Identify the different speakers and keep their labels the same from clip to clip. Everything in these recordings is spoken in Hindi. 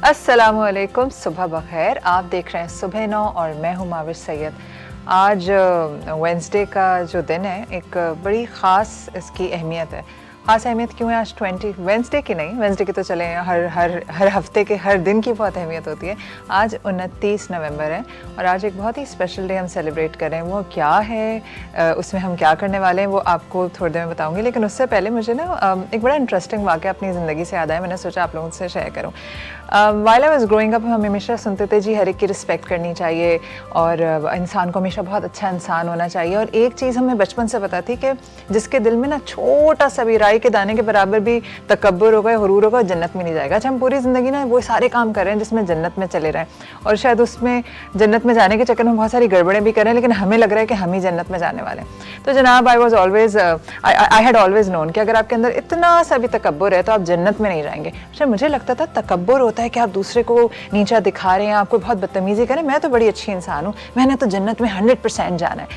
Speaker 1: अस्सलामुअलैकुम, सुबह बखैर। आप देख रहे हैं सुबह 9 और मैं हूं माविश सैयद। आज वेंसडे का जो दिन है, एक बड़ी ख़ास इसकी अहमियत है। ख़ास अहमियत क्यों है आज? 20 वेंसडे की नहीं, वेंसडे की तो चले हर हफ्ते के हर दिन की बहुत अहमियत होती है। आज 29 नवंबर है और आज एक बहुत ही स्पेशल डे हम सेलिब्रेट कर रहे हैं। वो क्या है, उसमें हम क्या करने वाले हैं, वो आपको थोड़ी देर में बताऊंगी। लेकिन उससे पहले मुझे ना एक बड़ा इंटरेस्टिंग वाक़या अपनी ज़िंदगी से याद आया, मैंने सोचा आप लोगों से शेयर करूँ। While I was growing up हम हमेशा सुनते थे जी हर एक की रिस्पेक्ट करनी चाहिए और इंसान को हमेशा बहुत अच्छा इंसान होना चाहिए। और एक चीज़ हमें बचपन से पता थी कि जिसके दिल में ना छोटा सा भी राई के दाने के बराबर भी तकब्बुर होगा, हुरूर होगा, जन्नत में नहीं जाएगा। अच्छा, हम पूरी ज़िंदगी ना वो सारे काम कर रहे हैं जिसमें जन्नत में चले रहे हैं और शायद उसमें जन्नत में जाने के चक्कर में बहुत सारी गड़बड़ें भी कर रहे हैं, लेकिन हमें लग रहा है कि हम ही जन्नत में जाने वाले हैं। तो जनाब, आई हैड ऑलवेज नोन कि अगर आपके अंदर इतना सा भी तकब्बुर है तो आप जन्नत में नहीं जाएंगे। अच्छा, मुझे लगता था तकब्बुर होता है कि आप दूसरे को नीचा दिखा रहे हैं, आपको बहुत बदतमीजी करें, मैं तो बड़ी अच्छी इंसान हूँ, मैंने तो जन्नत में 100% जाना है।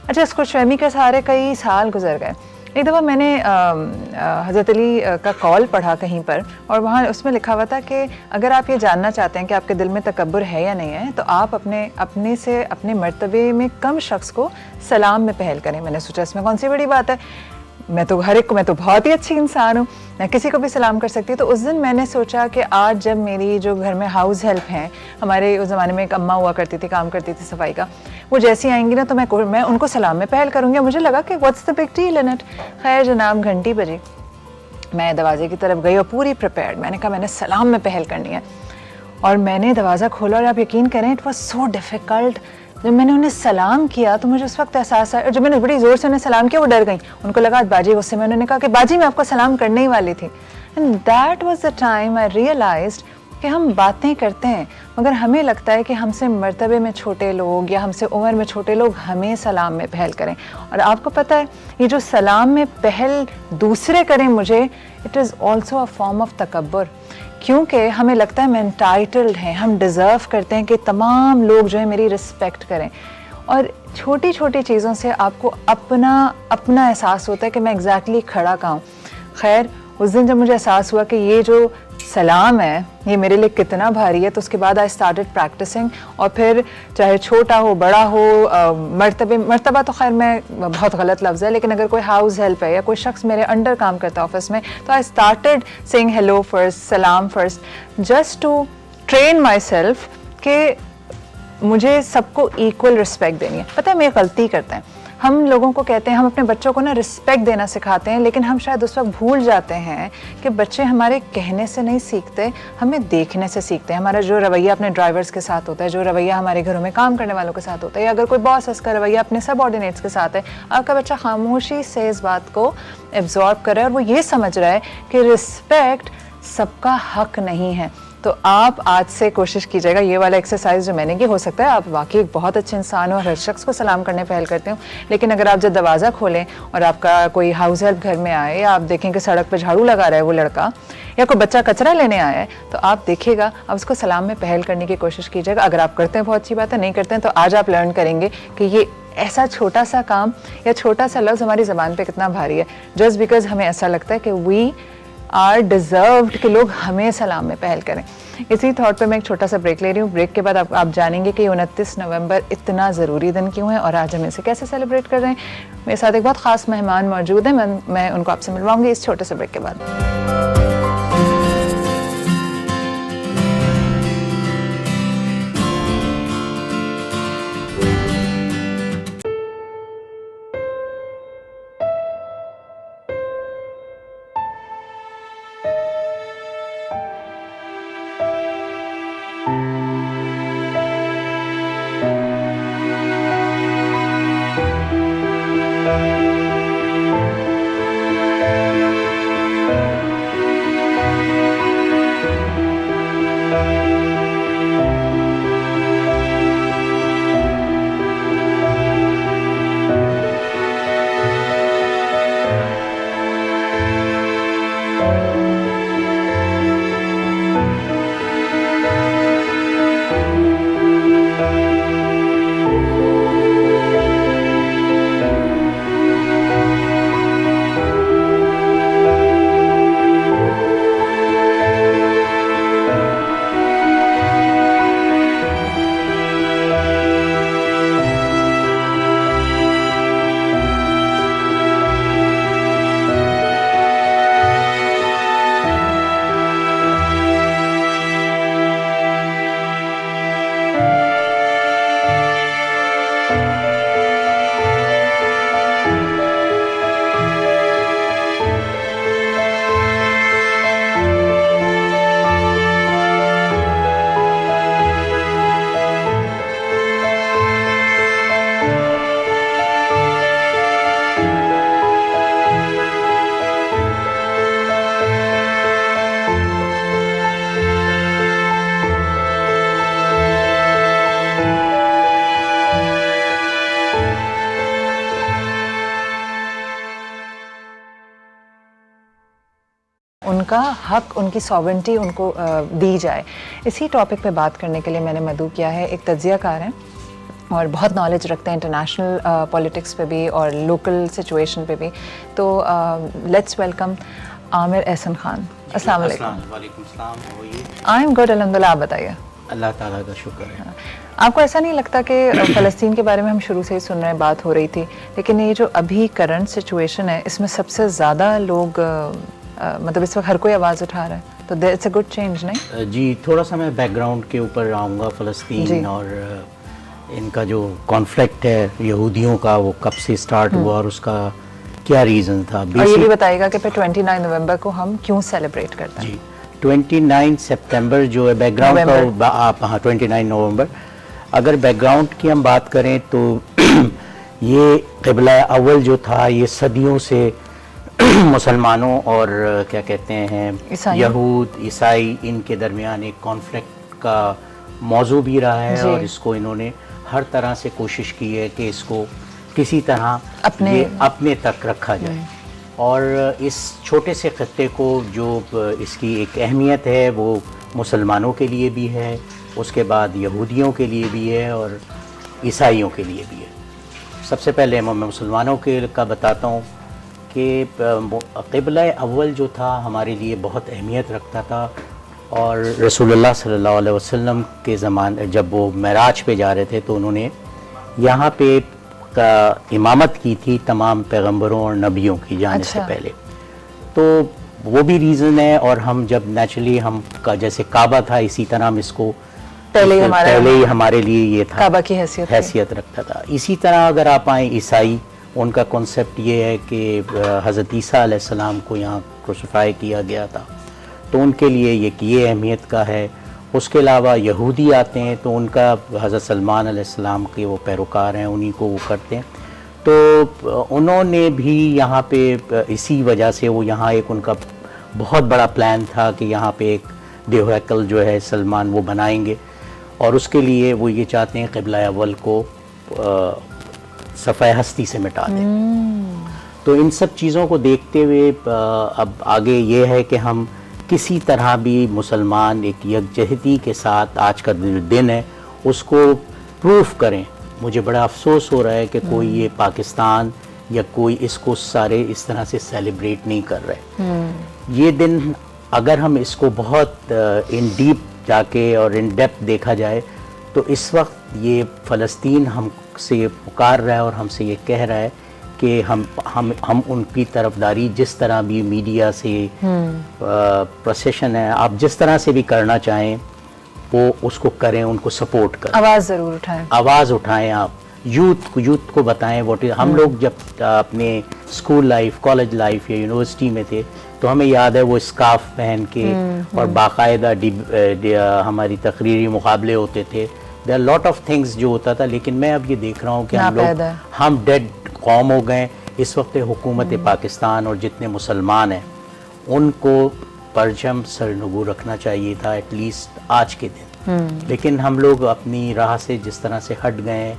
Speaker 1: अच्छा, इसको खुशफहमी के सहारे कई साल गुजर गए। एक दफ़ा मैंने हज़रत अली का कॉल पढ़ा कहीं पर और वहाँ उसमें लिखा हुआ था कि अगर आप ये जानना चाहते हैं कि आपके दिल में तकब्बुर है या नहीं है तो आप अपने मर्तबे में कम शख्स को सलाम में पहल करें। मैंने सोचा इसमें कौन सी बड़ी बात है, मैं तो बहुत ही अच्छी इंसान हूँ, मैं किसी को भी सलाम कर सकती हूँ। तो उस दिन मैंने सोचा कि आज जब मेरी जो घर में हाउस हेल्प हैं, हमारे उस ज़माने में एक अम्मा हुआ करती थी, काम करती थी सफाई का, वो जैसी आएंगी ना तो मैं उनको सलाम में पहल करूँगी। मुझे लगा कि what's the big deal in it. खैर जनाब, घंटी बजी, मैं दरवाजे की तरफ गई और पूरी प्रिपेयर्ड, मैंने कहा मैंने सलाम में पहल करनी है। और मैंने दरवाज़ा खोला और आप यकीन करें, इट वॉज सो डिफ़िकल्ट। जब मैंने उन्हें सलाम किया तो मुझे उस वक्त एहसास आया, और जब मैंने बड़ी ज़ोर से उन्हें सलाम किया वो डर गई, उनको लगा बाजी गुस्से में। उन्होंने कहा कि बाजी मैं आपको सलाम करने ही वाली थी। And that was the time I realised कि हम बातें करते हैं मगर हमें लगता है कि हमसे मर्तबे में छोटे लोग या हमसे उम्र में छोटे लोग हमें सलाम में पहल करें। और आपको पता है, ये जो सलाम में पहल दूसरे करें मुझे, it is also a form of तकब्बुर, क्योंकि हमें लगता है हम एंटाइटल्ड हैं, हम डिज़र्व करते हैं कि तमाम लोग जो है मेरी रिस्पेक्ट करें। और छोटी छोटी चीज़ों से आपको अपना एहसास होता है कि मैं एग्जैक्टली खड़ा कहाँ हूँ। खैर, उस दिन जब मुझे एहसास हुआ कि ये जो सलाम है ये मेरे लिए कितना भारी है, तो उसके बाद आई स्टार्टेड प्रैक्टिसिंग। और फिर चाहे छोटा हो बड़ा हो, मर्तबा तो खैर मैं बहुत गलत लफ्ज़ है, लेकिन अगर कोई हाउस हेल्प है या कोई शख्स मेरे अंडर काम करता है ऑफिस में, तो I started saying hello first, सलाम first, just to train myself कि मुझे सबको इक्वल रिस्पेक्ट देनी है। पता है, हम ये गलती करते हैं, हम लोगों को कहते हैं, हम अपने बच्चों को ना रिस्पेक्ट देना सिखाते हैं, लेकिन हम शायद उस वक्त भूल जाते हैं कि बच्चे हमारे कहने से नहीं सीखते, हमें देखने से सीखते हैं। हमारा जो रवैया अपने ड्राइवर्स के साथ होता है, जो रवैया हमारे घरों में काम करने वालों के साथ होता है, या अगर कोई बॉस है उसका रवैया अपने सबऑर्डिनेट्स के साथ है, आपका बच्चा खामोशी से इस बात को एब्जॉर्ब कर रहा है और वो ये समझ रहा है कि रिस्पेक्ट सबका हक नहीं है। तो आप आज से कोशिश कीजिएगा, ये वाला एक्सरसाइज जो मैंने की, हो सकता है आप वाकई एक बहुत अच्छे इंसान हो और हर शख्स को सलाम करने पहल करते हो, लेकिन अगर आप जब दरवाज़ा खोलें और आपका कोई हाउस हेल्प घर में आए, या आप देखें कि सड़क पर झाड़ू लगा रहा है वो लड़का, या कोई बच्चा कचरा लेने आया है, तो आप देखिएगा, आप उसको सलाम में पहल करने की कोशिश कीजिएगा। अगर आप करते हैं बहुत अच्छी बात है, नहीं करते हैं तो आज आप लर्न करेंगे कि ये ऐसा छोटा सा काम या छोटा सा लफ्ज़ हमारी ज़बान पे कितना भारी है, जस्ट बिकॉज हमें ऐसा लगता है कि वी आर डिज़र्व्ड कि लोग हमें सलाम में पहल करें। इसी थॉट पे मैं एक छोटा सा ब्रेक ले रही हूँ। ब्रेक के बाद आप जानेंगे कि 29 नवंबर इतना ज़रूरी दिन क्यों है और आज हम इसे कैसे सेलिब्रेट कर रहे हैं। मेरे साथ एक बहुत ख़ास मेहमान मौजूद हैं, मैं उनको आपसे मिलवाऊंगी इस छोटे से ब्रेक के बाद। हक, उनकी सॉवरेंटी उनको दी जाए। इसी टॉपिक पे बात करने के लिए मैंने मधु किया है। एक तज्ज़ियाकार हैं और बहुत नॉलेज रखते हैं इंटरनेशनल पॉलिटिक्स पे भी और लोकल सिचुएशन पे भी। तो लेट्स वेलकम आमिर एहसन खान। अस्सलाम वालेकुम।
Speaker 2: वालेकुम सलाम।
Speaker 1: आई एम गुड अल्हम्दुलिल्लाह, आप बताइए।
Speaker 2: अल्लाह ताला का शुक्र है।
Speaker 1: आपको ऐसा नहीं लगता कि फ़लस्तीन के बारे में हम शुरू से ही सुन रहे हैं, बात हो रही थी, लेकिन ये जो अभी करंट सिचुएशन है इसमें सबसे ज़्यादा लोग मतलब इस वक्त हर कोई आवाज़ उठा रहा है, तो इट्स अ गुड चेंज, नहीं?
Speaker 2: जी, थोड़ा सा मैं बैकग्राउंड के ऊपर आऊँगा। फ़लस्तीन और इनका जो कॉन्फ्लिक्ट है यहूदियों का, वो कब से स्टार्ट हुआ और उसका क्या रीज़न था।
Speaker 1: और ये भी बताइएगा कि फिर 29 नवंबर को हम क्यों सेलिब्रेट करते हैं।
Speaker 2: जी, 29 सितंबर जो है बैकग्राउंड का, आप हाँ 29 नवंबर। अगर बैकग्राउंड की हम बात करें तो ये क़िबला अव्वल जो था, ये सदियों से मुसलमानों और क्या कहते हैं यहूद ईसाई, इनके दरमियान एक कॉन्फ्लिक्ट का मौजू भी रहा है और इसको इन्होंने हर तरह से कोशिश की है कि इसको किसी तरह अपने तक रखा जाए। और इस छोटे से खत्ते को जो इसकी एक अहमियत है वो मुसलमानों के लिए भी है, उसके बाद यहूदियों के लिए भी है और ईसाइयों के लिए भी है। सबसे पहले मैं मुसलमानों के का बताता हूँ कि क़िबला अव्वल जो था हमारे लिए बहुत अहमियत रखता था। और रसूलुल्लाह सल्लल्लाहु अलैहि वसल्लम के ज़माने जब वो मेराज पे जा रहे थे तो उन्होंने यहाँ पे इमामत की थी तमाम पैगंबरों और नबियों की जाने से पहले। तो वो भी रीज़न है। और हम जब नेचुरली हम जैसे काबा था, इसी तरह हम इसको पहले ही हमारे लिए ये था, काबा की हैसियत रखता था। इसी तरह अगर आप आएँ ईसाई, उनका कॉन्सेप्ट ये है कि हज़रत ईसा अलैहिस्सलाम को यहाँ क्रूसिफाई किया गया था, तो उनके लिए ये अहमियत का है। उसके अलावा यहूदी आते हैं तो उनका हज़रत सलमान अलैहिस्सलाम के वो पैरोकार हैं, उन्हीं को वो करते हैं। तो उन्होंने भी यहाँ पे इसी वजह से वो यहाँ एक उनका बहुत बड़ा प्लान था कि यहाँ पे एक देवहैकल जो है सलमान वो बनाएंगे और उसके लिए वो ये चाहते हैं क़िबला अव्वल को सफ़ाए हस्ती से मिटा दें। तो इन सब चीज़ों को देखते हुए अब आगे ये है कि हम किसी तरह भी मुसलमान एक यकजहती के साथ आज का दिन है उसको प्रूफ करें। मुझे बड़ा अफसोस हो रहा है कि कोई ये पाकिस्तान या कोई इसको सारे इस तरह से सेलिब्रेट नहीं कर रहे। ये दिन अगर हम इसको बहुत इन डीप जाके और इन डेप्थ देखा जाए तो इस वक्त ये फ़लस्तीन हमसे ये पुकार रहा है और हमसे ये कह रहा है कि हम उनकी तरफदारी जिस तरह भी मीडिया से प्रोसेशन है, आप जिस तरह से भी करना चाहें वो उसको करें, उनको सपोर्ट करें,
Speaker 1: आवाज़ ज़रूर उठाएं,
Speaker 2: आवाज़ उठाएं। आप यूथ को बताएं व्हाट इज। हम लोग जब अपने स्कूल लाइफ, कॉलेज लाइफ या यूनिवर्सिटी में थे तो हमें याद है वो स्कार्फ पहन के और बाकायदा हमारी तकरीरी मुकाबले होते थे। There are lot of things जो होता था। लेकिन मैं अब ये देख रहा हूँ कि हम डेड कौम हो गए। इस वक्त हुकूमत पाकिस्तान और जितने मुसलमान हैं उनको परचम सरनगू रखना चाहिए था एटलीस्ट आज के दिन। लेकिन हम लोग अपनी राह से जिस तरह से हट गए हैं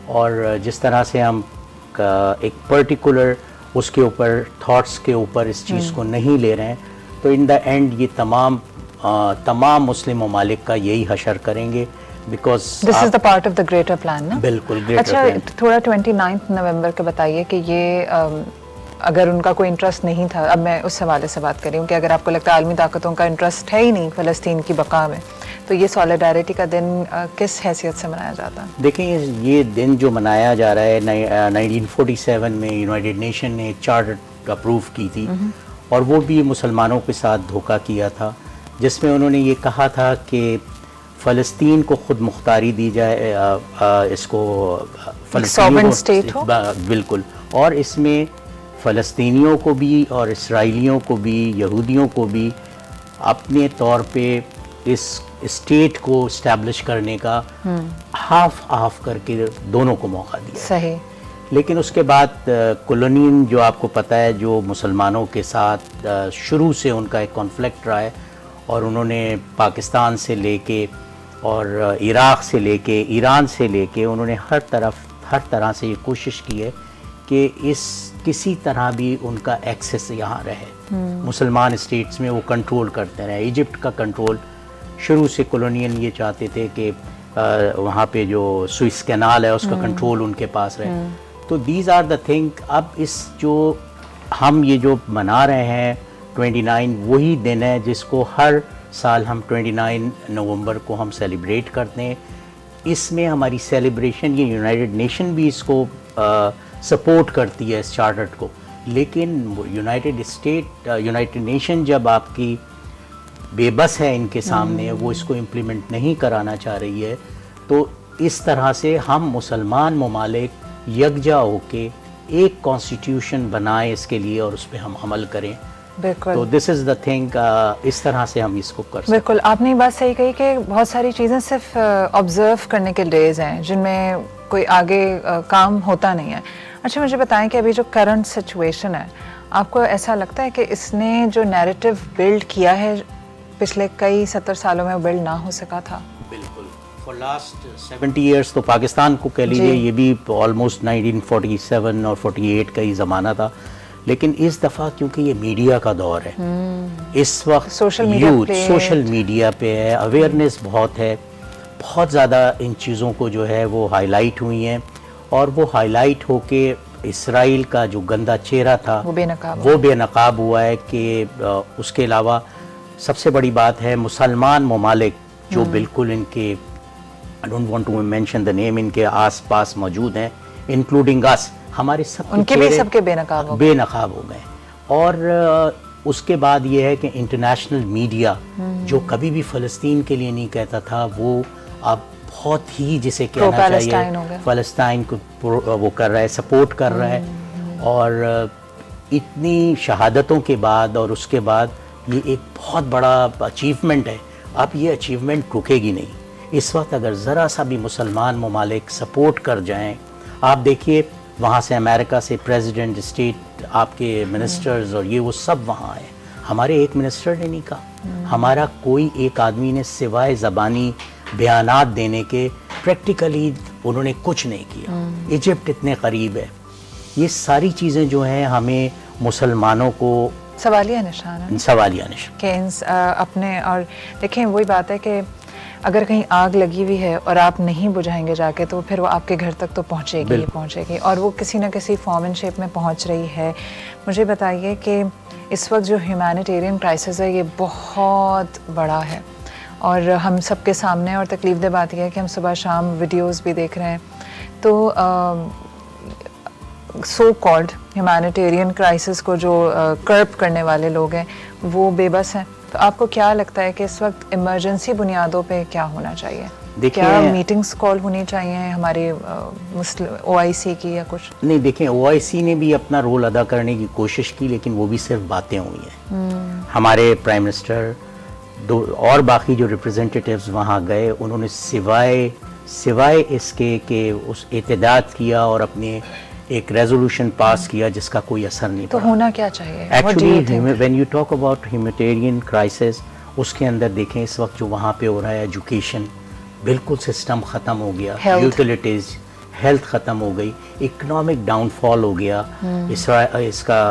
Speaker 2: और जिस तरह से हम एक पर्टिकुलर उसके ऊपर थॉट्स के ऊपर इस चीज़ को नहीं ले रहे हैं, तो इन द एंड ये तमाम मुस्लिम ममालिक का यही हशर करेंगे। Because
Speaker 1: this is the part of the greater plan ना।
Speaker 2: बिल्कुल।
Speaker 1: अच्छा, थोड़ा 29 नवंबर के बताइए कि ये अगर उनका कोई इंटरेस्ट नहीं था, अब मैं उस हवाले से बात कर रही हूँ कि अगर आपको लगता है आलमी ताकतों का इंटरेस्ट है ही नहीं फ़लस्तीन की बका में, तो ये सॉलिडारिटी का दिन किस हैसियत से मनाया जाता है?
Speaker 2: देखिए, ये दिन जो मनाया जा रहा है 1947 में यूनाइटेड नेशन ने एक चार्टर अप्रूव की थी और वो भी मुसलमानों के साथ धोखा किया था, जिसमें उन्होंने ये कहा था कि फ़लस्तीन को खुद मुख्तारी दी जाए, इसको
Speaker 1: सॉवरेन स्टेट हो।
Speaker 2: बिल्कुल। और इसमें फ़लस्तीनियों को भी और इसराइलियों को भी, यहूदियों को भी अपने तौर पे इस स्टेट को इस्टेब्लिश करने का हाफ करके दोनों को मौका दिया।
Speaker 1: सही।
Speaker 2: लेकिन उसके बाद कॉलोनियन जो आपको पता है, जो मुसलमानों के साथ शुरू से उनका एक कॉन्फ्लिक्ट रहा है और उन्होंने पाकिस्तान से लेके और इराक़ से लेके, ईरान से लेके, उन्होंने हर तरह से ये कोशिश की है कि इस किसी तरह भी उनका एक्सेस यहाँ रहे। मुसलमान स्टेट्स में वो कंट्रोल करते रहे। इजिप्ट का कंट्रोल शुरू से कॉलोनियल ये चाहते थे कि वहाँ पे जो सुइस कैनाल है उसका कंट्रोल उनके पास रहे। तो दीज आर द थिंग। अब इस जो हम ये जो मना रहे हैं 29, वही दिन है जिसको हर साल हम 29 नवंबर को हम सेलिब्रेट करते हैं। इसमें हमारी सेलिब्रेशन, ये यूनाइटेड नेशन भी इसको सपोर्ट करती है इस चार्टर को, लेकिन यूनाइटेड नेशन जब आपकी बेबस है इनके सामने, वो इसको इम्प्लीमेंट नहीं कराना चाह रही है, तो इस तरह से हम मुसलमान ममालिक यकजा होके एक कॉन्स्टिट्यूशन बनाएं इसके लिए और उस पर हम अमल करें।
Speaker 1: बिल्कुल।
Speaker 2: तो दिस इज़ द थिंग, इस तरह से हम इसको कर सकते हैं।
Speaker 1: बिल्कुल, आपने ये बात सही कही कि बहुत सारी चीज़ें सिर्फ ऑब्ज़र्व करने के डेज हैं जिनमें कोई आगे काम होता नहीं है। अच्छा, मुझे बताएं कि अभी जो करंट सिचुएशन है, आपको ऐसा लगता है कि इसने जो नैरेटिव बिल्ड किया है पिछले कई 70 सालों में वो बिल्ड ना हो सका था?
Speaker 2: बिल्कुल। फॉर लास्ट 70 ईयर्स तो पाकिस्तान को कह लीजिए, ये भी ऑलमोस्ट 1947 और 48 का ही ज़माना था, लेकिन इस दफ़ा क्योंकि ये मीडिया का दौर है, इस वक्त
Speaker 1: सोशल
Speaker 2: मीडिया पे है, अवेयरनेस बहुत है, बहुत ज़्यादा इन चीज़ों को जो है वो हाईलाइट हुई हैं, और वो हाईलाइट होके इसराइल का जो गंदा चेहरा था वो बेनकाब हुआ है। कि उसके अलावा सबसे बड़ी बात है मुसलमान ममालिक जो बिल्कुल इनके, I don't want to mention the name, इनके आस पास मौजूद हैं, इंक्लूडिंग अस, हमारे सबके बेनकाब हो गए। और उसके बाद ये है कि इंटरनेशनल मीडिया जो कभी भी फ़लस्तीन के लिए नहीं कहता था, वो अब बहुत ही, जिसे कहना चाहिए, फ़लस्तीन को वो कर रहा है, सपोर्ट कर रहा है। और इतनी शहादतों के बाद और उसके बाद ये एक बहुत बड़ा अचीवमेंट है। अब ये अचीवमेंट रुकेगी नहीं। इस वक्त अगर ज़रा सा भी मुसलमान ममालिक सपोर्ट कर जाएं, आप देखिए वहाँ से अमेरिका से प्रेसिडेंट, स्टेट, आपके मिनिस्टर्स और ये वो सब वहाँ आए। हमारे एक मिनिस्टर ने नहीं कहा, हमारा कोई एक आदमी ने सिवाय ज़बानी बयानात देने के प्रैक्टिकली उन्होंने कुछ नहीं किया। इजिप्ट इतने करीब है। ये सारी चीज़ें जो हैं हमें मुसलमानों को
Speaker 1: सवालिया निशान है, अपने। और देखें, वही बात है कि अगर कहीं आग लगी हुई है और आप नहीं बुझाएंगे जाके, तो फिर वो आपके घर तक तो पहुंचेगी, और वो किसी न किसी फॉर्म एंड शेप में पहुंच रही है। मुझे बताइए कि इस वक्त जो ह्यूमैनिटेरियन क्राइसिस है, ये बहुत बड़ा है और हम सबके सामने, और तकलीफ़देह बात यह है कि हम सुबह शाम वीडियोस भी देख रहे हैं। तो सो कॉल्ड ह्यूमैनिटेरियन क्राइसिस को जो कर्ब करने वाले लोग हैं, वो बेबस हैं। तो आपको क्या लगता है कि इस वक्त इमरजेंसी बुनियादों पे क्या होना चाहिए? क्या मीटिंग्स कॉल होनी चाहिए हमारे OIC की या कुछ?
Speaker 2: नहीं, देखें, OIC ने भी अपना रोल अदा करने की कोशिश की, लेकिन वो भी सिर्फ बातें हुई हैं। हमारे प्राइम मिनिस्टर और बाकी जो रिप्रेजेंटेटिव्स वहाँ गए, उन्होंने सिवाय इसके कि उस एतदाद किया और अपने एक रेजोल्यूशन पास किया जिसका कोई असर नहीं
Speaker 1: पड़ा। तो होना क्या चाहिए?
Speaker 2: Actually when you talk about humanitarian crisis, उसके अंदर देखें इस वक्त जो वहाँ पे हो रहा है, एजुकेशन बिल्कुल सिस्टम ख़त्म हो गया, यूटिलिटीज़, हेल्थ ख़त्म हो गई, इकोनॉमिक डाउनफॉल हो गया। इसका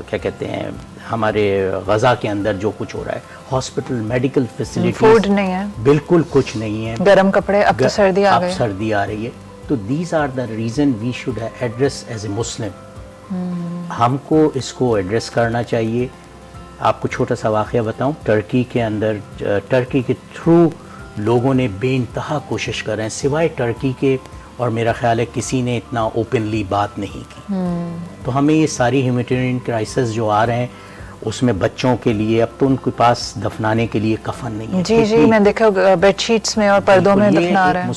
Speaker 2: क्या कहते हैं, हमारे गज़ा के अंदर जो कुछ हो रहा है, हॉस्पिटल, मेडिकल फैसिलिटीज,
Speaker 1: फूड नहीं है,
Speaker 2: बिल्कुल कुछ नहीं है,
Speaker 1: गर्म कपड़े, अब तो सर्दी आ गई,
Speaker 2: सर्दी आ रही है। तो these are the reason we should address as a Muslim. हमको इसको एड्रेस करना चाहिए। आपको छोटा सा वाक़या बताऊं, टर्की के अंदर, टर्की के थ्रू लोगों ने बेइंतहा कोशिश कर रहे हैं, सिवाय टर्की के, और मेरा ख्याल है किसी ने इतना ओपनली बात नहीं की। तो हमें ये सारी ह्यूमैनिटेरियन क्राइसिस जो आ रहे हैं, उसमें बच्चों के लिए अब तो उनके पास दफनाने के लिए कफन नहीं है।
Speaker 1: जी, मैं देखा बेडशीट्स में और पर्दों में दफना रहे हैं।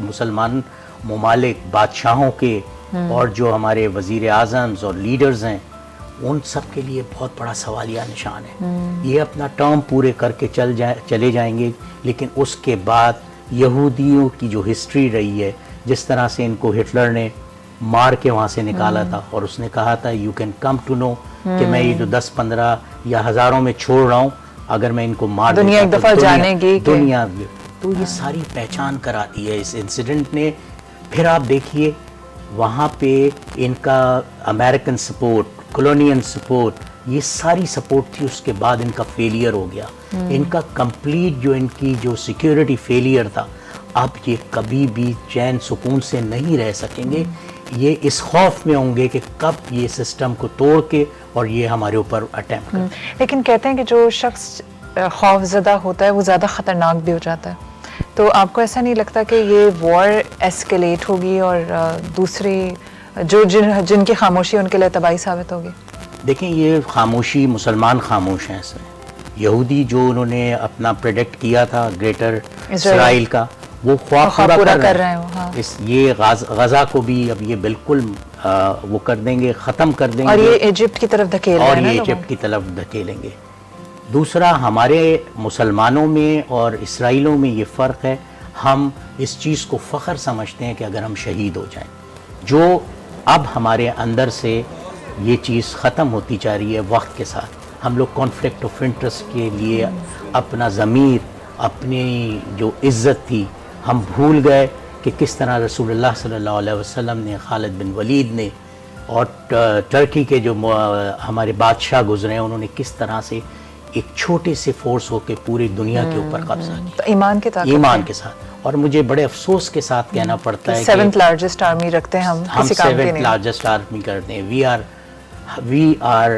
Speaker 2: मुसलमान ममालिक, बादशाहों के और जो हमारे वज़ीर आज़म्स और लीडर्स हैं, उन सब के लिए बहुत बड़ा सवालिया निशान है। ये अपना टर्म पूरे करके चले जाएंगे, लेकिन उसके बाद यहूदियों की जो हिस्ट्री रही है, जिस तरह से इनको हिटलर ने मार के वहाँ से निकाला था, और उसने कहा था you can come to know कि मैं ये जो 10-15 या हज़ारों में छोड़ रहा हूँ, अगर मैं इनको मार
Speaker 1: दुनिया एक दफ़ा जानेगी,
Speaker 2: दुनिया। तो ये सारी पहचान कराती है इस इंसिडेंट ने। फिर आप देखिए वहाँ पे इनका अमेरिकन सपोर्ट, कॉलोनियल सपोर्ट, ये सारी सपोर्ट थी, उसके बाद इनका फेलियर हो गया। इनका कंप्लीट जो इनकी जो सिक्योरिटी फेलियर था, अब ये कभी भी चैन सुकून से नहीं रह सकेंगे। ये इस खौफ में होंगे कि कब ये सिस्टम को तोड़ के और ये हमारे ऊपर अटैम्प्ट करें।
Speaker 1: लेकिन कहते हैं कि जो शख्स खौफजदा होता है वो ज़्यादा ख़तरनाक भी हो जाता है, तो आपको ऐसा नहीं लगता कि ये वॉर एस्केलेट होगी और दूसरी जिनकी खामोशी उनके लिए तबाही साबित होगी?
Speaker 2: देखें, ये खामोशी, मुसलमान खामोश हैं इसमें। यहूदी जो उन्होंने अपना प्रेडिक्ट किया था ग्रेटर इसराइल का, वो ख्वाब पूरा कर रहे हैं।
Speaker 1: हाँ।
Speaker 2: ये गजा को भी अब ये बिल्कुल वो कर देंगे, ख़त्म कर देंगे,
Speaker 1: और ये इजिप्ट की तरफ धकेल रहे हैं ना,
Speaker 2: इजिप्ट की तरफ धकेलेंगे। दूसरा, हमारे मुसलमानों में और इसराइलों में ये फ़र्क है, हम इस चीज़ को फ़ख्र समझते हैं कि अगर हम शहीद हो जाएं। जो अब हमारे अंदर से ये चीज़ ख़त्म होती जा रही है वक्त के साथ। हम लोग कॉन्फ्लिक्ट ऑफ इंटरेस्ट के लिए अपना ज़मीर, अपनी जो इज़्ज़त थी, हम भूल गए कि किस तरह रसूलुल्लाह सल्लल्लाहु अलैहि वसल्लम ने, खालिद बिन वलीद ने और टर्की के जो हमारे बादशाह गुजरे हैं, उन्होंने किस तरह से एक छोटे से फोर्स होकर पूरी दुनिया के ऊपर कब्जा किया,
Speaker 1: तो ईमान के
Speaker 2: साथ। और मुझे बड़े अफसोस के साथ कहना पड़ता है कि
Speaker 1: 7th लार्जेस्ट आर्मी रखते हैं हम
Speaker 2: 7th लार्जेस्ट आर्मी करते हैं, वी आर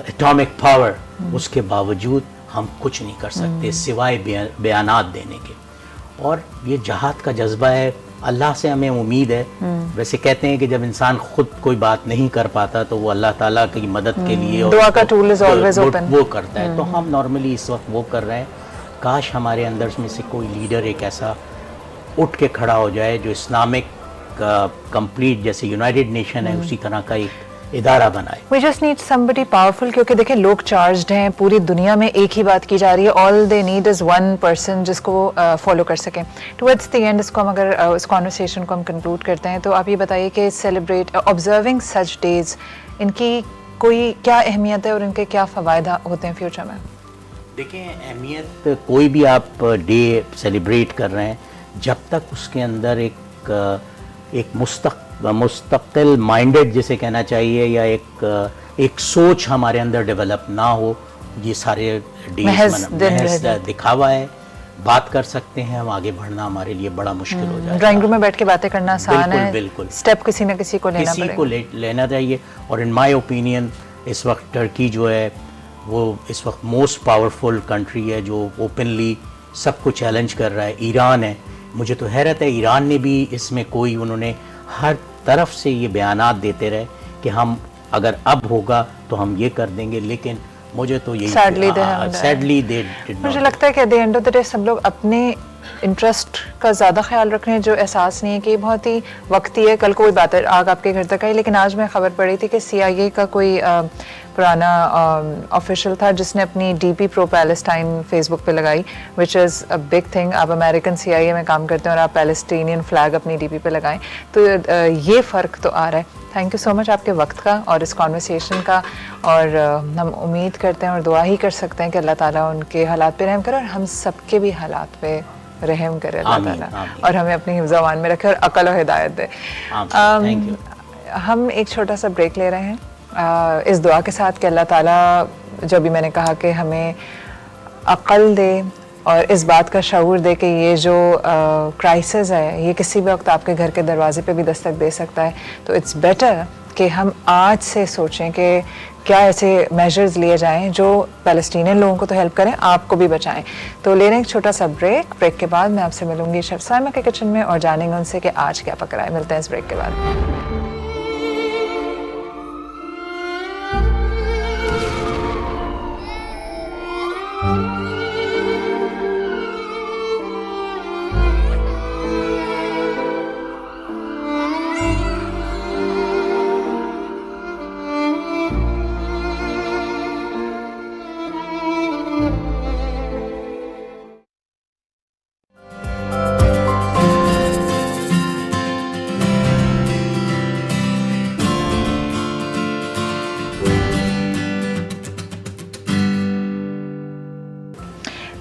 Speaker 2: एटॉमिक पावर, उसके बावजूद हम कुछ नहीं कर सकते सिवाय बयानात देने के। और ये जहाद का जज्बा है, अल्लाह से हमें उम्मीद है। वैसे कहते हैं कि जब इंसान खुद कोई बात नहीं कर पाता तो वो अल्लाह ताला की मदद के लिए
Speaker 1: दुआ का टूल इज ऑलवेज ओपन,
Speaker 2: वो करता है। तो हम नॉर्मली इस वक्त वो कर रहे हैं। काश हमारे अंदर में से कोई लीडर एक ऐसा उठ के खड़ा हो जाए जो इस्लामिक कंप्लीट, जैसे यूनाइटेड नेशन है उसी तरह का एक इदारा बनाए।
Speaker 1: We just need somebody powerful, क्योंकि देखिए लोग चार्ज्ड हैं, पूरी दुनिया में एक ही बात की जा रही है, all they need is one person जिसको फॉलो कर सकें। Towards the end इसको हम अगर इस कॉन्वर्सेशन को हम कंक्लूड करते हैं, तो आप ये बताइए कि सेलिब्रेट ऑब्जर्विंग सच डेज, इनकी कोई क्या अहमियत है और इनके क्या फ़वायद होते हैं फ्यूचर में?
Speaker 2: देखिए, अहमियत कोई भी आप डे सेलिब्रेट कर रहे हैं, जब तक उसके अंदर एक मुस्तकिल माइंडेड जिसे कहना चाहिए, या एक सोच हमारे अंदर डेवलप ना हो, ये सारे
Speaker 1: महज
Speaker 2: दिखावा है। बात कर सकते हैं हम, आगे बढ़ना हमारे लिए बड़ा मुश्किल हो जाएगा।
Speaker 1: ड्राइंग रूम में बैठ के बातें करना आसान है,
Speaker 2: बिल्कुल
Speaker 1: स्टेप किसी न किसी को
Speaker 2: लेना चाहिए। और इन माय ओपिनियन इस वक्त टर्की जो है वो इस वक्त मोस्ट पावरफुल कंट्री है, जो ओपनली सबको चैलेंज कर रहा है। ईरान है, मुझे तो हैरत है, ईरान ने भी इसमें कोई, उन्होंने हर तरफ से ये बयानात देते रहे कि हम अगर अब होगा तो हम ये कर देंगे, लेकिन मुझे तो यही सैडली
Speaker 1: मुझे लगता है कि at the end of the day सब लोग अपने इंटरेस्ट का ज़्यादा ख्याल रख रहे हैं, जो एहसास नहीं है कि बहुत ही वक्ती है, कल कोई बात है आग आपके घर तक आई। लेकिन आज मैं खबर पढ़ी थी कि CIA का कोई पुराना ऑफिशियल था जिसने अपनी DP प्रो पैलेस्टाइन फेसबुक पे लगाई, which is a big thing. आप अमेरिकन CIA में काम करते हैं और आप पैलेस्टीनियन फ्लैग अपनी DP पे लगाएं, तो ये फ़र्क तो आ रहा है। थैंक यू सो मच आपके वक्त का और इस कॉन्वर्सेशन का, और हम उम्मीद करते हैं और दुआ ही कर सकते हैं कि अल्लाह ताला उनके हालात पे रहम करे और हम सबके भी हालात पे रहम करे अल्लाह ताला, और हमें अपनी हिफ्ज़-ओ-अमान में रखे और अकल और हिदायत दे। हम एक छोटा सा ब्रेक ले रहे हैं इस दुआ के साथ कि अल्लाह ताला, जो भी मैंने कहा कि हमें अकल दे और इस बात का शऊर दे कि ये जो क्राइसिस है ये किसी भी वक्त आपके घर के दरवाजे पे भी दस्तक दे सकता है। तो इट्स बेटर कि हम आज से सोचें कि क्या ऐसे मेजर्स लिए जाएं जो पैलेस्टीनियन लोगों को तो हेल्प करें, आपको भी बचाएं। तो ले रहे हैं एक छोटा सा ब्रेक के बाद मैं आपसे मिलूंगी शेफ साइमा के किचन में और जानेंगे उनसे कि आज क्या पक रहा है। मिलते हैं इस ब्रेक के बाद।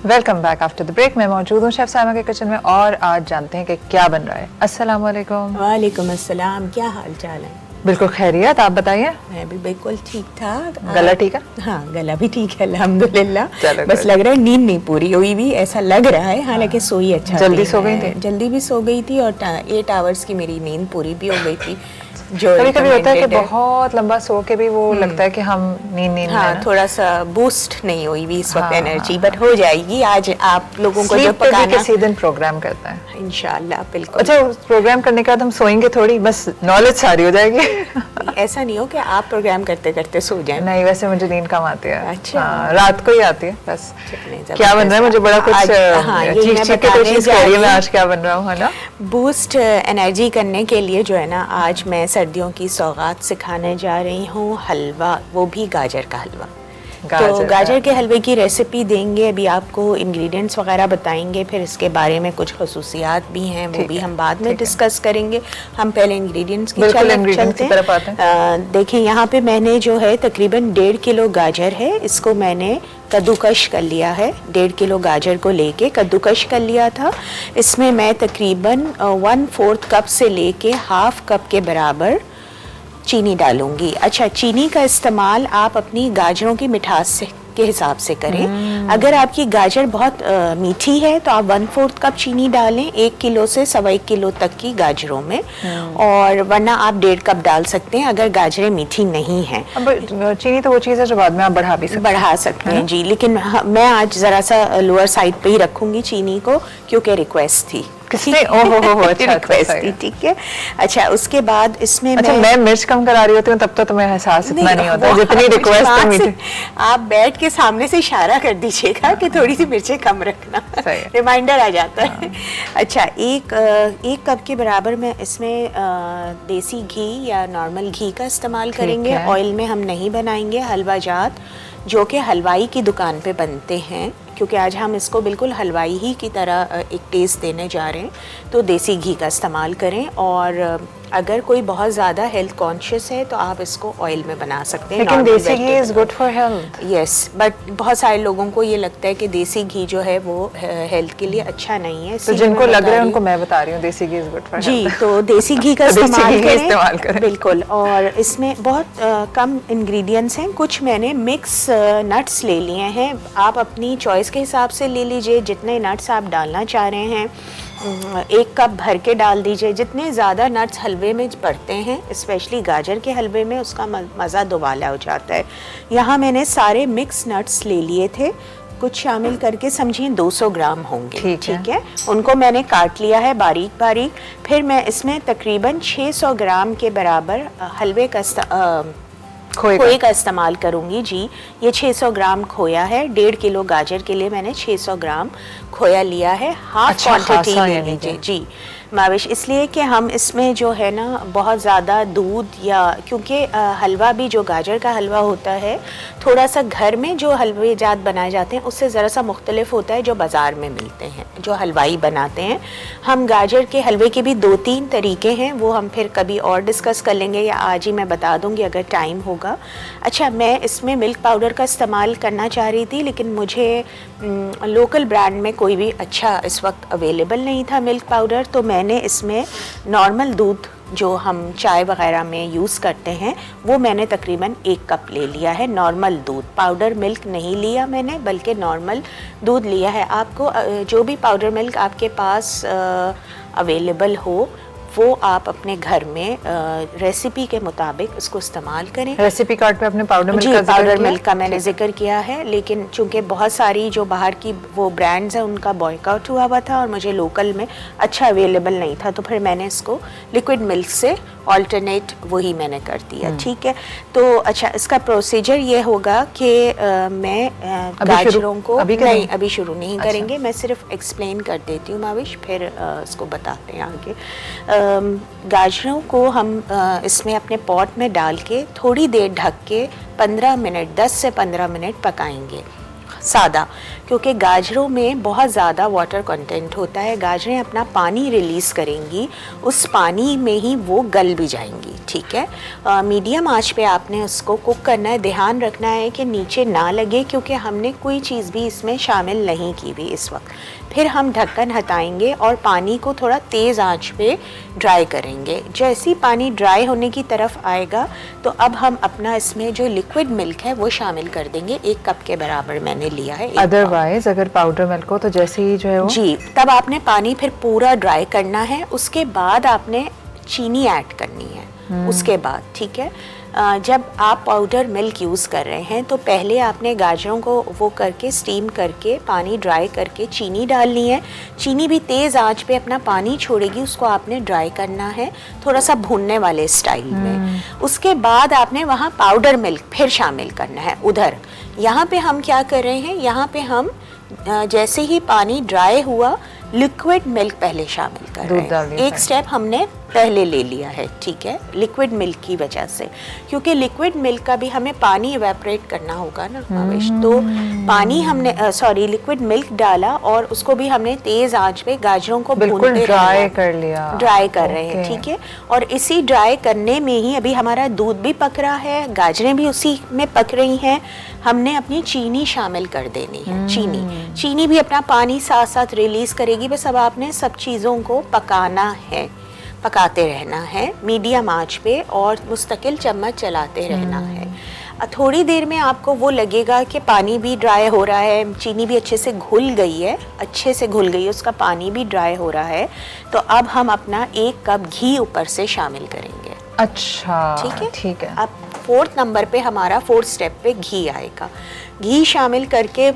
Speaker 1: Welcome back after the break. मैं मौजूद हूँ शेफ साइमा के किचन में और आज जानते हैं कि क्या बन रहा है। अस्सलाम वालेकुम।
Speaker 3: वालेकुम अस्सलाम, क्या हाल चाल है?
Speaker 1: बिल्कुल खैरियत, आप बताइए।
Speaker 3: मैं भी बिल्कुल ठीक ठाक।
Speaker 1: गला ठीक है?
Speaker 3: हाँ, गला भी ठीक है अल्हम्दुलिल्लाह।
Speaker 1: चलो,
Speaker 3: बस लग रहा है नींद नहीं पूरी हुई भी, ऐसा लग रहा है। हालांकि सोई अच्छा
Speaker 1: जल्दी
Speaker 3: थी
Speaker 1: सो गई
Speaker 3: मैं,
Speaker 1: थी?
Speaker 3: जल्दी भी सो गई थी और 8 आवर्स की मेरी नींद पूरी भी हो गई थी। जो
Speaker 1: कभी कभी होता है कि
Speaker 3: recommended
Speaker 1: बहुत लंबा सो के भी वो लगता है कि हम नींद में
Speaker 3: हाँ,
Speaker 1: है ना।
Speaker 3: थोड़ा सा बूस्ट नहीं हुई भी इस वक्त
Speaker 1: हाँ,
Speaker 3: एनर्जी, बट हो जाएगी। आज आप लोगों को जो
Speaker 1: स्लीप पे भी
Speaker 3: पकाना
Speaker 1: किसी दिन प्रोग्राम करता है।
Speaker 3: इंशाल्लाह बिल्कुल।
Speaker 1: अच्छा, उस प्रोग्राम करने के बाद हम सोएंगे थोड़ी, बस नॉलेज सारी हो जाएगी।
Speaker 3: ऐसा नहीं हो कि आप प्रोग्राम करते करते सो जाएं।
Speaker 1: नहीं, वैसे मुझे नींद कम आती है।
Speaker 3: अच्छा।
Speaker 1: हाँ, रात को ही आती है बस।
Speaker 3: नहीं,
Speaker 1: क्या बन रहा है? मुझे बड़ा कुछ
Speaker 3: आज- हाँ, यही
Speaker 1: चीख
Speaker 3: मैं
Speaker 1: चीख के
Speaker 3: बताने
Speaker 1: कोशिश
Speaker 3: जा
Speaker 1: कर रही
Speaker 3: रही
Speaker 1: हूँ मैं
Speaker 3: हूँ।
Speaker 1: आज क्या बन रहा हूँ, है ना।
Speaker 3: बूस्ट एनर्जी करने के लिए जो है ना, आज मैं सर्दियों की सौगात सिखाने जा रही हूँ। हलवा, वो भी गाजर का हलवा। तो गाजर के हलवे की रेसिपी देंगे, अभी आपको इंग्रेडिएंट्स वगैरह बताएंगे, फिर इसके बारे में कुछ खसूसियात भी हैं, वो भी हम बाद में डिस्कस करेंगे। हम पहले इंग्रेडिएंट्स की चलते हैं। देखें, यहाँ पे मैंने जो है तकरीबन 1.5 किलो गाजर है, इसको मैंने कद्दूकश कर लिया है। 1.5 किलो गाजर को लेके कद्दूकश कर लिया था। इसमें मैं तकरीबन 1/4 कप से लेके ½ कप के बराबर चीनी डालूंगी। अच्छा, चीनी का इस्तेमाल आप अपनी गाजरों की मिठास से के हिसाब से करें। अगर आपकी गाजर बहुत मीठी है तो आप 1/4 कप चीनी डालें 1 किलो से 1.25 किलो तक की गाजरों में, और वरना आप 1.5 कप डाल सकते हैं अगर गाजरें मीठी नहीं हैं।
Speaker 1: अब चीनी तो वो चीज़ है जो बाद में आप बढ़ा भी सकते हैं।
Speaker 3: बढ़ा सकते हैं जी, लेकिन मैं आज ज़रा सा लोअर साइड पे ही रखूंगी चीनी को, क्योंकि रिक्वेस्ट थी।
Speaker 1: किसने? ओहो, अच्छा,
Speaker 3: रिक्वेस्ट थी, ठीक है। अच्छा, उसके बाद इसमें
Speaker 1: अच्छा, मैं मिर्च कम करा रही होती हूँ तब तो तुम्हें एहसास इतना नहीं होता जितनी रिक्वेस्ट है मीठी।
Speaker 3: आप बैठ के सामने से इशारा कर दीजिएगा कि थोड़ी सी मिर्चें कम रखना, रिमाइंडर आ जाता है। अच्छा, एक कप के बराबर मैं इसमें देसी घी या नॉर्मल घी का इस्तेमाल करेंगे। ऑयल में हम नहीं बनाएंगे। हलवा जात जो कि हलवाई की दुकान पे बनते हैं, क्योंकि आज हम इसको बिल्कुल हलवाई ही की तरह एक टेस्ट देने जा रहे हैं, तो देसी घी का इस्तेमाल करें। और अगर कोई बहुत ज़्यादा हेल्थ कॉन्शियस है तो आप इसको ऑयल में बना सकते हैं।
Speaker 1: लेकिन desi ghee is good for health.
Speaker 3: Yes, but बहुत सारे लोगों को ये लगता है कि देसी घी जो है वो हेल्थ के लिए अच्छा नहीं है।
Speaker 1: तो जिनको लग रहा है उनको मैं बता रही हूँ desi ghee is good for
Speaker 3: जी,
Speaker 1: हेल्थ।
Speaker 3: तो देसी घी का इस्तेमाल
Speaker 1: करें
Speaker 3: बिल्कुल। और इसमें बहुत कम इंग्रेडिएंट्स हैं। कुछ मैंने मिक्स नट्स ले लिए हैं, आप अपनी चॉइस के हिसाब से ले लीजिए जितने नट्स आप डालना चाह रहे हैं। 1 कप भर के डाल दीजिए। जितने ज़्यादा नट्स हलवे में पड़ते हैं, स्पेशली गाजर के हलवे में, उसका मज़ा दोबाला हो जाता है। यहाँ मैंने सारे मिक्स नट्स ले लिए थे, कुछ शामिल करके समझिए 200 ग्राम होंगे, ठीक है। उनको मैंने काट लिया है बारीक बारीक। फिर मैं इसमें तकरीबन 600 ग्राम के बराबर हलवे का खोए का इस्तेमाल करूंगी जी। ये 600 ग्राम खोया है। 1.5 किलो गाजर के लिए मैंने 600 ग्राम खोया लिया है। हाफ क्वांटिटी ले लीजिए जी माविश, इसलिए कि हम इसमें जो है ना बहुत ज़्यादा दूध या, क्योंकि हलवा भी जो गाजर का हलवा होता है थोड़ा सा घर में जो हलवे जात बनाए जाते हैं उससे ज़रा सा मुख्तलिफ होता है जो बाज़ार में मिलते हैं, जो हलवाई बनाते हैं। हम गाजर के हलवे के भी 2-3 तरीके हैं, वो हम फिर कभी और डिस्कस कर लेंगे या आज ही मैं बता दूंगी अगर टाइम होगा। अच्छा, मैं इसमें मिल्क पाउडर का इस्तेमाल करना चाह रही थी, लेकिन मुझे लोकल ब्रांड में कोई भी अच्छा इस वक्त अवेलेबल नहीं था मिल्क पाउडर, तो मैंने इसमें नॉर्मल दूध जो हम चाय वगैरह में यूज़ करते हैं वो मैंने तकरीबन 1 कप ले लिया है। नॉर्मल दूध, पाउडर मिल्क नहीं लिया मैंने, बल्कि नॉर्मल दूध लिया है। आपको जो भी पाउडर मिल्क आपके पास अवेलेबल हो वो आप अपने घर में रेसिपी के मुताबिक उसको इस्तेमाल करें।
Speaker 1: रेसिपी कार्ड पे अपने पाउडर
Speaker 3: मिल्क का मैंने जिक्र किया है, लेकिन चूंकि बहुत सारी जो बाहर की वो ब्रांड्स हैं उनका बॉयकआउट हुआ हुआ था और मुझे लोकल में अच्छा अवेलेबल नहीं था, तो फिर मैंने इसको लिक्विड मिल्क से ऑल्टरनेट वही मैंने कर दिया, ठीक है। तो अच्छा, इसका प्रोसीजर ये होगा कि मैं गाजरों को अभी शुरू नहीं करेंगे, मैं सिर्फ एक्सप्लेन कर देती हूँ माविश, फिर इसको बताते हैं आगे। गाजरों को हम इसमें अपने पॉट में डाल के थोड़ी देर ढक के 15 मिनट 10 से 15 मिनट पकाएंगे। सादा, क्योंकि गाजरों में बहुत ज़्यादा वाटर कंटेंट होता है। गाजरें अपना पानी रिलीज़ करेंगी, उस पानी में ही वो गल भी जाएंगी, ठीक है। मीडियम आंच पे आपने उसको कुक करना है। ध्यान रखना है कि नीचे ना लगे, क्योंकि हमने कोई चीज़ भी इसमें शामिल नहीं की भी इस वक्त। फिर हम ढक्कन हटाएंगे और पानी को थोड़ा तेज़ आंच पे ड्राई करेंगे। जैसे ही पानी ड्राई होने की तरफ आएगा तो अब हम अपना इसमें जो लिक्विड मिल्क है वो शामिल कर देंगे। 1 कप के बराबर मैंने लिया है।
Speaker 1: अदरवाइज अगर पाउडर मिल्क हो तो जैसे ही जो है वो
Speaker 3: जी, तब आपने पानी फिर पूरा ड्राई करना है। उसके बाद आपने चीनी ऐड करनी है उसके बाद, ठीक है। जब आप पाउडर मिल्क यूज़ कर रहे हैं तो पहले आपने गाजरों को वो करके स्टीम करके पानी ड्राई करके चीनी डालनी है। चीनी भी तेज़ आंच पे अपना पानी छोड़ेगी, उसको आपने ड्राई करना है थोड़ा सा भूनने वाले स्टाइल में। उसके बाद आपने वहाँ पाउडर मिल्क फिर शामिल करना है उधर। यहाँ पे हम क्या कर रहे हैं, यहाँ पे हम जैसे ही पानी ड्राई हुआ लिक्विड मिल्क पहले शामिल कर रहे हैं। एक स्टेप हमने पहले ले लिया है, ठीक है, लिक्विड मिल्क की वजह से, क्योंकि लिक्विड मिल्क का भी हमें पानी इवेपोरेट करना होगा ना आवेश। तो पानी हमने लिक्विड मिल्क डाला और उसको भी हमने तेज आंच पे गाजरों को
Speaker 1: बिल्कुल ड्राई कर लिया,
Speaker 3: ड्राई कर रहे हैं, ठीक है। और इसी ड्राई करने में ही अभी हमारा दूध भी पक रहा है, गाजरें भी उसी में पक रही हैं। हमने अपनी चीनी शामिल कर देनी है। चीनी भी अपना पानी साथ साथ रिलीज करेगी। बस अब आपने सब चीज़ों को पकाना है, पकाते रहना है मीडियम आंच पे और मुस्तकिल चम्मच चलाते रहना है। थोड़ी देर में आपको वो लगेगा कि पानी भी ड्राई हो रहा है, चीनी भी अच्छे से घुल गई है, अच्छे से घुल गई है, उसका पानी भी ड्राई हो रहा है। तो अब हम अपना 1 कप घी ऊपर से शामिल करेंगे।
Speaker 1: अच्छा,
Speaker 3: ठीक है,
Speaker 1: ठीक है।
Speaker 3: अब 4th नंबर पे हमारा 4th स्टेप पे घी आएगा। घी शामिल करके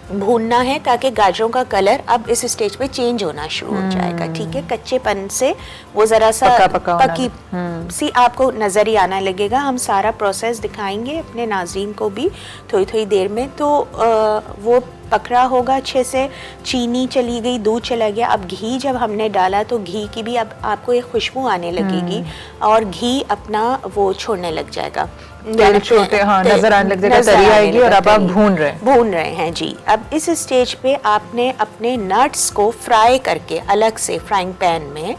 Speaker 3: भूनना है ताकि गाजरों का कलर अब इस स्टेज पे चेंज होना शुरू हो जाएगा, ठीक है। कच्चेपन से वो जरा सा पकी सी आपको नजर ही आना लगेगा। हम सारा प्रोसेस दिखाएंगे अपने नाज़रीन को भी थोड़ी थोड़ी देर में। तो वो पक रहा होगा अच्छे से, चीनी चली गई, दूध चला गया। अब घी जब हमने डाला तो घी की भी अब आपको एक खुशबू आने लगेगी और घी अपना वो छोड़ने लग जाएगा,
Speaker 1: छोटे नजर आने लग जाएगा, तरी आएगी और अब आप भून रहे हैं
Speaker 3: जी। अब इस स्टेज पे आपने अपने नट्स को फ्राई करके अलग से फ्राइंग पैन में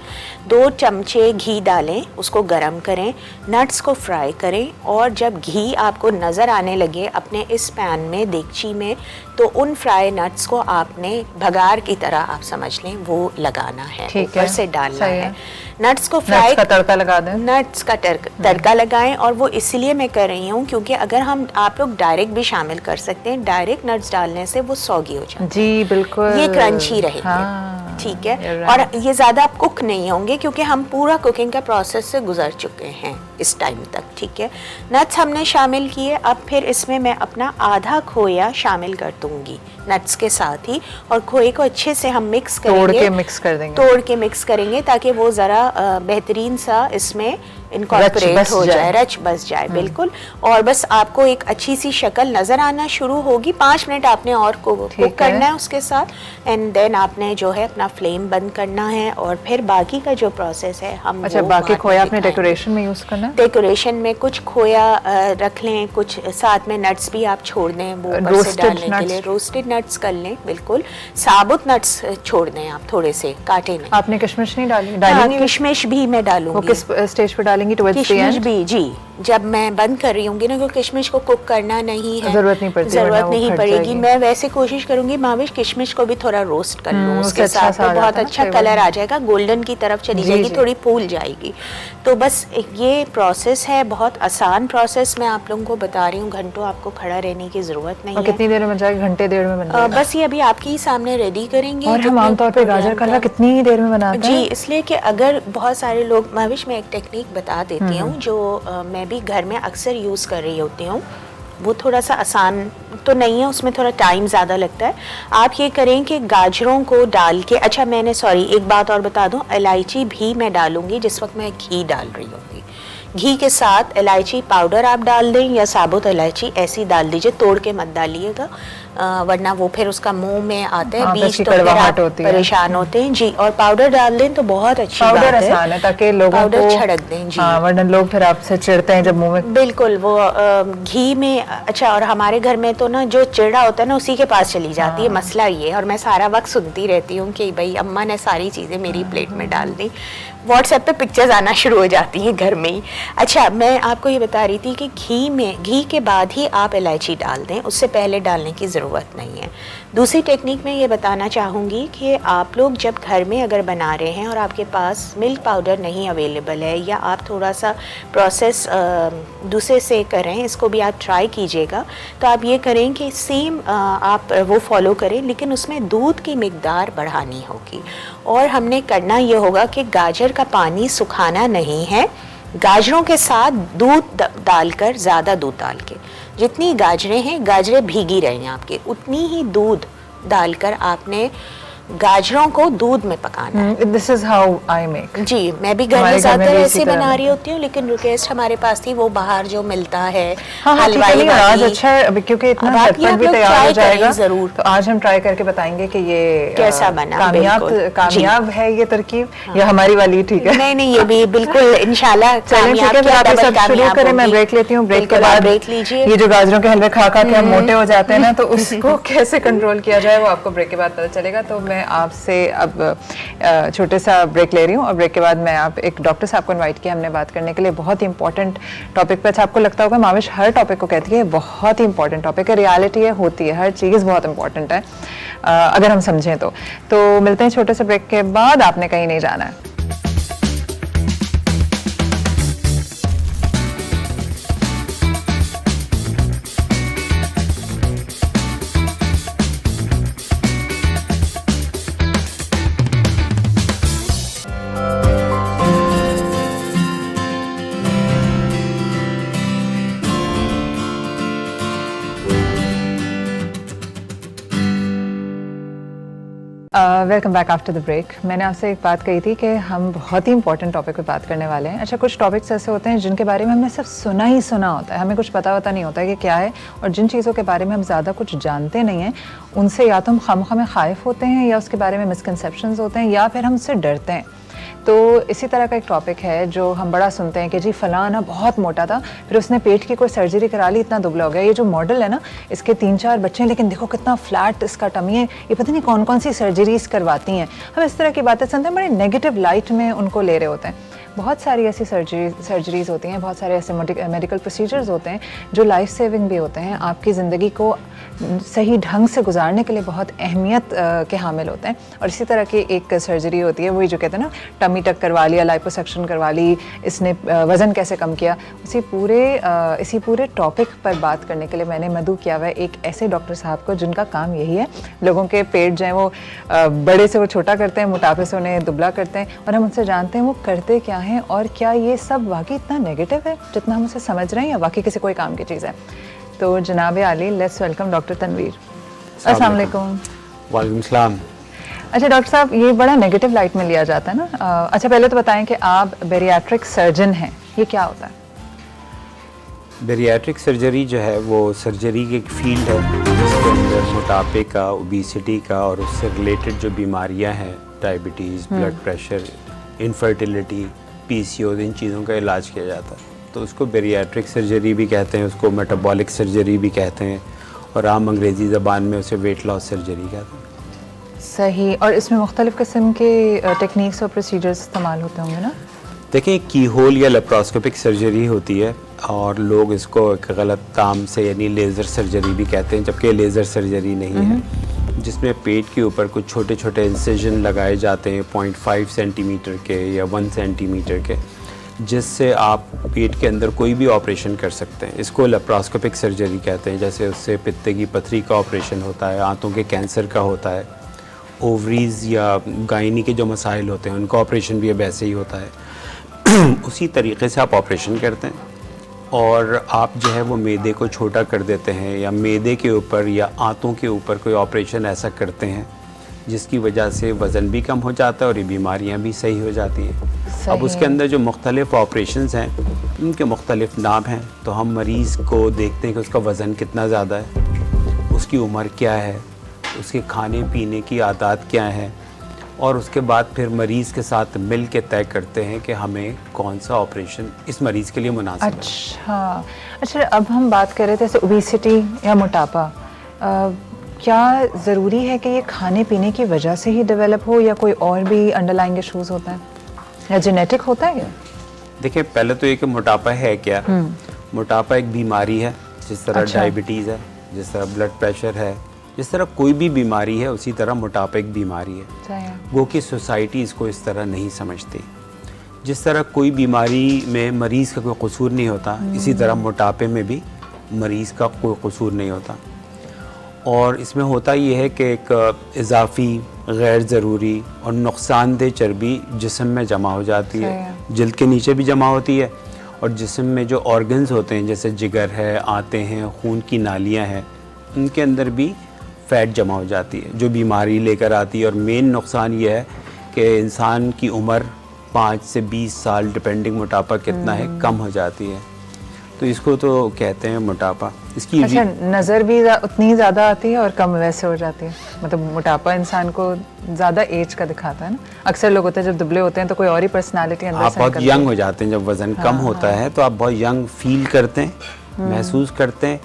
Speaker 3: 2 चमचे घी डालें, उसको गरम करें, नट्स को फ्राई करें और जब घी आपको नज़र आने लगे अपने इस पैन में, देगची में, तो उन फ्राई नट्स को आपने भगार की तरह आप समझ लें वो लगाना है, ऊपर से डालना है। नट्स को फ्राई
Speaker 1: का तड़का लगा दें,
Speaker 3: नट्स का तड़का लगाएं। और वो इसलिए मैं कर रही हूँ क्योंकि अगर हम आप लोग डायरेक्ट भी शामिल कर सकते हैं, डायरेक्ट नट्स डालने से वो सौगी हो जाती है
Speaker 1: जी, बिल्कुल,
Speaker 3: ये क्रंची रहेंगे, ठीक है। और ये ज़्यादा आप कुक नहीं होंगे क्योंकि हम पूरा कुकिंग का प्रोसेस से गुजर चुके हैं इस टाइम तक, ठीक है। नट्स हमने शामिल किए। अब फिर इसमें मैं अपना आधा खोया शामिल कर दूंगी नट्स के साथ ही, और खोए को अच्छे से हम मिक्स करेंगे,
Speaker 1: तोड़ के मिक्स करेंगे
Speaker 3: ताकि वो ज़रा बेहतरीन सा इसमें इनकॉर्पोरेट हो जाए, रच बस जाए, बिल्कुल। और बस आपको एक अच्छी सी शक्ल नज़र आना शुरू होगी। 5 मिनट आपने और कुक करना है उसके साथ, एंड देन आपने जो है अपना फ्लेम बंद करना है और फिर बाकी का जो प्रोसेस है हम
Speaker 1: बाकी खोया आपने डेकोरेशन में यूज़ करना है।
Speaker 3: डेकोरेशन में कुछ खोया रख लें, कुछ साथ में नट्स भी आप छोड़ दें वो ऊपर से डालने के लिए, रोस्टेड नट्स कर लें, बिल्कुल साबुत नट्स छोड़ दें आप, थोड़े से काटे नहीं।
Speaker 1: आपने किशमिश नहीं डाली?
Speaker 3: किशमिश भी मैं डालूंगी।
Speaker 1: वो किस स्टेज पे डालेंगी?
Speaker 3: किशमिश भी जी, जब मैं बंद कर रही हूँगी ना, क्योंकि किशमिश को कुक करना नहीं है,
Speaker 1: जरूरत नहीं
Speaker 3: पड़ेगी। मैं वैसे कोशिश करूंगी माविश किशमिश को भी थोड़ा रोस्ट कर लूँ उसके साथ, तो बहुत अच्छा कलर आ जाएगा, गोल्डन की तरफ चली जाएगी, थोड़ी फूल जाएगी। तो बस ये प्रोसेस है, बहुत आसान प्रोसेस मैं आप लोगों को बता रही हूँ। घंटों आपको खड़ा रहने की जरूरत नहीं है।
Speaker 1: कितनी देर में बन जाएगा? घंटे डेढ़ में बन जाएगा?
Speaker 3: बस ये अभी आपके ही सामने रेडी करेंगे।
Speaker 1: और हम आमतौर पे गाजर का हलवा कितनी देर में बनाते हैं?
Speaker 3: जी, इसलिए कि अगर बहुत सारे लोग, माविश में एक टेक्निक बता देती हूँ जो मैं भी घर में अक्सर यूज़ कर रही होती हूँ। वो थोड़ा सा आसान तो नहीं है, उसमें थोड़ा टाइम ज़्यादा लगता है। आप ये करें कि गाजरों को डाल के, अच्छा मैंने एक बात और बता दूं, इलायची भी मैं डालूंगी जिस वक्त मैं घी डाल रही होंगी, घी के साथ इलायची पाउडर आप डाल दें या साबुत इलायची ऐसी डाल दीजिए, तोड़ के मत डालिएगा, वरना वो फिर उसका मुंह में आता है
Speaker 1: हाँ,
Speaker 3: बीज,
Speaker 1: तो
Speaker 3: तो फिर
Speaker 1: कड़वाहट
Speaker 3: आप
Speaker 1: होती है।
Speaker 3: परेशान होते हैं जी। और पाउडर डाल दें तो बहुत अच्छी बात
Speaker 1: पाउडर
Speaker 3: है,
Speaker 1: आसान है ताकि लोगों
Speaker 3: पाउडर
Speaker 1: को
Speaker 3: छिड़क दें जी।
Speaker 1: हाँ, वरना लोग फिर आपसे चिढ़ते हैं जब मुंह में।
Speaker 3: बिल्कुल, वो घी में अच्छा, और हमारे घर में तो ना जो चिड़ा होता है ना उसी के पास चली जाती है, मसला ये। और मैं सारा वक्त सुनती रहती हूँ कि भाई अम्मा ने सारी चीज़ें मेरी प्लेट में डाल दी, व्हाट्सएप पे पिक्चर्स आना शुरू हो जाती हैं घर में ही। अच्छा, मैं आपको ये बता रही थी कि घी के बाद ही आप इलायची डाल दें, उससे पहले डालने की ज़रूरत नहीं है। दूसरी टेक्निक मैं ये बताना चाहूँगी कि आप लोग जब घर में अगर बना रहे हैं और आपके पास मिल्क पाउडर नहीं अवेलेबल है, या आप थोड़ा सा प्रोसेस दूसरे से करें, इसको भी आप ट्राई कीजिएगा, तो आप ये करें कि सेम आप वो फॉलो करें, लेकिन उसमें दूध की मिकदार बढ़ानी होगी। और हमने करना ये होगा कि गाजर का पानी सुखाना नहीं है, गाजरों के साथ दूध डालकर, ज़्यादा दूध डाल के, जितनी गाजरें हैं, गाजरें भीगी रहें आपके, उतनी ही दूध डालकर आपने गाजरों को दूध में पकाना है।
Speaker 1: This is how I make.
Speaker 3: जी, मैं भी घर में ज़्यादातर ऐसे बना रही होती हूँ, लेकिन रिक्वेस्ट हमारे पास थी वो बाहर जो मिलता है हलवाई वाली।
Speaker 1: आज अच्छा है अभी, क्योंकि इतना झटपट भी तैयार हो जाएगा
Speaker 3: जरूर।
Speaker 1: तो आज हम ट्राई करके बताएंगे कि ये
Speaker 3: कैसा बना,
Speaker 1: कामयाब है ये तरकीब या हमारी वाली ठीक है।
Speaker 3: नहीं नहीं, ये भी बिल्कुल इंशाल्लाह
Speaker 1: कामयाब। शुरू करें, मैं ब्रेक लेती हूँ, ब्रेक के बाद
Speaker 3: ब्रेक लीजिए।
Speaker 1: ये जो गाजरों के हलवे खा खा के हम मोटे हो जाते हैं ना, तो उसको कैसे कंट्रोल किया जाए वो आपको ब्रेक के बाद पता चलेगा। तो मैं आपसे अब छोटे सा ब्रेक ले रही हूँ, और ब्रेक के बाद मैं आप एक डॉक्टर साहब को इनवाइट किया हमने बात करने के लिए बहुत ही इंपॉर्टेंट टॉपिक पर। आपको लगता होगा माविश हर टॉपिक को कहती है बहुत ही इंपॉर्टेंट टॉपिक है, रियलिटी है, होती है, हर चीज़ बहुत इंपॉर्टेंट है अगर हम समझें तो मिलते हैं छोटे से ब्रेक के बाद, आपने कहीं नहीं जाना है। Welcome back after the break. मैंने आपसे एक बात कही थी कि हम बहुत ही इंपॉर्टेंट टॉपिक पे बात करने वाले हैं। अच्छा, कुछ टॉपिक्स ऐसे होते हैं जिनके बारे में हमने सिर्फ सुना ही सुना होता है, हमें कुछ पता नहीं होता है कि क्या है, और जिन चीज़ों के बारे में हम ज़्यादा कुछ जानते नहीं हैं उनसे या तो हम खामखा में ख़ाइफ़ होते हैं, या उसके बारे में मिसकंसेप्शंस होते हैं, या फिर हम उससे डरते हैं। तो इसी तरह का एक टॉपिक है जो हम बड़ा सुनते हैं कि जी फ़लाँ ना बहुत मोटा था, फिर उसने पेट की कोई सर्जरी करा ली, इतना दुबला हो गया। ये जो मॉडल है ना, इसके 3-4 बच्चे हैं, लेकिन देखो कितना फ्लैट इसका टमी है, ये पता नहीं कौन कौन सी सर्जरीज करवाती हैं। हम इस तरह की बातें सुनते हैं, बड़े नेगेटिव लाइट में उनको ले रहे होते हैं। बहुत सारी ऐसी सर्जरीज होती हैं, बहुत सारे ऐसे मेडिकल प्रोसीजर्स होते हैं जो लाइफ सेविंग भी होते हैं, आपकी ज़िंदगी को सही ढंग से गुजारने के लिए बहुत अहमियत के हामिल होते हैं। और इसी तरह की एक सर्जरी होती है, वही जो कहते हैं ना, टमी टक करवा लिया, लाइपोसक्शन करवा ली, इसने वज़न कैसे कम किया। इसी पूरे टॉपिक पर बात करने के लिए मैंने मदऊ किया हुआ है एक ऐसे डॉक्टर साहब को जिनका काम यही है, लोगों के पेट जो है वो बड़े से वो छोटा करते हैं, मोटापे से उन्हें दुबला करते हैं, और हम उनसे जानते हैं वो करते क्या हैं और क्या ये सब वाकई इतना नेगेटिव है जितना हम उसे समझ रहे हैं, या वाकई किसी कोई काम की चीज़ है। तो जनाब आली, लेट्स वेलकम डॉक्टर तनवीर। अस्सलाम वालेकुम।
Speaker 2: वालेकुम सलाम।
Speaker 1: अच्छा डॉक्टर साहब, ये बड़ा नेगेटिव लाइट में लिया जाता है ना। अच्छा, पहले तो बताएं कि आप बेरियाट्रिक सर्जन हैं, ये क्या होता है?
Speaker 4: बेरियाट्रिक सर्जरी जो है वो सर्जरी की एक फील्ड है जिसके अंदर मोटापे का, ओबेसिटी का और उससे रिलेटेड जो बीमारियां हैं, diabetes, blood pressure, infertility, PCO, इन चीज़ों का इलाज किया जाता है। तो उसको बेरियाट्रिक सर्जरी भी कहते हैं, उसको मेटाबॉलिक सर्जरी भी कहते हैं, और आम अंग्रेज़ी ज़बान में उसे वेट लॉस सर्जरी कहते हैं।
Speaker 1: सही। और इसमें मुख्तलिफ़ किस्म के टेक्निक्स और प्रोसीजर्स इस्तेमाल होते होंगे ना?
Speaker 4: देखिए, की होल या लेप्रोस्कोपिक सर्जरी होती है, और लोग इसको एक गलत काम से यानी लेज़र सर्जरी भी कहते हैं, जबकि लेज़र सर्जरी नहीं है, जिसमें पेट के ऊपर कुछ छोटे छोटे इंसिजन लगाए जाते हैं 0.5 सेंटीमीटर के या 1 सेंटीमीटर के, जिससे आप पेट के अंदर कोई भी ऑपरेशन कर सकते हैं। इसको लेप्रोस्कोपिक सर्जरी कहते हैं। जैसे उससे पित्ते की पथरी का ऑपरेशन होता है, आंतों के कैंसर का होता है, ओवरीज़ या गायनी के जो मसाइल होते हैं उनका ऑपरेशन भी अब ऐसे ही होता है। उसी तरीके से आप ऑपरेशन करते हैं, और आप जो है वो मैदे को छोटा कर देते हैं, या मैदे के ऊपर या आंतों के ऊपर कोई ऑपरेशन ऐसा करते हैं जिसकी वजह से वज़न भी कम हो जाता है और ये बीमारियां भी सही हो जाती हैं। अब उसके अंदर जो मुख्तलिफ ऑपरेशंस हैं उनके मुख्तलिफ नाम हैं। तो हम मरीज़ को देखते हैं कि उसका वज़न कितना ज़्यादा है, उसकी उम्र क्या है, उसके खाने पीने की आदत क्या है, और उसके बाद फिर मरीज़ के साथ मिल के तय करते हैं कि हमें कौन सा ऑपरेशन इस मरीज़ के लिए मुनासिब है।
Speaker 1: अच्छा, अब हम बात कर रहे थे जैसे ओबेसिटी या मोटापा, क्या ज़रूरी है कि ये खाने पीने की वजह से ही डेवलप हो या कोई और भी अंडरलाइंग इश्यूज होता है या जेनेटिक होता है?
Speaker 4: देखिए, पहले तो ये कि मोटापा है क्या। मोटापा एक बीमारी है, जिस तरह
Speaker 1: अच्छा।
Speaker 4: डायबिटीज़ है, जिस तरह ब्लड प्रेशर है, जिस तरह कोई भी बीमारी है, उसी तरह मोटापा एक बीमारी है।
Speaker 1: सही।
Speaker 4: वो कि सोसाइटी इसको इस तरह नहीं समझती। जिस तरह कोई बीमारी में मरीज़ का कोई कसूर नहीं होता, इसी तरह मोटापे में भी मरीज़ का कोई कसूर नहीं होता। और इसमें होता ये है कि एक इजाफ़ी, गैर ज़रूरी और नुकसानदेह चर्बी जिस्म में जमा हो जाती है। जल्द के नीचे भी जमा होती है, और जिस्म में जो ऑर्गन्स होते हैं जैसे जिगर है, आंतें हैं, खून की नालियाँ हैं, उनके अंदर भी फ़ैट जमा हो जाती है, जो बीमारी लेकर आती है। और मेन नुकसान ये है कि इंसान की उम्र 5 से 20 साल, डिपेंडिंग मोटापा कितना है, कम हो जाती है। तो इसको तो कहते हैं मोटापा। इसकी
Speaker 1: अच्छा, नज़र भी उतनी ज़्यादा आती है और कम वैसे हो जाती है, मतलब मोटापा इंसान को ज़्यादा एज का दिखाता है ना। अक्सर लोग होते हैं जब दुबले होते हैं तो कोई और ही पर्सनालिटी अंदर
Speaker 4: आप
Speaker 1: से
Speaker 4: बहुत
Speaker 1: निकलती है।
Speaker 4: यंग हो जाते हैं, जब वज़न कम होता है तो आप बहुत यंग फील करते हैं, महसूस करते हैं,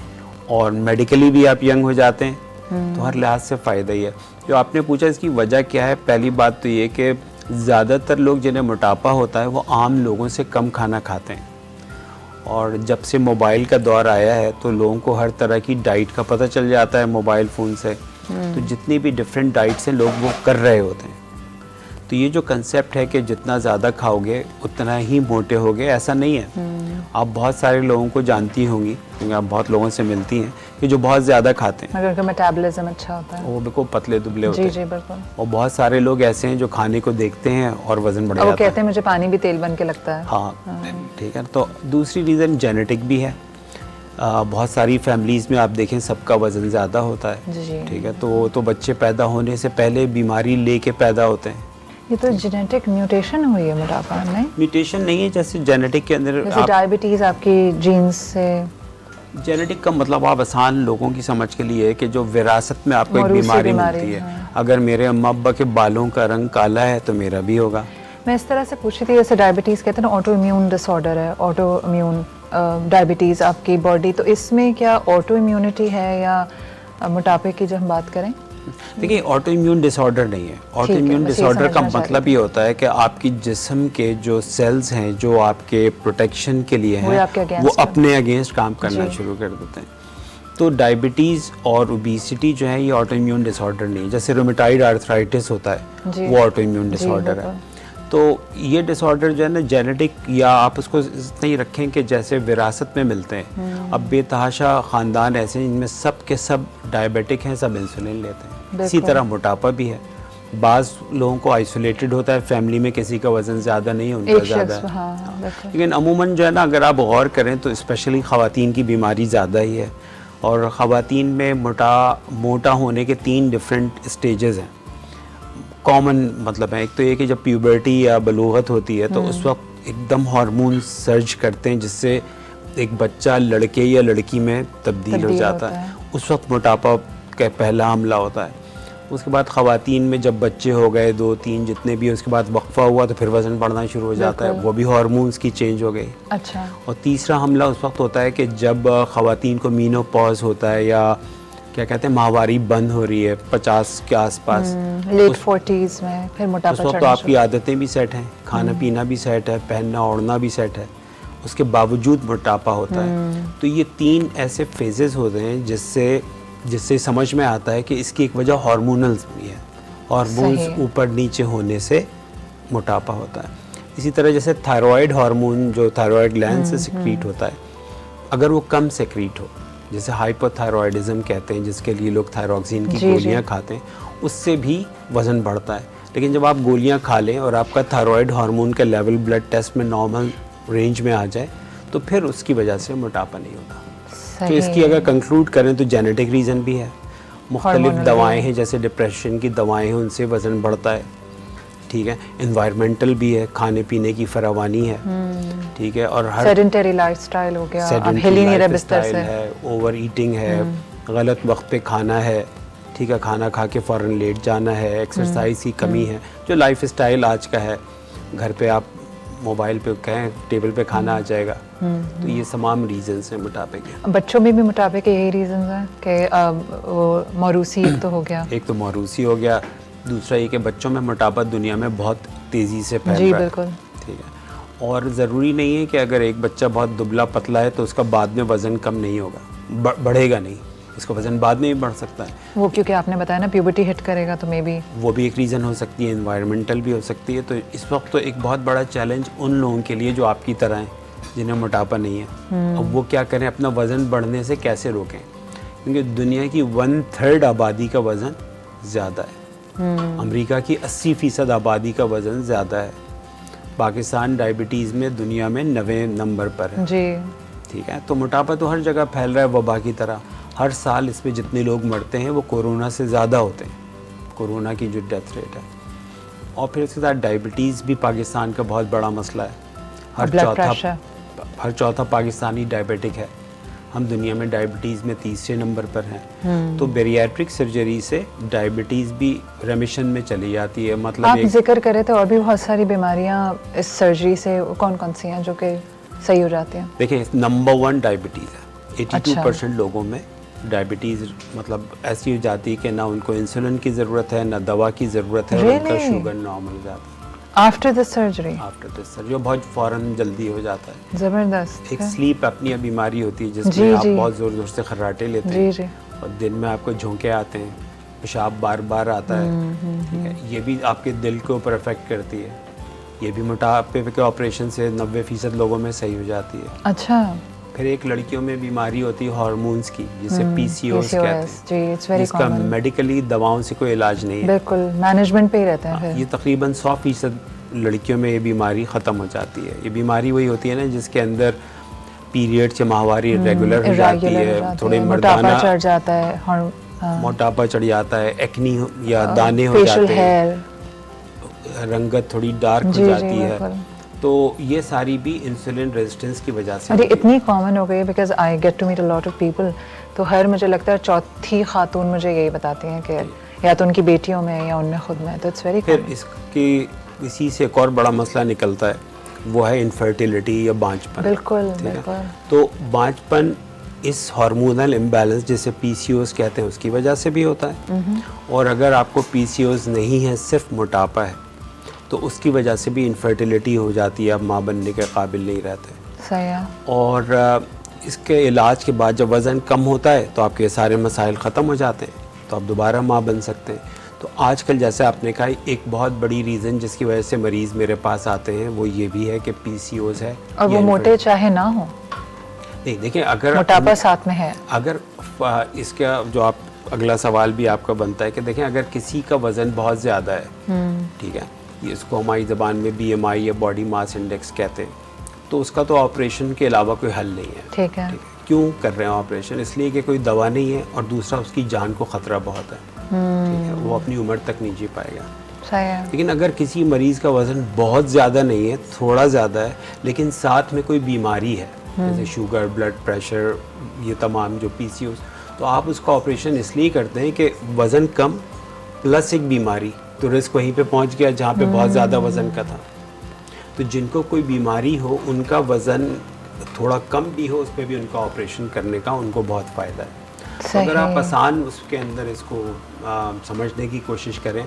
Speaker 4: और मेडिकली भी आप यंग हो जाते हैं। तो हर लिहाज से फ़ायदा ही है। जो आपने पूछा इसकी वजह क्या है, पहली बात तो ये कि ज़्यादातर लोग जिन्हें मोटापा होता है वो आम लोगों से कम खाना खाते हैं। और जब से मोबाइल का दौर आया है तो लोगों को हर तरह की डाइट का पता चल जाता है मोबाइल फ़ोन से। तो जितनी भी डिफरेंट डाइट्स हैं लोग वो कर रहे होते हैं। तो ये जो कंसेप्ट है कि जितना ज़्यादा खाओगे उतना ही मोटे होगे, ऐसा नहीं है। आप बहुत सारे लोगों को जानती होंगी, क्योंकि आप बहुत लोगों से मिलती हैं, कि जो बहुत ज़्यादा खाते हैं
Speaker 1: मगर उनका मेटाबॉलिज्म अच्छा होता है,
Speaker 4: वो बिल्कुल पतले दुबले होते
Speaker 1: जी
Speaker 4: हैं।
Speaker 1: जी बिल्कुल।
Speaker 4: और बहुत सारे लोग ऐसे हैं जो खाने को देखते हैं और वज़न बढ़
Speaker 1: और वो
Speaker 4: जाता
Speaker 1: कहते हैं मुझे पानी भी तेल बन के लगता है।
Speaker 4: हाँ, ठीक है। तो दूसरी रीज़न जेनेटिक भी है। बहुत सारी फैमिलीज़ में आप देखें सबका वज़न ज़्यादा होता है,
Speaker 1: जी।
Speaker 4: ठीक है। तो वो तो बच्चे पैदा होने से पहले बीमारी लेके पैदा होते हैं।
Speaker 1: ये तो जेनेटिक म्यूटेशन हुई है मोटापा में।
Speaker 4: म्यूटेशन नहीं है, जैसे जेनेटिक के अंदर
Speaker 1: जैसे डायबिटीज़ आपकी जीन्स से।
Speaker 4: जेनेटिक का मतलब आप आसान लोगों की समझ के लिए है कि जो विरासत में आपको एक
Speaker 1: मौरूसी
Speaker 4: बीमारी मिलती है।
Speaker 1: हाँ।
Speaker 4: अगर मेरे अम्मा अब्बा के बालों का रंग काला है तो मेरा भी होगा।
Speaker 1: मैं इस तरह से पूछी थी, जैसे डायबिटीज़ कहते हैं ना, ऑटो इम्यून डिसऑर्डर है, ऑटो इम्यून डायबिटीज़ आपकी बॉडी, तो इसमें क्या ऑटो इम्यूनिटी है या मोटापे की जब हम बात करें?
Speaker 4: देखिए, ऑटो इम्यून डिसऑर्डर नहीं है। ऑटो इम्यून
Speaker 1: बस ये
Speaker 4: डिसऑर्डर का
Speaker 1: समझना चाह
Speaker 4: मतलब ये होता है कि आपकी जिस्म के जो सेल्स हैं जो आपके प्रोटेक्शन के लिए
Speaker 1: वो
Speaker 4: हैं,
Speaker 1: आपके against
Speaker 4: वो
Speaker 1: है।
Speaker 4: अपने अगेंस्ट काम करना
Speaker 1: जी।
Speaker 4: शुरू कर देते हैं। तो डायबिटीज़ और ओबेसिटी जो है ये ऑटो इम्यून डिसऑर्डर नहीं है। जैसे रोमेटाइड आर्थराइटिस होता
Speaker 1: जी।
Speaker 4: है, वो ऑटो इम्यून
Speaker 1: जी,
Speaker 4: डिसऑर्डर है।
Speaker 1: बिल्कुल।
Speaker 4: तो ये डिसऑर्डर जो है ना जेनेटिक, या आप उसको इतना ही रखें कि जैसे विरासत में मिलते हैं। अब बेतहाशा ख़ानदान ऐसे हैं जिनमें सब के सब डायबिटिक हैं, सब इंसुलिन लेते हैं। इसी तरह मोटापा भी है। बाज़ लोगों को आइसोलेटेड होता है, फैमिली में किसी का वज़न ज़्यादा नहीं, उनका
Speaker 1: एक
Speaker 4: ज़्यादा
Speaker 1: शख्स,
Speaker 4: है।
Speaker 1: हाँ बिल्कुल।
Speaker 4: लेकिन अमूमन जो है ना, अगर आप गौर करें तो स्पेशली ख़वातीन की बीमारी ज़्यादा ही है। और ख़वातीन में मोटा होने के 3 डिफरेंट स्टेजेस हैं, कॉमन मतलब है। एक तो ये कि जब प्यूबर्टी या बलूगत होती है तो उस वक्त एकदम हार्मोन सर्ज करते हैं, जिससे एक बच्चा लड़के या लड़की में तब्दील हो जाता
Speaker 1: होता
Speaker 4: है। उस वक्त मोटापा का पहला हमला होता है। उसके बाद ख़वातीन में जब बच्चे हो गए 2-3 जितने भी, उसके बाद वक्फा हुआ तो फिर वज़न बढ़ना शुरू हो जाता है, वो भी हार्मोन्स की चेंज हो गई।
Speaker 1: अच्छा।
Speaker 4: और तीसरा हमला उस वक्त होता है कि जब ख़वातीन को मीनोपॉज होता है, या क्या कहते हैं, माहवारी बंद हो रही है 50 के आसपास।
Speaker 1: लेट 40s में फिर
Speaker 4: उस
Speaker 1: मोटापा
Speaker 4: वक्त तो
Speaker 1: चढ़ना
Speaker 4: आपकी आदतें भी सेट हैं, खाना पीना भी सेट है, पहनना ओढ़ना भी सेट है, उसके बावजूद मोटापा होता है। तो ये 3 ऐसे फेजेस होते हैं जिससे समझ में आता है कि इसकी एक वजह हार्मोनल भी है। हार्मोन्स
Speaker 1: सही।
Speaker 4: ऊपर नीचे होने से मोटापा होता है। इसी तरह जैसे थायराइड हार्मोन जो थायराइड ग्लैंड से सिक्रीट होता है, अगर वो कम सिक्रीट हो, जैसे हाइपोथायरॉयडिज्म कहते हैं जिसके लिए लोग थायरॉक्सिन की गोलियां खाते हैं, उससे भी वज़न बढ़ता है। लेकिन जब आप गोलियां खा लें और आपका थायराइड हार्मोन का लेवल ब्लड टेस्ट में नॉर्मल रेंज में आ जाए तो फिर उसकी वजह से मोटापा नहीं होता। तो इसकी अगर कंक्लूड करें तो जेनेटिक रीज़न भी है, मुख्तलिफ दवाएं हैं, जैसे डिप्रेशन की दवाएं हैं, उनसे वज़न बढ़ता है, ठीक है, एनवायरमेंटल भी है, खाने पीने की फरावानी है, ठीक है, और हर
Speaker 1: सेडेंटरी लाइफस्टाइल हो गया, अब
Speaker 4: sedentary
Speaker 1: हिल ही नहीं रहे बिस्तर
Speaker 4: lifestyle
Speaker 1: से।
Speaker 4: है, ओवर ईटिंग है, गलत वक्त पे खाना है, ठीक है, खाना खा के फ़ौरन लेट जाना है, एक्सरसाइज की कमी है, जो लाइफस्टाइल आज का है। घर पे आप मोबाइल पे कहें टेबल पे खाना आ जाएगा, तो ये तमाम रीजंस हैं मोटापे के।
Speaker 1: बच्चों में भी मोटापे के यही रीजंस हैं कि वो मौरूसी एक तो हो गया।
Speaker 4: एक तो मौरूसी हो गया, दूसरा ये कि बच्चों में मोटापा दुनिया में बहुत तेज़ी से फैल
Speaker 1: जी
Speaker 4: रहा है,
Speaker 1: बिल्कुल।
Speaker 4: ठीक है, और ज़रूरी नहीं है कि अगर एक बच्चा बहुत दुबला पतला है तो उसका बाद में वज़न कम नहीं होगा, बढ़ेगा नहीं, उसका वज़न बाद में भी बढ़ सकता है।
Speaker 1: वो क्योंकि आपने बताया ना प्यूबर्टी हिट करेगा तो मे बी
Speaker 4: वो भी एक रीज़न हो सकती है, एनवायरमेंटल भी हो सकती है। तो इस वक्त तो एक बहुत बड़ा चैलेंज उन लोगों के लिए जो आपकी तरह हैं, जिन्हें मोटापा नहीं है। अब वो क्या करें, अपना वज़न बढ़ने से कैसे रोकें, क्योंकि दुनिया की 1/3 आबादी का वज़न ज़्यादा है। अमेरिका की 80% आबादी का वज़न ज़्यादा है। पाकिस्तान डायबिटीज़ में दुनिया में 90 नंबर पर है,
Speaker 1: जी।
Speaker 4: ठीक है। तो मोटापा तो हर जगह फैल रहा है वबा की तरह। हर साल इसमें जितने लोग मरते हैं वो कोरोना से ज़्यादा होते हैं, कोरोना की जो डेथ रेट है। और फिर इसके साथ डायबिटीज़ भी पाकिस्तान का बहुत बड़ा मसला है।
Speaker 1: Blood pressure.
Speaker 4: हर चौथा पाकिस्तानी डायबिटिक है। हम दुनिया में डायबिटीज़ में 30 नंबर पर हैं। तो बेरियाट्रिक सर्जरी से डायबिटीज़ भी रेमिशन में चली जाती है। मतलब
Speaker 1: आप जिक्र करे थे और भी बहुत सारी बीमारियां इस सर्जरी से कौन कौन सी हैं जो कि सही हो जाती हैं?
Speaker 4: देखिए, नंबर 1 डायबिटीज़ है। 82%
Speaker 1: अच्छा।
Speaker 4: लोगों में डायबिटीज़ मतलब ऐसी हो जाती है कि ना उनको इंसुलिन की ज़रूरत है, ना दवा की ज़रूरत है, और उनका
Speaker 1: Really?
Speaker 4: शुगर नॉर्मल हो जाता है
Speaker 1: after the surgery.
Speaker 4: After this surgery. बहुत फ़ौरन जल्दी हो जाता है।
Speaker 1: जबरदस्त
Speaker 4: एक
Speaker 1: है।
Speaker 4: स्लीप अपनी बीमारी होती है
Speaker 1: जी,
Speaker 4: जिसमें आप
Speaker 1: जी।
Speaker 4: बहुत ज़ोर ज़ोर से खर्राटे लेते
Speaker 1: जी
Speaker 4: हैं,
Speaker 1: जी।
Speaker 4: और दिन में आपको झोंके आते हैं, पेशाब बार बार आता है, ठीक है। ये भी आपके दिल के ऊपर अफेक्ट करती है। ये भी मोटापे के ऑपरेशन से 90% लोगों में सही हो जाती है।
Speaker 1: अच्छा।
Speaker 4: फिर एक लड़कियों में बीमारी होती है हार्मोन्स की, जिसे PCOS कहते हैं,
Speaker 1: जी, इट्स वेरी
Speaker 4: जिसका
Speaker 1: कॉमन।
Speaker 4: मेडिकली दवाओं से कोई इलाज नहीं है।
Speaker 1: बिल्कुल मैनेजमेंट पे ही रहते हैं
Speaker 4: ये
Speaker 1: फिर।
Speaker 4: तकरीबन 100% लड़कियों में ये बीमारी ख़त्म हो जाती है। ये बीमारी वही होती है ना जिसके अंदर पीरियड से माहवारी रेगुलर हो जाती
Speaker 1: Irregular हो
Speaker 4: है,
Speaker 1: जाती
Speaker 4: थोड़े
Speaker 1: है, मोटापा
Speaker 4: मर्दाना
Speaker 1: चढ़ जाता है,
Speaker 4: मोटापा चढ़ जाता है, एक्नी या दाने हो
Speaker 1: फेशियल
Speaker 4: जाते हैं,
Speaker 1: हेयर।
Speaker 4: रंगत थोड़ी डार्क हो
Speaker 1: जी, जी,
Speaker 4: जाती है।
Speaker 1: बिल्कुल।
Speaker 4: तो ये सारी भी इंसुलिन रेजिस्टेंस की वजह से
Speaker 1: अरे
Speaker 4: होती है।
Speaker 1: इतनी कॉमन हो गई है because I get to meet a lot of people. तो हर मुझे लगता है चौथी खातून मुझे यही बताती हैं कि या तो उनकी बेटियों में या उनमें खुद में। तो इट्स वेरी
Speaker 4: फिर इसकी इसी से एक और बड़ा मसला निकलता है, वो है इनफर्टिलिटी या बांझपन।
Speaker 1: बिल्कुल
Speaker 4: ठीक है?
Speaker 1: बिल्कुल।
Speaker 4: तो बांझपन इस हार्मोनल इम्बैलेंस जिसे PCOS कहते हैं उसकी वजह से भी होता है। और अगर आपको PCOS नहीं है, सिर्फ मोटापा है, तो उसकी वजह से भी इनफर्टिलिटी हो जाती है, आप माँ बनने के काबिल नहीं रहते।
Speaker 1: सही है।
Speaker 4: और इसके इलाज के बाद जब वज़न कम होता है तो आपके सारे मसाइल ख़त्म हो जाते हैं, तो आप दोबारा माँ बन सकते हैं। तो आजकल जैसे आपने कहा, एक बहुत बड़ी रीज़न जिसकी वजह से मरीज़ मेरे पास आते हैं वो ये भी है कि PCOS है।
Speaker 1: और वो
Speaker 4: या
Speaker 1: मोटे चाहे ना हो,
Speaker 4: नहीं, देखिए, अगर
Speaker 1: मोटापा साथ में है।
Speaker 4: अगर इसका जो आप अगला सवाल भी आपका बनता है कि देखें, अगर किसी का वज़न बहुत ज़्यादा है, ठीक है, ये इसको हमारी ज़बान में BMI या बॉडी मास इंडेक्स कहते हैं, तो उसका तो ऑपरेशन के अलावा कोई हल नहीं है।
Speaker 1: ठीक है।
Speaker 4: क्यों कर रहे हैं ऑपरेशन? इसलिए कि कोई दवा नहीं है, और दूसरा उसकी जान को ख़तरा बहुत है, ठीक है, वो अपनी उम्र तक नहीं जी पाएगा।
Speaker 1: सही है।
Speaker 4: लेकिन अगर किसी मरीज़ का वज़न बहुत ज़्यादा नहीं है, थोड़ा ज़्यादा है, लेकिन साथ में कोई बीमारी है, जैसे शुगर, ब्लड प्रेशर, ये तमाम जो PCOS, तो आप उसका ऑपरेशन इसलिए करते हैं कि वज़न कम प्लस एक बीमारी, तो रिस्क वहीं पे पहुंच गया जहाँ पे बहुत ज़्यादा वज़न का था। तो जिनको कोई बीमारी हो, उनका वज़न थोड़ा कम भी हो, उस पर भी उनका ऑपरेशन करने का उनको बहुत फ़ायदा है। तो अगर आप आसान उसके अंदर इसको समझने की कोशिश करें,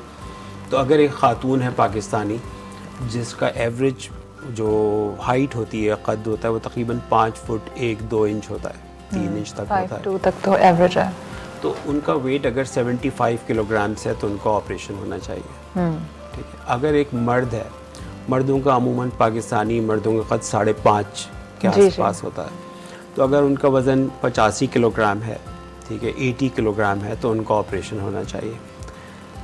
Speaker 4: तो अगर एक ख़ातून है पाकिस्तानी जिसका एवरेज जो हाइट होती है, कद होता है, वो तकरीबन 5 फुट 1-2 इंच होता है, 3 इंच तक होता है,
Speaker 1: 5'2" तक तो एवरेज है।
Speaker 4: तो उनका वेट अगर 75 किलोग्राम है तो उनका ऑपरेशन होना चाहिए। ठीक है। अगर एक मर्द है, मर्दों का अमूमन पाकिस्तानी मर्दों का कद 5.5 के
Speaker 1: जी,
Speaker 4: आसपास होता है, तो अगर उनका वज़न 85 किलोग्राम है, ठीक है, 80 किलोग्राम है, तो उनका ऑपरेशन होना चाहिए।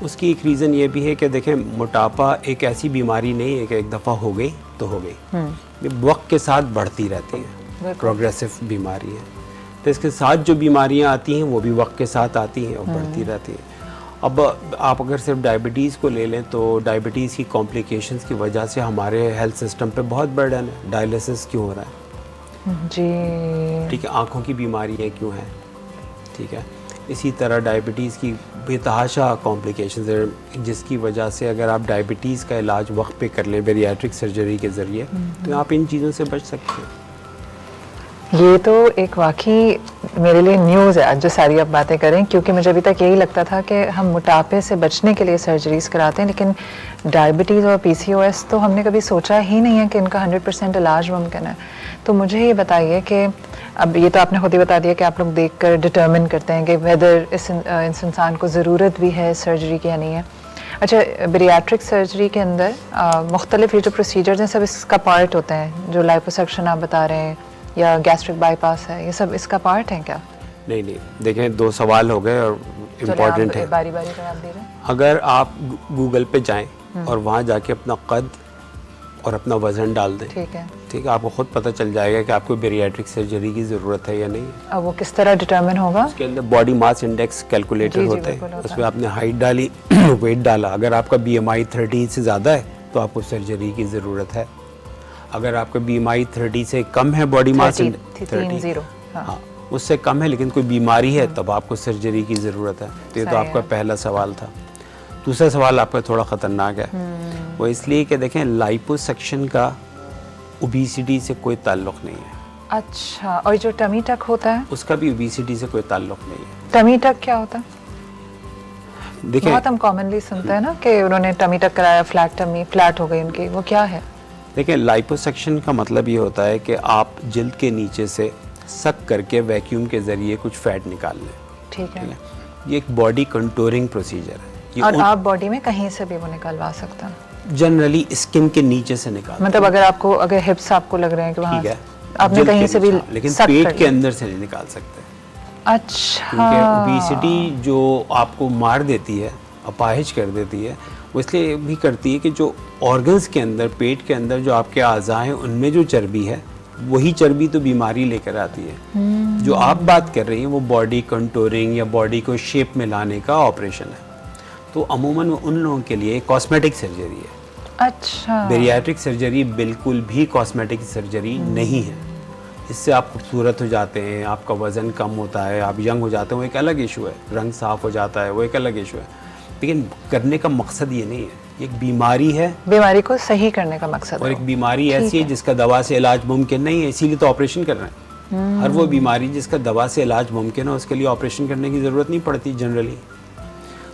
Speaker 4: उसकी एक रीज़न ये भी है कि देखें, मोटापा एक ऐसी बीमारी नहीं है कि एक दफ़ा हो गई तो हो गई, ये वक्त के साथ बढ़ती रहती है, प्रोग्रेसिव बीमारी है। तो इसके साथ जो बीमारियां आती हैं वो भी वक्त के साथ आती हैं और बढ़ती रहती हैं। अब आप अगर सिर्फ डायबिटीज़ को ले लें तो डायबिटीज़ की कॉम्प्लिकेशंस की वजह से हमारे हेल्थ सिस्टम पे बहुत बर्डन है। डायलिसिस क्यों हो रहा है,
Speaker 1: जी,
Speaker 4: ठीक है, आँखों की बीमारियाँ क्यों हैं, ठीक है, इसी तरह डायबिटीज़ की बेतहाशा कॉम्प्लिकेशंस है, जिसकी वजह से अगर आप डायबिटीज़ का इलाज वक्त पे कर लें बेरियाट्रिक सर्जरी के ज़रिए तो आप इन चीज़ों से बच सकते हैं।
Speaker 1: ये तो एक वाकई मेरे लिए न्यूज़ है आज जो सारी आप बातें करें, क्योंकि मुझे अभी तक यही लगता था कि हम मोटापे से बचने के लिए सर्जरीज कराते हैं, लेकिन डायबिटीज़ और पीसीओएस तो हमने कभी सोचा ही नहीं है कि इनका 100% इलाज मुमकिन है। तो मुझे ये बताइए कि अब ये तो आपने खुद ही बता दिया कि आप लोग देखकर डिटर्मिन करते हैं कि वेदर इस इंसान को ज़रूरत भी है सर्जरी की या नहीं है। अच्छा, बेरियाट्रिक सर्जरी के अंदर मुख्तलिफ ये जो प्रोसीजर्स हैं सब इसका पार्ट होते हैं, जो लाइपोसक्शन आप बता रहे हैं या गैस्ट्रिक बाईपास है, ये सब इसका पार्ट है क्या?
Speaker 4: नहीं, देखें, दो सवाल हो गए और इम्पॉर्टेंट है।
Speaker 1: बारी बारी जवाब दे रहे हैं।
Speaker 4: अगर आप गूगल पे जाएं और वहाँ जाके अपना कद और अपना वज़न डाल दें,
Speaker 1: ठीक है,
Speaker 4: आपको खुद पता चल जाएगा कि आपको बेरियाट्रिक सर्जरी की ज़रूरत है या नहीं।
Speaker 1: अब वो किस तरह डिटर्मिन होगा?
Speaker 4: उसके अंदर बॉडी मास इंडेक्स कैलकुलेटर होता है, उसमें आपने हाइट डाली वेट डाला, अगर आपका BMI 30 से ज़्यादा है तो आपको सर्जरी की ज़रूरत है। अगर आपका BMI 30 से कम है, बॉडी मास
Speaker 1: 30,
Speaker 4: हाँ, उससे कम है लेकिन कोई बीमारी है तब आपको सर्जरी की ज़रूरत है। तो ये तो आपका पहला सवाल था। दूसरा सवाल आपका थोड़ा ख़तरनाक है, वो इसलिए कि देखें लाइपोसक्शन का ओबेसिटी से कोई ताल्लुक़ नहीं है।
Speaker 1: अच्छा, और जो टमी टक होता है
Speaker 4: उसका भी ओबेसिटी से कोई ताल्लुक़ नहीं है।
Speaker 1: टमी टक क्या होता है?
Speaker 4: देखें,
Speaker 1: बहुत हम कॉमनली सुनते हैं ना कि उन्होंने टमी टक कराया, फ्लैट टमी, फ्लैट हो गई उनकी, वो क्या है?
Speaker 4: देखिए, लाइपोसक्शन का मतलब ये होता है कि आप जिल्द के नीचे से सक करके वैक्यूम के ज़रिए कुछ फ़ैट निकाल लें।
Speaker 1: ठीक है।
Speaker 4: ये एक बॉडी कंटूरिंग प्रोसीजर है।
Speaker 1: और आप बॉडी में कहीं से भी वो निकलवा सकते हैं?
Speaker 4: जनरली स्किन के नीचे से निकाल,
Speaker 1: मतलब अगर हिप्स आपको लग रहे हैं कि वहाँ
Speaker 4: ठीक है,
Speaker 1: आपने
Speaker 4: जिल्द
Speaker 1: कहीं
Speaker 4: के
Speaker 1: से भी
Speaker 4: नीचे, लेकिन
Speaker 1: सक
Speaker 4: पेट
Speaker 1: कर
Speaker 4: के
Speaker 1: लिया।
Speaker 4: अंदर से नहीं निकाल सकते।
Speaker 1: अच्छा,
Speaker 4: क्योंकि ओबेसिटी जो आपको मार देती है, अपाहिज कर देती है, वो इसलिए भी करती है कि जो ऑर्गन्स के अंदर, पेट के अंदर जो आपके अज़ा हैं उनमें जो चर्बी है वही चर्बी तो बीमारी लेकर आती है। जो आप बात कर रही हैं वो बॉडी कंटूरिंग या बॉडी को शेप में लाने का ऑपरेशन है, तो अमूमन उन लोगों के लिए कॉस्मेटिक सर्जरी है।
Speaker 1: अच्छा,
Speaker 4: बेरियाट्रिक सर्जरी बिल्कुल भी कॉस्मेटिक सर्जरी नहीं है। इससे आप खूबसूरत हो जाते हैं, आपका वज़न कम होता है, आप यंग हो जाते हैं, वो एक अलग इशू है, रंग साफ़ हो जाता है, वो एक अलग इशू है, लेकिन करने का मकसद ये नहीं है। एक बीमारी है,
Speaker 1: बीमारी को सही करने का मकसद
Speaker 4: और
Speaker 1: है।
Speaker 4: एक बीमारी ऐसी है जिसका दवा से इलाज मुमकिन नहीं है, इसीलिए तो ऑपरेशन कर रहे हैं। हर वो बीमारी जिसका दवा से इलाज मुमकिन है उसके लिए ऑपरेशन करने की ज़रूरत नहीं पड़ती जनरली।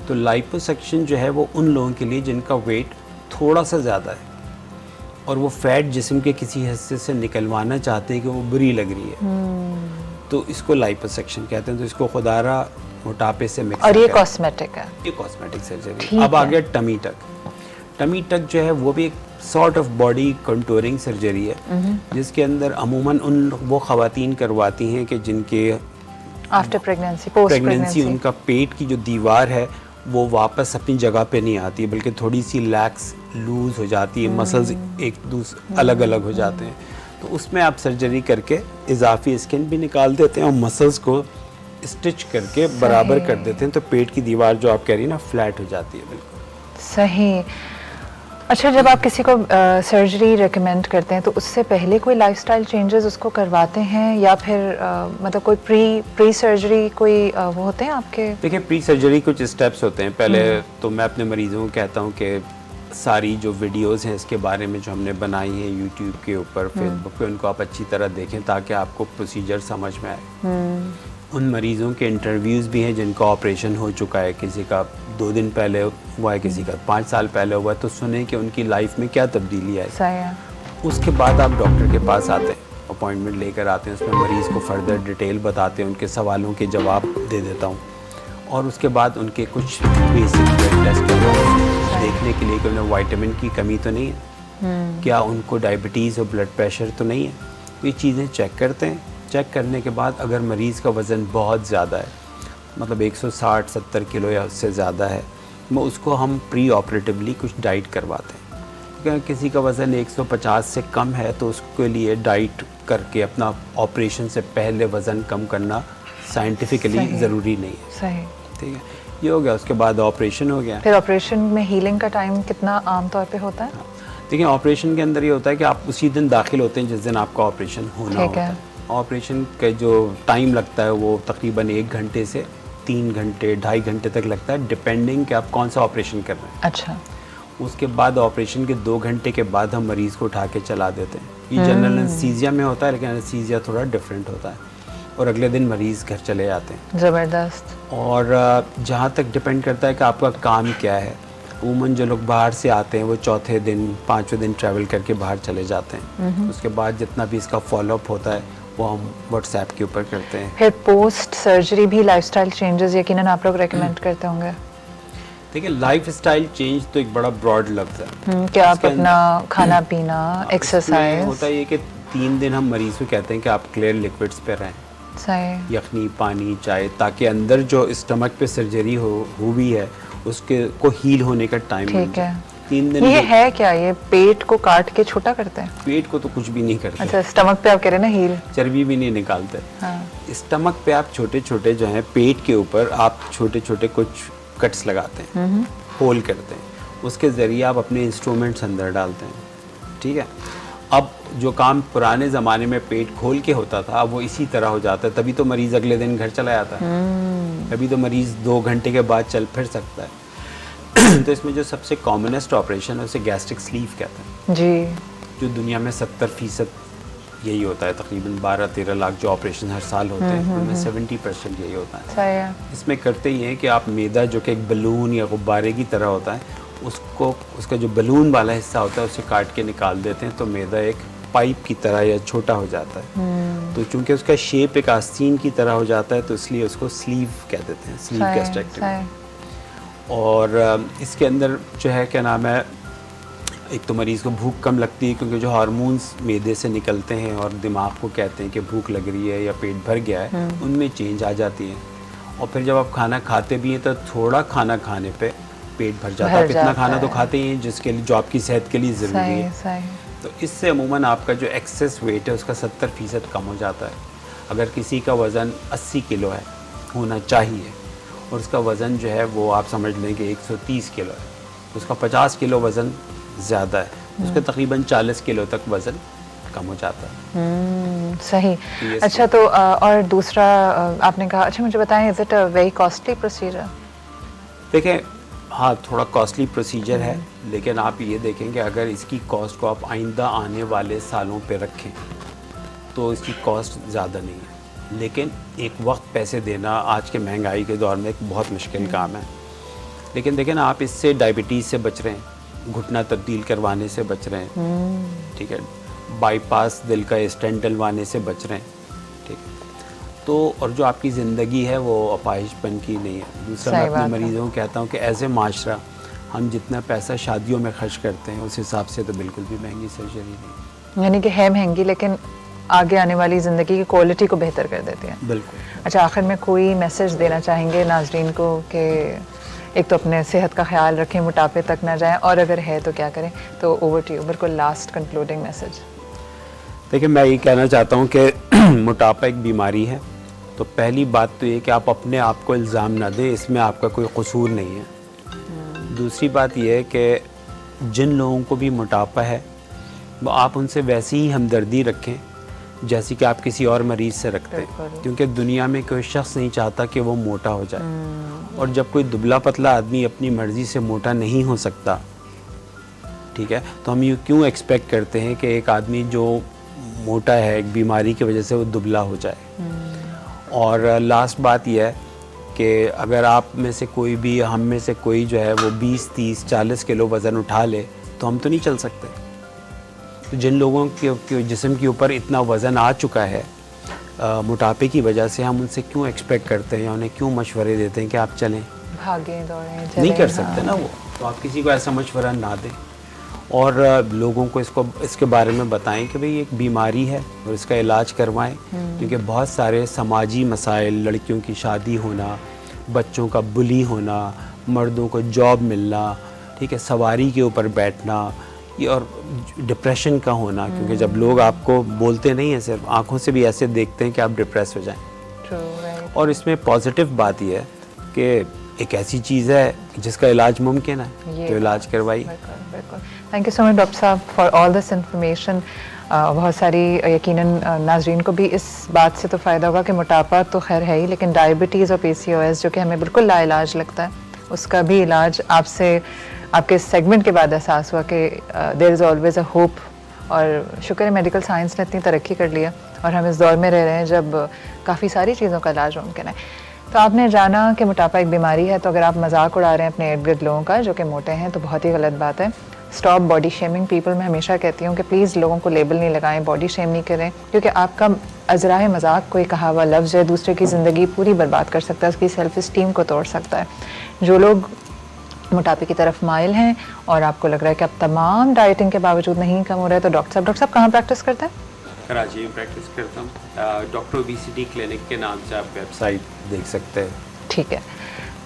Speaker 4: तो लाइपोसक्शन जो है वो उन लोगों के लिए जिनका वेट थोड़ा सा ज़्यादा है और वो फैट जिस्म के किसी हिस्से से निकलवाना चाहते हैं कि वो बुरी लग रही है, तो इसको लाइपोसक्शन कहते हैं। तो इसको खुदारा मोटापे से मिक्स,
Speaker 1: और ये कॉस्मेटिक है,
Speaker 4: ये कॉस्मेटिक सर्जरी।
Speaker 1: ठीक
Speaker 4: अब आ
Speaker 1: है।
Speaker 4: गया टमी टक। टमी टक जो है वो भी एक sort of body contouring surgery है, जिसके अंदर अमूमन वो ख़वातीन करवाती हैं कि जिनके
Speaker 1: आफ्टर प्रेगनेंसी, पोस्ट
Speaker 4: प्रेगनेंसी उनका पेट की जो दीवार है वो वापस अपनी जगह पे नहीं आती, बल्कि थोड़ी सी लैक्स लूज हो जाती है, मसल्स एक दूसरे अलग अलग हो जाते हैं। तो उसमें आप सर्जरी करके इजाफी स्किन भी निकाल देते हैं और मसल्स को स्टिच करके बराबर कर देते हैं, तो पेट की दीवार जो आप कह रही हैं ना फ्लैट हो जाती है बिल्कुल।
Speaker 1: सही। अच्छा, जब आप किसी को सर्जरी रेकमेंड करते हैं तो उससे पहले कोई लाइफस्टाइल चेंजेस उसको करवाते हैं या फिर मतलब कोई प्री सर्जरी कोई वो होते हैं आपके?
Speaker 4: देखिए, प्री सर्जरी कुछ स्टेप्स होते हैं। पहले तो मैं अपने मरीज़ों को कहता हूँ कि सारी जो वीडियोस हैं इसके बारे में जो हमने बनाई हैं यूट्यूब के ऊपर, फेसबुक पे, उनको आप अच्छी तरह देखें ताकि आपको प्रोसीजर समझ में आए। उन मरीज़ों के इंटरव्यूज़ भी हैं जिनका ऑपरेशन हो चुका है, किसी का 2 दिन पहले हुआ है, किसी का 5 साल पहले हुआ है, तो सुने कि उनकी लाइफ में क्या तब्दीली आई।
Speaker 1: सही है।
Speaker 4: उसके बाद आप डॉक्टर के पास आते हैं, अपॉइंटमेंट लेकर आते हैं, उसमें मरीज़ को फर्दर डिटेल बताते हैं, उनके सवालों के जवाब दे देता हूँ, और उसके बाद उनके कुछ बेसिक ब्लड टेस्ट करवाते हैं देखने के लिए कि उन्हें विटामिन की कमी तो नहीं है, क्या उनको डायबिटीज़ और ब्लड प्रेशर तो नहीं है। ये चीज़ें चेक करते हैं। चेक करने के बाद अगर मरीज़ का वज़न बहुत ज़्यादा है, मतलब 160-70 किलो या उससे ज़्यादा है, तो उसको हम प्री ऑपरेटिवली कुछ डाइट करवाते हैं। अगर किसी का वज़न 150 से कम है तो उसके लिए डाइट करके अपना ऑपरेशन से पहले वज़न कम करना साइंटिफिकली ज़रूरी नहीं है।
Speaker 1: सही।
Speaker 4: ठीक है। ये हो गया, उसके बाद ऑपरेशन हो गया।
Speaker 1: फिर ऑपरेशन में हीलिंग का टाइम कितना आमतौर पे होता है?
Speaker 4: देखिए ऑपरेशन के अंदर ये होता है कि आप उसी दिन दाखिल होते हैं जिस दिन आपका ऑपरेशन होना
Speaker 1: ठीक
Speaker 4: होता
Speaker 1: है।
Speaker 4: है। ऑपरेशन का जो टाइम लगता है वो तकरीबन 1 घंटे से 3 घंटे 2.5 घंटे तक लगता है, डिपेंडिंग कि आप कौन सा ऑपरेशन कर रहे हैं।
Speaker 1: अच्छा।
Speaker 4: उसके बाद ऑपरेशन के 2 घंटे के बाद हम मरीज़ को उठा के चला देते हैं। ये जनरल एनेस्थीसिया में होता है, लेकिन एनेस्थीसिया थोड़ा डिफरेंट होता है, और अगले दिन मरीज़ घर चले जाते हैं।
Speaker 1: ज़बरदस्त।
Speaker 4: और जहाँ तक डिपेंड करता है कि आपका काम क्या है। उमूमन जो लोग बाहर से आते हैं वो चौथे दिन 5वें दिन ट्रैवल करके बाहर चले जाते हैं। उसके बाद जितना भी इसका फॉलोअप होता है वो हम व्हाट्सएप के ऊपर करते हैं।
Speaker 1: फिर पोस्ट सर्जरी भी लाइफस्टाइल चेंजेस यकीनन आप लोग रेकमेंड करते होंगे?
Speaker 4: देखिए लाइफ स्टाइल चेंज तो एक बड़ा ब्रॉड लफ्ज़ है।
Speaker 1: क्या आप
Speaker 4: इसके
Speaker 1: अपना खाना पीना,
Speaker 4: इसमें
Speaker 1: एक्सरसाइज?
Speaker 4: होता है ये कि 3 दिन हम मरीज़ को कहते हैं कि आप क्लियर लिक्विड्स पे रहें,
Speaker 1: सही।
Speaker 4: यखनी, पानी, चाय, ताकि अंदर जो स्टमक पे सर्जरी हुई है उसके को हील होने का टाइम मिल
Speaker 1: ठीक
Speaker 4: जाए।
Speaker 1: है।
Speaker 4: 3 दिन
Speaker 1: ये
Speaker 4: में
Speaker 1: है क्या, ये पेट को काट के छोटा करते हैं?
Speaker 4: पेट को तो कुछ भी नहीं करते,
Speaker 1: अच्छा, स्टमक पे आप कह रहे हैं ना हील?
Speaker 4: चर्बी भी नहीं निकालते।
Speaker 1: हाँ।
Speaker 4: स्टमक पे आप छोटे छोटे जो हैं पेट के ऊपर आप छोटे छोटे कुछ कट्स लगाते हैं, होल करते हैं, उसके ज़रिए आप अपने इंस्ट्रूमेंट्स अंदर डालते हैं। ठीक है। अब जो काम पुराने ज़माने में पेट खोल के होता था अब वो इसी तरह हो जाता है, तभी तो मरीज़ अगले दिन घर चला जाता है, तभी तो मरीज़ 2 घंटे के बाद चल फिर सकता है। तो इसमें जो सबसे कॉमनेस्ट ऑपरेशन है उसे गैस्ट्रिक स्लीव कहते हैं,
Speaker 1: जी।
Speaker 4: जो दुनिया में 70% यही होता है। तकरीबन 12-13 लाख जो ऑपरेशन हर साल होते हैं उनमें 70% यही होता है।
Speaker 1: सही है।
Speaker 4: इसमें करते ही हैं कि आप मैदा जो कि एक बलून या गुब्बारे की तरह होता है उसको, उसका जो बलून वाला हिस्सा होता है उसे काट के निकाल देते हैं, तो मैदा एक पाइप की तरह या छोटा हो जाता है। तो चूंकि उसका शेप एक आस्तीन की तरह हो जाता है तो इसलिए उसको स्लीव कह देते हैं, स्लीव गैस्ट्रेक्टमी। और इसके अंदर जो है क्या नाम है, एक तो मरीज़ को भूख कम लगती है क्योंकि जो हार्मोन्स मैदे से निकलते हैं और दिमाग को कहते हैं कि भूख लग रही है या पेट भर गया है, उनमें चेंज आ जाती है। और फिर जब आप खाना खाते भी हैं तो थोड़ा खाना खाने पे पेट भर जाता है। आप इतना खाना तो खाते ही हैं जिसके लिए, जो आपकी सेहत के लिए ज़रूरी है। तो इससे अमूमन आपका जो एक्सेस वेट है उसका 70% कम हो जाता है। अगर किसी का वज़न 80 किलो है, होना चाहिए, और उसका वज़न जो है वो आप समझ लें कि 130 किलो है, तो उसका 50 किलो वज़न ज़्यादा है, उसका तकरीबन 40 किलो तक वज़न कम हो जाता है।
Speaker 1: सही। अच्छा, तो और दूसरा आपने कहा, अच्छा मुझे बताएं, is it a very costly procedure?
Speaker 4: देखें, हाँ थोड़ा कॉस्टली प्रोसीजर है, लेकिन आप ये देखें कि अगर इसकी कॉस्ट को आप आइंदा आने वाले सालों पे रखें तो इसकी कॉस्ट ज़्यादा नहीं है। लेकिन एक वक्त पैसे देना आज के महंगाई के दौर में एक बहुत मुश्किल काम है। लेकिन देखें ना, आप इससे डायबिटीज़ से बच रहे हैं, घुटना तब्दील करवाने से बच रहे हैं, ठीक है, बाईपास दिल का स्टेंट डलवाने से बच रहे हैं, ठीक है। तो और जो आपकी ज़िंदगी है वो अपाहिजपन की नहीं है। दूसरा, मैं अपने मरीज़ों को कहता हूँ कि एज ए माशरा हम जितना पैसा शादियों में खर्च करते हैं उस हिसाब से तो बिल्कुल भी महंगी सर्जरी नहीं,
Speaker 1: यानी कि है महंगी लेकिन आगे आने वाली ज़िंदगी की क्वालिटी को बेहतर कर देती है।
Speaker 4: बिल्कुल।
Speaker 1: अच्छा, आखिर में कोई मैसेज देना चाहेंगे नाजरीन को कि एक तो अपने सेहत का ख्याल रखें, मोटापे तक ना जाएं, और अगर है तो क्या करें? तो ओवर टू यू, बिल्कुल लास्ट कंक्लूडिंग मैसेज।
Speaker 4: देखिए, मैं ये कहना चाहता हूँ कि मोटापा एक बीमारी है, तो पहली बात तो ये कि आप अपने आप को इल्ज़ाम ना दें, इसमें आपका कोई कसूर नहीं है। दूसरी बात ये है कि जिन लोगों को भी मोटापा है वो आप उनसे वैसी ही हमदर्दी रखें जैसी कि आप किसी और मरीज़ से रखते हैं, क्योंकि दुनिया में कोई शख्स नहीं चाहता कि वो मोटा हो जाए। और जब कोई दुबला पतला आदमी अपनी मर्ज़ी से मोटा नहीं हो सकता, ठीक है, तो हम ये क्यों एक्सपेक्ट करते हैं कि एक आदमी जो मोटा है एक बीमारी की वजह से वो दुबला हो जाए। और लास्ट बात यह है कि अगर आप में से कोई भी, हम में से कोई जो है वो 20, 30, 40 किलो वज़न उठा ले तो हम तो नहीं चल सकते। तो जिन लोगों के जिस्म के ऊपर इतना वज़न आ चुका है मोटापे की वजह से, हम उनसे क्यों एक्सपेक्ट करते हैं या उन्हें क्यों मशवरे देते हैं कि आप चलें?
Speaker 1: भागें दौड़ें,
Speaker 4: नहीं कर सकते ना वो। तो आप किसी को ऐसा मशवरा ना दें और लोगों को इसके बारे में बताएं कि भाई ये एक बीमारी है और इसका इलाज करवाएं, क्योंकि बहुत सारे समाजी मसाइल, लड़कियों की शादी होना, बच्चों का बुली होना, मर्दों को जॉब मिलना, ठीक है, सवारी के ऊपर बैठना, ये और डिप्रेशन का होना, क्योंकि जब लोग आपको बोलते नहीं हैं, सिर्फ आंखों से भी ऐसे देखते हैं कि आप डिप्रेस हो जाएं।
Speaker 1: True, right.
Speaker 4: और इसमें पॉजिटिव बात यह है कि एक ऐसी चीज़ है जिसका इलाज मुमकिन है,
Speaker 1: ये
Speaker 4: तो इलाज करवाइए।
Speaker 1: बिल्कुल बिल्कुल। Thank you so much doctor साहब फॉर ऑल दिस इन्फॉर्मेशन। बहुत सारी यकीनन नाजरीन को भी इस बात से तो फ़ायदा होगा कि मोटापा तो खैर है ही, लेकिन डायबिटीज़ और PCOS जो कि हमें बिल्कुल लाइलाज लगता है, उसका भी इलाज आपसे आपके इस सेगमेंट के बाद एहसास हुआ कि there is always a hope. और शुक्र है मेडिकल साइंस ने इतनी तरक्की कर लिया और हम इस दौर में रह रहे हैं जब काफ़ी सारी चीज़ों का इलाज मुमकिन है। तो आपने जाना कि मोटापा एक बीमारी है, तो अगर आप मजाक उड़ा रहे हैं अपने इर्द गिर्द लोगों का जो कि मोटे हैं तो बहुत ही गलत बात है। Stop body shaming people. मैं हमेशा कहती हूँ कि प्लीज़ लोगों को लेबल नहीं लगाएं, बॉडी शेम नहीं करें, क्योंकि आपका अजराए मजाक कोई कहा हुआ लफ्ज़ है दूसरे की ज़िंदगी पूरी बर्बाद कर सकता है, उसकी सेल्फ इस्टीम को तोड़ सकता है। जो लोग मोटापे की तरफ माइल हैं और आपको लग रहा है कि अब तमाम डाइटिंग के बावजूद नहीं कम हो रहा है, तो डॉक्टर साहब कहाँ प्रैक्टिस करते हैं?
Speaker 4: कराची में प्रैक्टिस करता हूँ। डॉक्टर ओबेसिटी क्लिनिक के नाम से आप वेबसाइट देख सकते हैं।
Speaker 1: ठीक है,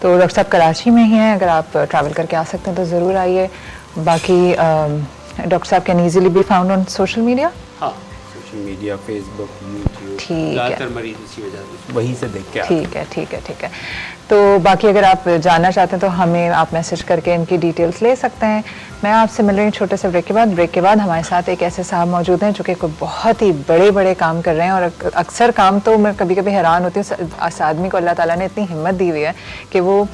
Speaker 1: तो डॉक्टर साहब कराची में ही हैं, अगर आप ट्रैवल करके आ सकते हैं तो ज़रूर आइए। बाकी डॉक्टर साहब can easily be found on social media.
Speaker 4: हाँ, सोशल मीडिया, फेसबुक, यूट्यूब,
Speaker 1: ठीक है।
Speaker 4: ज़्यादातर मरीज उसी वजह से वहीं से देख के आते हैं।
Speaker 1: ठीक है ठीक है ठीक है। तो बाकी अगर आप जानना चाहते हैं तो हमें आप मैसेज करके इनकी डिटेल्स ले सकते हैं। मैं आपसे मिल रही हूँ छोटे से ब्रेक के बाद। ब्रेक के बाद हमारे साथ एक ऐसे साहब मौजूद हैं जो कि कोई बहुत ही बड़े बड़े काम कर रहे हैं, और अक्सर काम तो मैं कभी कभी हैरान होती हूँ इस आदमी को अल्लाह ताला ने इतनी हिम्मत दी हुई है कि वो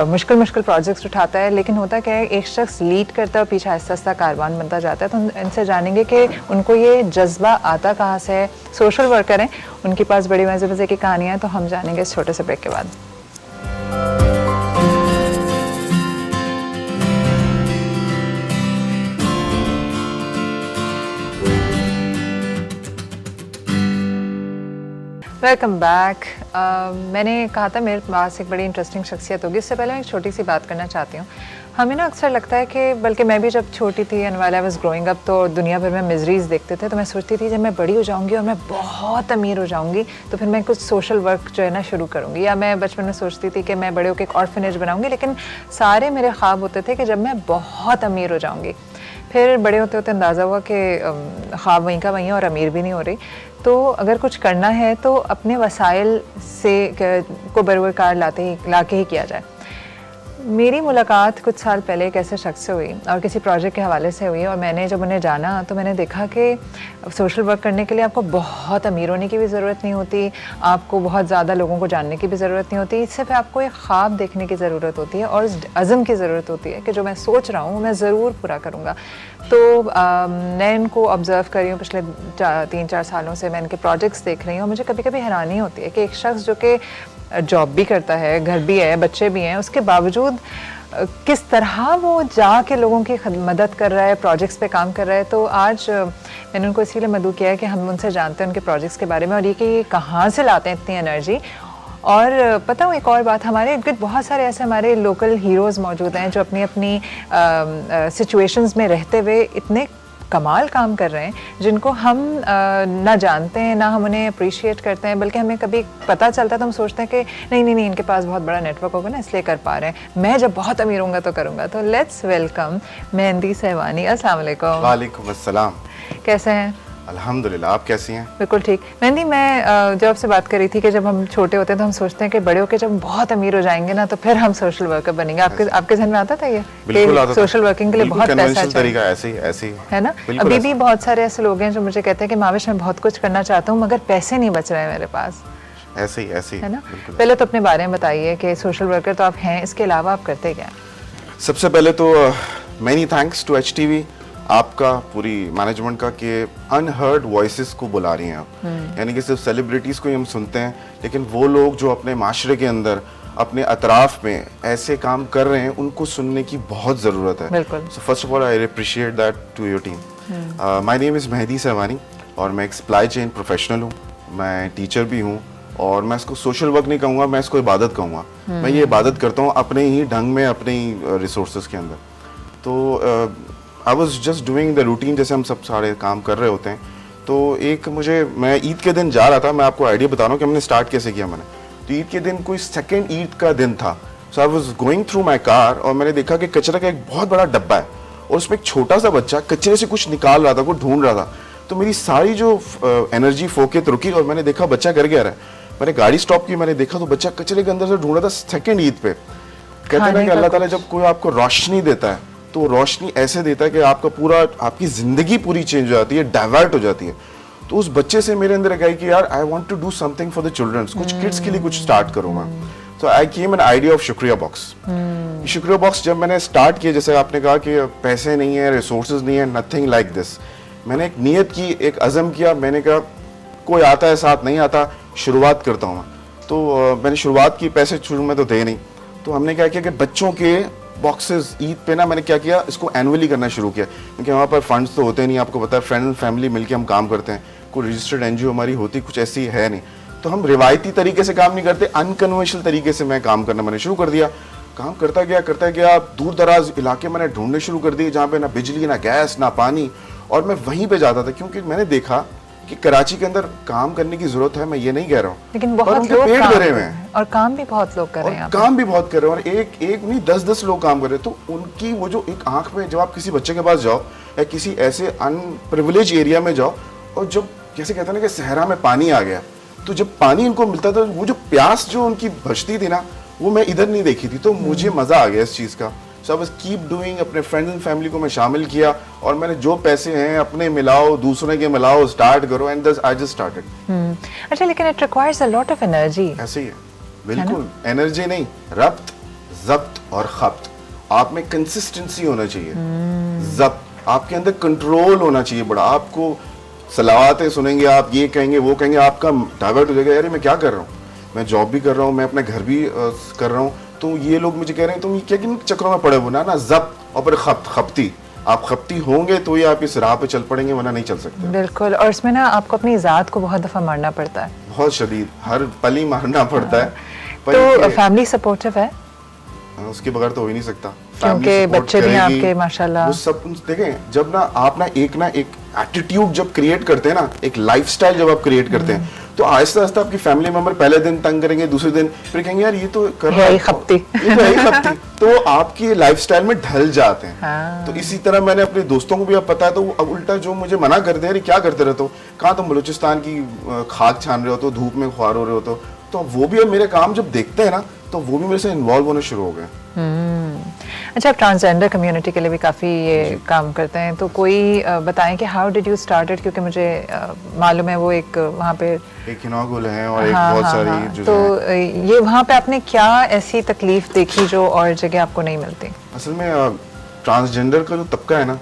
Speaker 1: मुश्किल प्रोजेक्ट्स उठाता है, लेकिन होता क्या है एक शख्स लीड करता है और पीछे आहिस्ता आहिस्ता कारवान बनता जाता है। तो इनसे जानेंगे कि उनको ये जज्बा आता कहाँ से है। सोशल वर्कर हैं, उनके पास बड़ी मज़े मज़े की कहानियाँ हैं, तो हम जानेंगे इस छोटे से ब्रेक के बाद। Welcome back. मैंने कहा था मेरे पास एक बड़ी इंटरेस्टिंग शख्सियत होगी। इससे पहले मैं एक छोटी सी बात करना चाहती हूँ। हमें ना अक्सर लगता है कि, बल्कि मैं भी जब छोटी थी and while I was growing up तो दुनिया भर में मिजरीज देखते थे, तो मैं सोचती थी जब मैं बड़ी हो जाऊँगी और मैं बहुत अमीर हो जाऊँगी तो फिर मैं कुछ सोशल वर्क जो है ना शुरू करूँगी। या मैं बचपन में सोचती थी कि मैं बड़े होकर एक ऑर्फनेज बनाऊँगी, लेकिन सारे मेरे ख्वाब होते थे कि जब मैं बहुत अमीर हो जाऊँगी। फिर बड़े होते होते अंदाज़ा हुआ कि ख्वाब वहीं का वहीं और अमीर भी नहीं हो रही। तो अगर कुछ करना है तो अपने वसाइल से को बरवकार ला के ही किया जाए। मेरी मुलाकात कुछ साल पहले एक ऐसे शख्स से हुई और किसी प्रोजेक्ट के हवाले से हुई, और मैंने जब उन्हें जाना तो मैंने देखा कि सोशल वर्क करने के लिए आपको बहुत अमीर होने की भी ज़रूरत नहीं होती, आपको बहुत ज़्यादा लोगों को जानने की भी ज़रूरत नहीं होती। सिर्फ आपको एक ख्वाब देखने की ज़रूरत होती है और अज़म की ज़रूरत होती है कि जो मैं सोच रहा हूँ मैं ज़रूर पूरा करूँगा। तो मैं इनको ऑब्ज़र्व कर रही हूँ पिछले 3-4 सालों से, मैं इनके प्रोजेक्ट्स देख रही हूँ। मुझे कभी कभी हैरानी होती है कि एक शख्स जो कि जॉब भी करता है, घर भी है, बच्चे भी हैं, उसके बावजूद किस तरह वो जाके लोगों की मदद कर रहा है, प्रोजेक्ट्स पे काम कर रहा है। तो आज मैंने उनको इसीलिए मदऊ किया है कि हम उनसे जानते हैं उनके प्रोजेक्ट्स के बारे में और ये कि कहाँ से लाते हैं इतनी एनर्जी। और पता हूँ एक और बात, हमारे इर्द गिर्द बहुत सारे ऐसे हमारे लोकल हीरोज़ मौजूद हैं जो अपनी अपनी सिचुएशंस में रहते हुए इतने कमाल काम कर रहे हैं जिनको हम ना जानते हैं, ना हम उन्हें अप्रिशिएट करते हैं, बल्कि हमें कभी पता चलता है तो हम सोचते हैं कि नहीं इनके पास बहुत बड़ा नेटवर्क होगा ना इसलिए कर पा रहे हैं, मैं जब बहुत अमीर होऊंगा तो करूँगा। तो लेट्स वेलकम मेहंदी सहवानी। अस्सलाम वालेकुम।
Speaker 5: वालेकुम अस्सलाम।
Speaker 1: कैसे हैं?
Speaker 5: अल्हम्दुलिल्लाह, आप कैसी हैं?
Speaker 1: बिल्कुल ठीक। मेहंदी, मैं जब आपसे बात कर रही थी कि जब हम छोटे होते हैं तो हम सोचते हैं कि बड़े होकर जब हम बहुत अमीर हो जाएंगे ना तो फिर हम सोशल वर्कर बनेंगे। आपके ज़हन में आता था ये?
Speaker 5: बिल्कुल आता था।
Speaker 1: सोशल वर्किंग के लिए बहुत पैसा चाहिए
Speaker 5: तरीका ऐसे ही
Speaker 1: है ना। अभी भी बहुत सारे ऐसे लोग हैं जो मुझे कहते हैं कि माविश मैं बहुत कुछ करना चाहता हूँ मगर पैसे नहीं बच रहे हैं मेरे पास।
Speaker 5: ऐसे ही
Speaker 1: है ना। पहले तो अपने बारे में बताइए कि सोशल वर्कर तो आप हैं, इसके अलावा आप करते क्या?
Speaker 5: सबसे पहले तो मैनी थैंक्स टू HTV, आपका, पूरी मैनेजमेंट का, कि अनहर्ड वॉइसेस को बुला रही हैं आप। यानी कि सिर्फ सेलिब्रिटीज़ को ही हम सुनते हैं, लेकिन वो लोग जो अपने माशरे के अंदर अपने अतराफ में ऐसे काम कर रहे हैं उनको सुनने की बहुत ज़रूरत है। So first of all I appreciate that to your team. My name is Mehndi Sahwani और मैं एक सप्लाई चेन प्रोफेशनल हूँ, मैं टीचर भी हूँ और मैं इसको सोशल वर्क नहीं कहूँगा, मैं इसको इबादत कहूँगा। मैं ये इबादत करता हूँ अपने ही ढंग में, अपने ही रिसोर्सेज के अंदर। तो I was just doing the routine, जैसे हम सब सारे काम कर रहे होते हैं। तो मैं ईद के दिन जा रहा था, मैं आपको आइडिया बता रहा हूँ कि हमने स्टार्ट कैसे किया। मैंने तो ईद के दिन कोई सेकेंड ईद का दिन था, so I was going through my car और मैंने देखा कि कचरा का एक बहुत बड़ा डब्बा है और उसमें एक छोटा सा बच्चा कचरे से कुछ निकाल रहा था, कुछ ढूंढ रहा था। तो मेरी सारी जो एनर्जी फोकस रुकी और मैंने देखा बच्चा कर गया रहा है। मैंने गाड़ी स्टॉप की, मैंने देखा तो बच्चा कचरे के अंदर से ढूंढ रहा था सेकेंड ईद पे। कहते हैं ना
Speaker 1: खाने
Speaker 5: कि
Speaker 1: का
Speaker 5: अल्लाह ताला जब कोई आपको रोशनी देता है तो वो रोशनी ऐसे देता है कि आपका पूरा आपकी जिंदगी पूरी चेंज हो जाती है, डाइवर्ट हो जाती है। तो उस बच्चे से मेरे अंदर एक आई कि यार I want to do something for the childrens, कुछ किड्स के लिए कुछ स्टार्ट करूंगा। तो I came an idea of शुक्रिया बॉक्स। शुक्रिया बॉक्स जब मैंने स्टार्ट किया, जैसे आपने कहा कि पैसे नहीं है, रिसोर्सेज नहीं है, नथिंग लाइक दिस, मैंने एक नियत की, एक अज़म किया, मैंने कहा कोई आता है साथ नहीं आता, शुरुआत करता हूँ। तो मैंने शुरुआत की, पैसे शुरू में तो थे नहीं, तो हमने क्या किया कि बच्चों के बॉक्सेस ईद पे ना मैंने क्या किया, इसको एनुअली करना शुरू किया, क्योंकि वहाँ पर फंड्स तो होते नहीं, आपको पता है, फ्रेंड एंड फैमिली मिलके हम काम करते हैं, कोई रजिस्टर्ड एनजीओ हमारी होती कुछ ऐसी है नहीं, तो हम रिवायती तरीके से काम नहीं करते, अनकन्वेंशनल तरीके से मैं काम करना मैंने शुरू कर दिया। काम करता गया, दूर दराज इलाके मैंने ढूंढने शुरू कर दिए जहाँ पे ना बिजली, ना गैस, ना पानी, और मैं वहीं पे जाता था, क्योंकि मैंने देखा कि कराची के अंदर काम करने की जरूरत है, मैं ये नहीं कह रहा हूँ,
Speaker 1: लेकिन
Speaker 5: पर
Speaker 1: बहुत
Speaker 5: उनके
Speaker 1: लोग
Speaker 5: पेट
Speaker 1: काम
Speaker 5: भरे
Speaker 1: कर
Speaker 5: हुए
Speaker 1: रहे
Speaker 5: हैं
Speaker 1: हैं और काम भी बहुत लोग कर रहे हैं
Speaker 5: और
Speaker 1: यहाँ पे।
Speaker 5: काम भी बहुत कर रहे हैं, और एक नहीं 10-10 लोग काम कर रहे हैं। तो उनकी वो जो एक आंख में, जब आप किसी बच्चे के पास जाओ या किसी ऐसे अनप्रिविलेज एरिया में जाओ, और जब जैसे कहते हैं ना कि सहरा में पानी आ गया, तो जब पानी इनको मिलता था, वो जो प्यास जो उनकी बचती थी ना, वो मैं इधर नहीं देखी थी, तो मुझे मजा आ गया इस चीज का। सो आई वाज कीप डूइंग, अपने फ्रेंड्स एंड फैमिली को मैं शामिल किया, और मैंने जो पैसे हैं अपने मिलाओ, दूसरे के मिलाओ, स्टार्ट करो, एंड आई जस्ट स्टार्टेड।
Speaker 1: अच्छा, लेकिन it requires a lot of energy.
Speaker 5: ऐसे ही है, बिल्कुल। एनर्जी नहीं, रब्त, जब्त और खप्त, आप में कंसिस्टेंसी होना चाहिए, जब्त, आपके अंदर कंट्रोल होना चाहिए बड़ा। आपको सलावातें सुनेंगे आप, ये कहेंगे वो कहेंगे, आपका डाइवर्ट हो जाएगा, यार मैं क्या कर रहा हूँ, मैं जॉब भी कर रहा हूँ, मैं अपना घर भी कर रहा हूँ, तो ये लोग मुझे कह रहे हैं तुम क्या किन चक्रों में पड़े हो ना, जब्त और फिर खप्ती, आप खप्ती होंगे तो ही आप इस राह पे चल पड़ेंगे, वरना नहीं चल सकते।
Speaker 1: बिल्कुल, और इसमें ना आपको अपनी जात को बहुत दफा मारना पड़ता है,
Speaker 5: बहुत शदीद, हर पल ही मारना पड़ता है। पर
Speaker 1: तो
Speaker 5: ये-
Speaker 1: फैमिली सपोर्टिव है,
Speaker 5: उसके बगैर तो हो ही नहीं सकता।
Speaker 1: क्योंकि
Speaker 5: Family support
Speaker 1: बच्चे भी हैं
Speaker 5: करेगी,
Speaker 1: आपके माशाल्लाह।
Speaker 5: वो सब देखें, जब ना आप ना एक एटीट्यूड जब क्रिएट करते हैं ना, एक लाइफस्टाइल जब आप क्रिएट करते हैं, तो आहिस्ता आहिस्ता आपकी फैमिली मेंबर पहले दिन तंग करेंगे, दूसरे दिन फिर कहेंगे यार ये तो कर रहा
Speaker 1: यही खप्ती।
Speaker 5: ये तो यही खप्ती, तो आपकी लाइफस्टाइल में ढल जाते हैं।
Speaker 1: हाँ।
Speaker 5: तो इसी तरह मैंने अपने दोस्तों को भी अब पता है, तो वो अब उल्टा जो मुझे मना करते हैं, अरे क्या करते रहते हो, कहाँ तुम बलूचिस्तान की खाक छान रहे हो, तो धूप में ख्वार हो रहे हो, तो वो भी अब मेरे काम जब देखते हैं ना, तो वो भी मेरे से इन्वॉल्व होने शुरू हो गए।
Speaker 1: अच्छा, आप ट्रांसजेंडर कम्युनिटी के लिए भी काफ़ी ये काम करते हैं, तो कोई बताएं कि हाउ डिड यू स्टार्टेड, क्योंकि मुझे मालूम है वो एक वहाँ पे
Speaker 5: एक हिनोगुल है और एक बहुत सारी जो
Speaker 1: तो
Speaker 5: है।
Speaker 1: ये वहाँ पे आपने क्या ऐसी तकलीफ देखी जो और जगह आपको नहीं मिलती?
Speaker 5: असल में ट्रांसजेंडर का जो तबका है ना,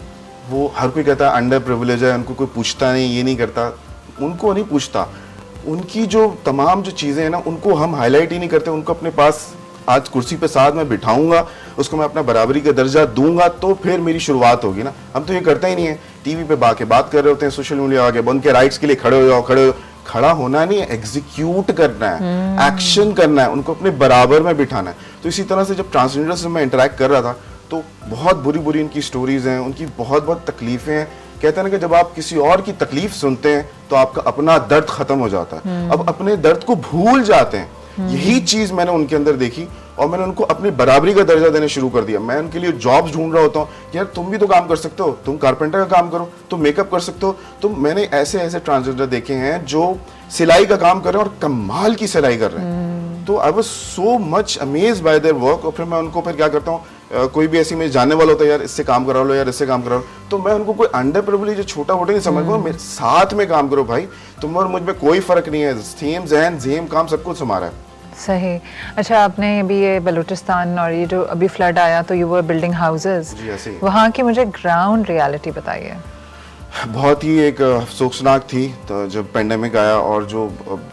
Speaker 5: वो हर कोई कहता है अंडर प्रिविलेज है, उनको कोई पूछता नहीं, ये नहीं करता, उनको नहीं पूछता। उनकी जो तमाम जो चीज़ें हैं ना, उनको हम हाईलाइट ही नहीं करते। उनको अपने पास आज कुर्सी पे साथ में बिठाऊंगा, उसको मैं अपना बराबरी का दर्जा दूंगा, तो फिर मेरी शुरुआत होगी ना। हम तो ये करते ही नहीं है, टीवी पे बात कर रहे होते हैं, सोशल मीडिया आगे, उनके राइट्स के लिए खड़े हो जाओ, खड़ा होना नहीं है, एग्जीक्यूट करना है, एक्शन करना है, उनको अपने बराबर में बिठाना है। तो इसी तरह से जब ट्रांसजेंडर से मैं इंटरेक्ट कर रहा था, तो बहुत बुरी बुरी इनकी स्टोरीज हैं, उनकी बहुत बहुत तकलीफें हैं। कहते हैं ना कि जब आप किसी और की तकलीफ सुनते हैं तो आपका अपना दर्द खत्म हो जाता है, अब अपने दर्द को भूल जाते हैं। यही चीज मैंने उनके अंदर देखी, और मैंने उनको अपनी बराबरी का दर्जा देना शुरू कर दिया। मैं उनके लिए जॉब्स ढूंढ रहा होता हूँ, यार तुम भी तो काम कर सकते हो, तुम कारपेंटर का काम करो, तुम मेकअप कर सकते हो। तो मैंने ऐसे ऐसे ट्रांसजेंडर देखे हैं जो सिलाई का काम कर रहे हैं और कमाल की सिलाई कर रहे हैं। तो I was so much amazed bye their work. और फिर मैं उनको फिर क्या करता हूँ, कोई भी ऐसी मेरे जानने वाला होता है, यार इससे काम करा लो, यार इससे काम करा लो, तो मैं उनको कोई अंडर प्रिविलेज छोटा मोटा नहीं समझ, मेरे साथ में काम करो भाई, तुम और मुझ में कोई फर्क नहीं है, सेम जहन सेम काम सब कुछ हमारा है।
Speaker 1: सही। अच्छा, आपने अभी ये बलूचिस्तान और ये जो अभी फ्लड आया, तो यू वर बिल्डिंग हाउसेस,
Speaker 5: जी, ऐसे ही।
Speaker 1: वहाँ की मुझे ग्राउंड रियलिटी बताइए।
Speaker 5: बहुत ही एक अफसोसनाक थी, तो जब पेंडेमिक आया और जो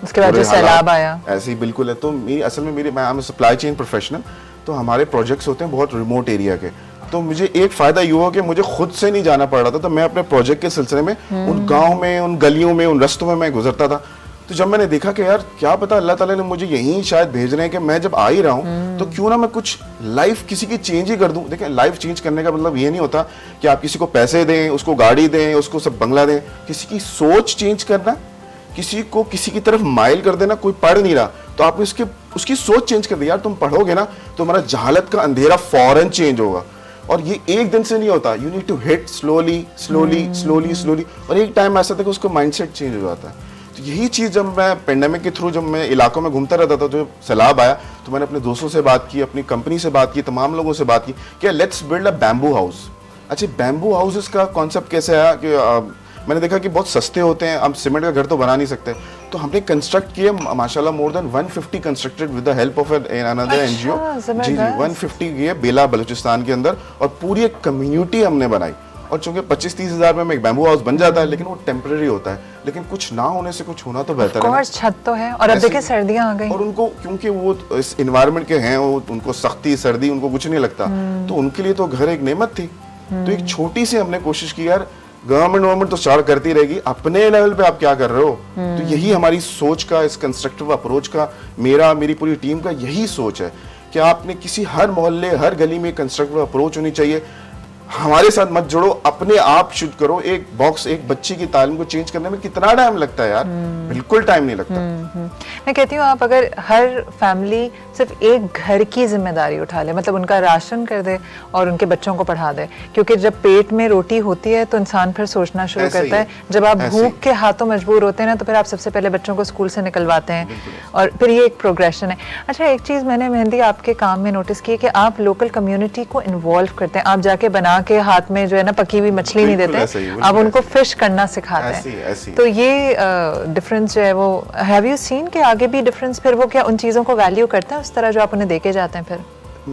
Speaker 1: उसके बाद
Speaker 5: बुरे
Speaker 1: जो सैलाब
Speaker 5: हालात,
Speaker 1: आया।
Speaker 5: ऐसे ही बिल्कुल है। तो मेरी असल में मैं I am supply chain professional, तो हमारे प्रोजेक्ट्स होते हैं बहुत रिमोट एरिया के। तो मुझे एक फायदा ये हुआ कि मुझे खुद से नहीं जाना पड़ रहा था, तो मैं अपने प्रोजेक्ट के सिलसिले में उन गाँव में, उन गलियों में, उन रस्तों में मैं गुजरता था। तो जब मैंने देखा कि यार क्या पता अल्लाह ताला ने मुझे यहीं शायद भेज रहे हैं कि मैं जब आ ही रहा हूँ, तो क्यों ना मैं कुछ लाइफ किसी की चेंज ही कर दूं। देखें, लाइफ चेंज करने का मतलब ये नहीं होता कि आप किसी को पैसे दें, उसको गाड़ी दें, उसको सब बंगला दें। किसी की सोच चेंज करना, किसी को किसी की तरफ माइल कर देना। कोई पढ़ नहीं रहा तो आपने उसकी सोच चेंज कर दी। यार तुम पढ़ोगे ना तो हमारा जहालत का अंधेरा फौरन चेंज होगा, और ये एक दिन से नहीं होता। You need to hit slowly slowly slowly slowly, और एक टाइम ऐसा था कि उसका माइंडसेट चेंज हो जाता है। यही चीज़ जब मैं पेंडेमिक के थ्रू जब मैं इलाकों में घूमता रहता था, जो सैलाब आया, तो मैंने अपने दोस्तों से बात की, अपनी कंपनी से बात की, तमाम लोगों से बात की कि let's build a bamboo house. अच्छा, बैम्बू हाउसेस का कॉन्सेप्ट कैसे आया कि मैंने देखा कि बहुत सस्ते होते हैं, हम सीमेंट का घर तो बना नहीं सकते, तो हमने कंस्ट्रक्ट किए माशाल्लाह more than 150 constructed with the help of another NGO. जी 150 किए बेला बलूचिस्तान के अंदर, और पूरी एक कम्युनिटी हमने बनाई। और चूंकि 25-30 हज़ार में एक बैम्बू हाउस बन जाता है, लेकिन वो टेम्परेरी होता है, लेकिन कुछ ना होने से कुछ होना तो बेहतर है।
Speaker 1: छत तो है, और अब देखिए सर्दियां आ गई,
Speaker 5: और उनको क्योंकि वो इस इन्वायरमेंट के हैं, वो उनको सख्ती सर्दी उनको कुछ नहीं लगता, तो उनके लिए तो घर एक नेमत थी। तो एक छोटी सी हमने कोशिश की, यार गवर्नमेंट तो चार्ज करती रहेगी, अपने लेवल पे आप क्या कर रहे हो। तो यही हमारी सोच का, इस कंस्ट्रक्टिव अप्रोच का, मेरी पूरी टीम का यही सोच है कि आपने किसी हर मोहल्ले हर गली में कंस्ट्रक्टिव अप्रोच होनी चाहिए। हमारे साथ मत जोड़ो, अपने आप शुरू करो। एक बॉक्स एक बच्ची की तालीम को चेंज करने में कितना टाइम लगता है यार, बिल्कुल टाइम नहीं लगता।
Speaker 1: मैं कहती हूँ आप अगर हर फैमिली सिर्फ एक घर की जिम्मेदारी उठा ले, मतलब उनका राशन कर दे और उनके बच्चों को पढ़ा दे, क्योंकि जब पेट में रोटी होती है तो इंसान फिर सोचना शुरू करता है। जब आप भूख के हाथों मजबूर होते हैं ना, तो फिर आप सबसे पहले बच्चों को स्कूल से निकलवाते हैं, और फिर ये एक प्रोग्रेशन है। अच्छा, एक चीज़ मैंने मेहंदी आपके काम में नोटिस की है कि आप लोकल कम्युनिटी को इन्वॉल्व करते हैं। आप जाके बना के हाथ में जो है ना पकी हुई मछली नहीं देते, आप उनको फिश करना सिखाते हैं। तो ये डिफरेंस जो है वो, हैव यू सीन कि आगे भी डिफरेंस, फिर वो क्या उन चीज़ों को वैल्यू करते हैं उस तरह जो आप उन्हें देके जाते हैं? फिर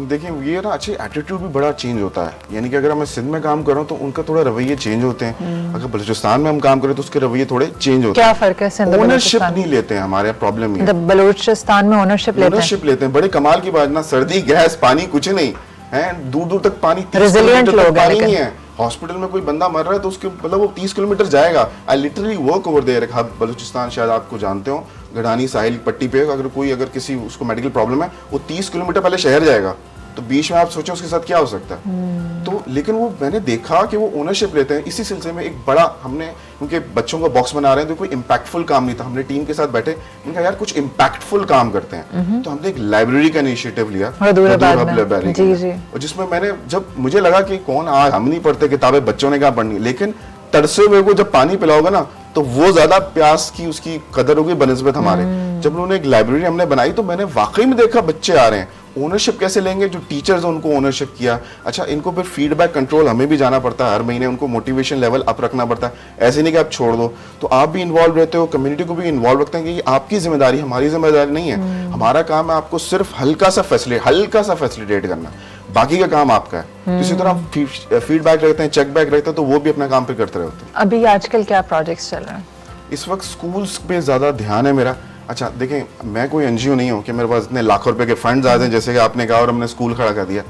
Speaker 5: देखिए ये ना अच्छी एटीट्यूड भी बड़ा चेंज होता है, यानी कि अगर मैं सिंध में काम कर रहा हूँ तो उनका थोड़ा रवैये चेंज होते हैं, अगर बलूचिस्तान में हम काम करें तो उसके रवैये थोड़े चेंज होते हैं।
Speaker 1: क्या फर्क है सिंध और
Speaker 5: ओनरशिप नहीं लेते हैं, हमारे प्रॉब्लम ये है।
Speaker 1: बलूचिस्तान में ओनरशिप लेते हैं,
Speaker 5: बड़े कमाल की बात ना, सर्दी गैस पानी कुछ नहीं है, दूर दूर तक पानी, 30
Speaker 1: Resilient
Speaker 5: किलोमीटर तक
Speaker 1: लोग हैं,
Speaker 5: पानी
Speaker 1: लेकिन
Speaker 5: नहीं है। हॉस्पिटल में कोई बंदा मर रहा है तो उसके मतलब वो 30 किलोमीटर जाएगा। I literally work over there. Balochistan शायद आपको जानते हो, गढ़ानी साहिल पट्टी पे अगर किसी उसको मेडिकल प्रॉब्लम है, वो 30 किलोमीटर पहले शहर जाएगा, तो बीच में आप सोचें उसके साथ क्या हो सकता है। तो लेकिन वो मैंने देखा कि वो ओनरशिप लेते हैं। इसी सिलसिले में एक बड़ा हमने, क्योंकि बच्चों का बॉक्स बना रहे हैं तो कोई इम्पैक्टफुल काम नहीं था, हमने टीम के साथ बैठे, उनका यार कुछ इम्पैक्टफुल काम करते हैं। तो हमने एक लाइब्रेरी का इनिशिएटिव लिया, लाइब्रेरी, और जिसमें मैंने, जब मुझे लगा कि कौन आज हम नहीं पढ़ते किताबें, बच्चों ने क्या पढ़नी, लेकिन तरसे हुए को जब पानी पिलाओगे ना तो वो ज्यादा प्यास की उसकी कदर होगी बनिस्बत हमारे। जब उन्होंने एक लाइब्रेरी हमने बनाई तो मैंने वाकई में देखा बच्चे आ रहे हैं। ओनरशिप कैसे लेंगे, जो टीचर्स हैं उनको ओनरशिप किया। अच्छा, इनको फिर फीडबैक कंट्रोल हमें भी जाना पड़ता है, हर महीने उनको मोटिवेशन लेवल अप रखना पड़ता है। ऐसे नहीं कि आप छोड़ दो, तो आप भी इन्वॉल्व रहते हो, कम्युनिटी को भी इन्वॉल्व रखते हैं कि ये आपकी जिम्मेदारी, हमारी जिम्मेदारी नहीं है। हमारा काम है आपको सिर्फ हल्का सा फैसिलिटेट करना, बाकी का काम आपका है। इसी तरह फीडबैक रहते हैं, चेक बैक रहते हैं, तो वो भी अपना काम पे करते रहते हैं।
Speaker 1: अभी आजकल क्या प्रोजेक्ट्स चल रहे हैं?
Speaker 5: इस वक्त स्कूल्स पे ज्यादा ध्यान है मेरा। अच्छा देखें, मैं कोई एनजीओ नहीं हूँ कि मेरे पास इतने लाखों रुपए के फंड्स आ जाएं जैसे कि आपने कहा और हमने स्कूल खड़ा कर दिया।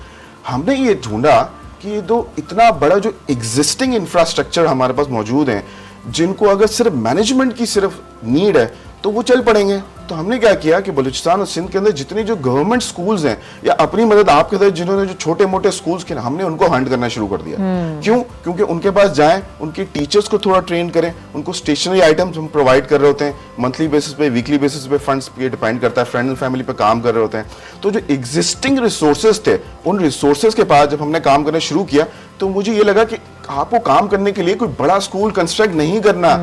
Speaker 5: हमने ये ढूंढा कि ये दो इतना बड़ा जो एग्जिस्टिंग इंफ्रास्ट्रक्चर हमारे पास मौजूद हैं, जिनको अगर सिर्फ मैनेजमेंट की सिर्फ नीड है तो वो चल पड़ेंगे। तो हमने क्या किया कि बलूचिस्तान और सिंध के अंदर जितने जो गवर्नमेंट स्कूल्स हैं, या अपनी मदद आपके अंदर जिन्होंने जो छोटे मोटे स्कूल्स के, हमने उनको हंट करना शुरू कर दिया। क्यों? क्योंकि उनके पास जाएं, उनके टीचर्स को थोड़ा ट्रेन करें, उनको स्टेशनरी आइटम्स हम प्रोवाइड कर रहे होते हैं, मंथली बेसिस पे, वीकली बेसिस पे, फंड्स पे डिपेंड करता है, फ्रेंड एंड फैमिली पे काम कर रहे होते हैं। तो जो एग्जिस्टिंग रिसोर्सेज थे, उन रिसोर्सेज के पास जब हमने काम करना शुरू किया तो मुझे ये लगा कि आपको काम करने के लिए कोई बड़ा स्कूल कंस्ट्रक्ट नहीं करना।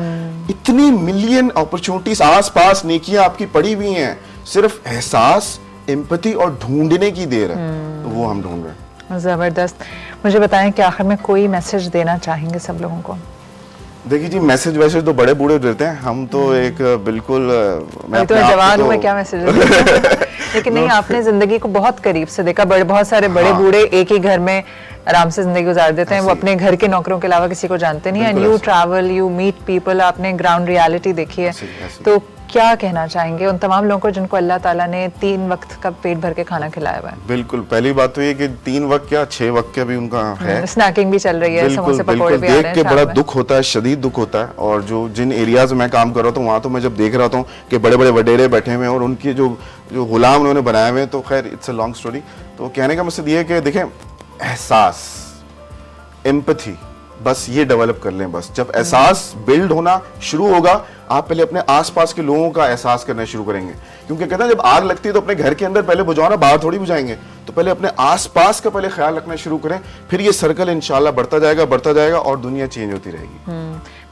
Speaker 5: इतनी मिलियन अपॉर्चुनिटीज आसपास, नेकियां आपकी पड़ी हुई हैं, सिर्फ एहसास, एम्पैथी और ढूंढने की देर है। तो वो हम ढूंढ रहे हैं।
Speaker 1: जबरदस्त। मुझे बताएं कि आखिर में कोई मैसेज देना चाहेंगे सब लोगों को?
Speaker 5: देखिए जी, मैसेज वैसे तो बड़े बूढ़े देते हैं, हम तो एक बिल्कुल,
Speaker 1: मैं तो जवान हूँ, मैं क्या मैसेज लेकिन नहीं, आपने जिंदगी को बहुत करीब से देखा। बहुत सारे बड़े बूढ़े एक ही घर में आराम से जिंदगी गुजार देते हैं, वो अपने घर के नौकरों के अलावा किसी को जानते नहीं। And you travel, you meet people, आपने ग्राउंड रियलिटी देखी है। तो क्या कहना चाहेंगे उन तमाम लोगों को जिनको अल्लाह ताला ने 3 वक्त का पेट भर के खाना खिलाया हुआ है?
Speaker 5: बिल्कुल, पहली बात तो ये कि 3 वक्त क्या 6 वक्त का भी उनका है।
Speaker 1: स्नैकिंग भी चल रही है, समोसे पकौड़े भी आ रहे हैं।
Speaker 5: देख के बड़ा दुख होता है, शदीद दुख होता है। और जो जिन एरियाज में मैं काम कर रहा था वहाँ तो मैं जब देख रहा था कि बड़े बड़े वडेरे बैठे हुए हैं और उनके जो गुलाम उन्होंने बनाए हुए हैं, तो खैर इट्स अ लॉन्ग स्टोरी। तो कहने का मकसद ये है कि देखें, एहसास, एम्पैथी, बस ये डेवलप कर लें। बस जब एहसास बिल्ड होना शुरू होगा, आप पहले अपने आसपास के लोगों का एहसास करना शुरू करेंगे। क्योंकि कहते हैं जब आग लगती है तो अपने घर के अंदर पहले बुझाओ ना, बाहर थोड़ी बुझाएंगे। तो पहले अपने आसपास का पहले ख्याल रखना शुरू करें, फिर ये सर्कल इंशाल्लाह बढ़ता जाएगा और दुनिया चेंज होती रहेगी।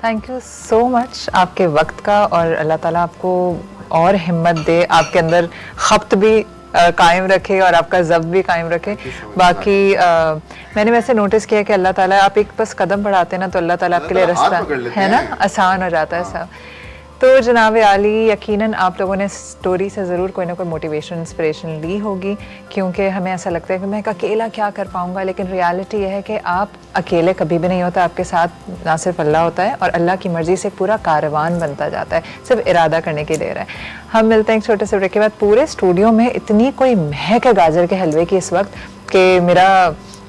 Speaker 1: थैंक यू सो मच आपके वक्त का, और अल्लाह ताला आपको और हिम्मत दे, आपके अंदर खप्त भी कायम रखे और आपका ज़ब्त भी कायम रखे। बाकी मैंने वैसे नोटिस किया कि अल्लाह ताला, आप एक बस कदम बढ़ाते हैं ना तो अल्लाह ताला आपके लिए रास्ता है ना आसान हो जाता है सब। तो जनाब आली, यकीनन आप लोगों ने स्टोरी से ज़रूर कोई ना कोई मोटिवेशन इंस्पिरेशन ली होगी, क्योंकि हमें ऐसा लगता है कि मैं अकेला क्या कर पाऊँगा, लेकिन रियलिटी यह है कि आप अकेले कभी भी नहीं होता, आपके साथ ना सिर्फ अल्लाह होता है और अल्लाह की मर्ज़ी से पूरा कारवान बनता जाता है, सिर्फ इरादा करने की देर है। हम मिलते हैं एक छोटे से ब्रेक के बाद। पूरे स्टूडियो में इतनी कोई महक है गाजर के हलवे की इस वक्त कि मेरा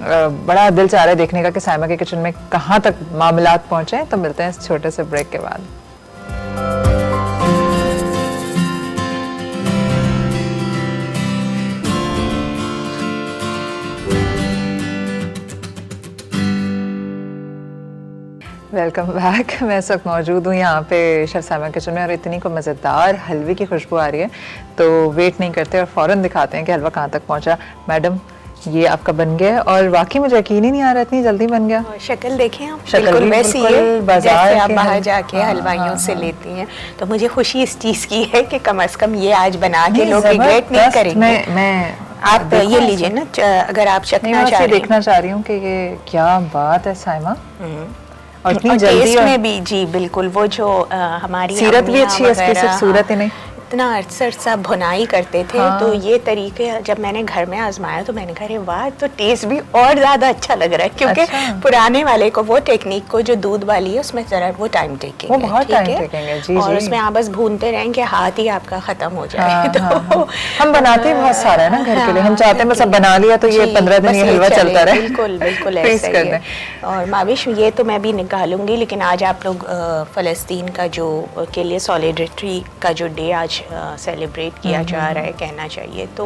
Speaker 1: बड़ा दिल चाह रहा है देखने का कि साइमा के किचन में कहाँ तक मामलात पहुँचे। तो मिलते हैं इस छोटे से ब्रेक के बाद। Welcome back. मैं इस वक्त मौजूद हूँ यहाँ पे शेफ साइमा किचन में और इतनी को मज़ेदार हलवे की खुशबू आ रही है, तो वेट नहीं करते और फ़ौरन दिखाते हैं कि हलवा कहाँ तक पहुँचा। मैडम, ये आपका बन गया है और वाकई मुझे यकीन ही नहीं आ रहा इतनी जल्दी बन गया।
Speaker 3: शक्ल देखें आप,
Speaker 1: शक्ल
Speaker 3: बिल्कुल वैसी है जैसे आप बाहर
Speaker 1: हम-
Speaker 3: जाके हलवाइयों से लेती हैं। तो मुझे खुशी इस चीज़ की है कि कम से कम ये आज बना के लोग रिग्रेट नहीं करेंगे।
Speaker 1: मैं
Speaker 3: आप ये लीजिए ना, अगर आप
Speaker 1: नहीं,
Speaker 3: चखना
Speaker 1: मैं
Speaker 3: चाह
Speaker 1: आपसे
Speaker 3: रही
Speaker 1: देखना चाह रही हूँ कि ये क्या बात है साइमा, और इतनी
Speaker 3: और
Speaker 1: जल्दी
Speaker 3: टेस्ट
Speaker 1: और
Speaker 3: में भी जी बिल्कुल वो जो हमारी
Speaker 1: सीरत भी
Speaker 3: अम्मियाँ
Speaker 1: अच्छी है इसकी, सिर्फ
Speaker 3: वगैरह,
Speaker 1: सूरत ही नहीं।
Speaker 3: इतना अरसा भुनाई करते थे।
Speaker 1: हाँ।
Speaker 3: तो ये तरीके जब मैंने घर में आजमाया तो मैंने कहा अरे वाह, तो टेस्ट भी और ज़्यादा अच्छा लग रहा है, क्योंकि
Speaker 1: अच्छा।
Speaker 3: पुराने वाले को वो टेक्निक को जो दूध वाली है उसमें ज़रा वो टाइम टेकिंग
Speaker 1: वो बहुत time taking है, जी,
Speaker 3: और
Speaker 1: जी।
Speaker 3: उसमें आप बस भूनते रहेंगे, हाथ ही आपका ख़त्म हो जाए।
Speaker 1: हाँ,
Speaker 3: तो
Speaker 1: हाँ, हाँ। हम बनाते हैं बहुत सारा है ना घर के लिए, हम
Speaker 3: हाँ,
Speaker 1: चाहते हैं बस अब बना लिया तो ये
Speaker 3: जी,
Speaker 1: 15 दिन
Speaker 3: बस
Speaker 1: ये हलवा
Speaker 3: चले,
Speaker 1: चलता रहे।
Speaker 3: बिल्कुल बिल्कुल
Speaker 1: Freeze
Speaker 3: ऐसा
Speaker 1: कर
Speaker 3: ही है।
Speaker 1: दें।
Speaker 3: और माविश, ये तो मैं भी निकालूंगी, लेकिन आज आप लोग फ़लस्तीन का जो के लिए सॉलिडरिटी का जो डे आज सेलिब्रेट किया जा रहा है, कहना चाहिए, तो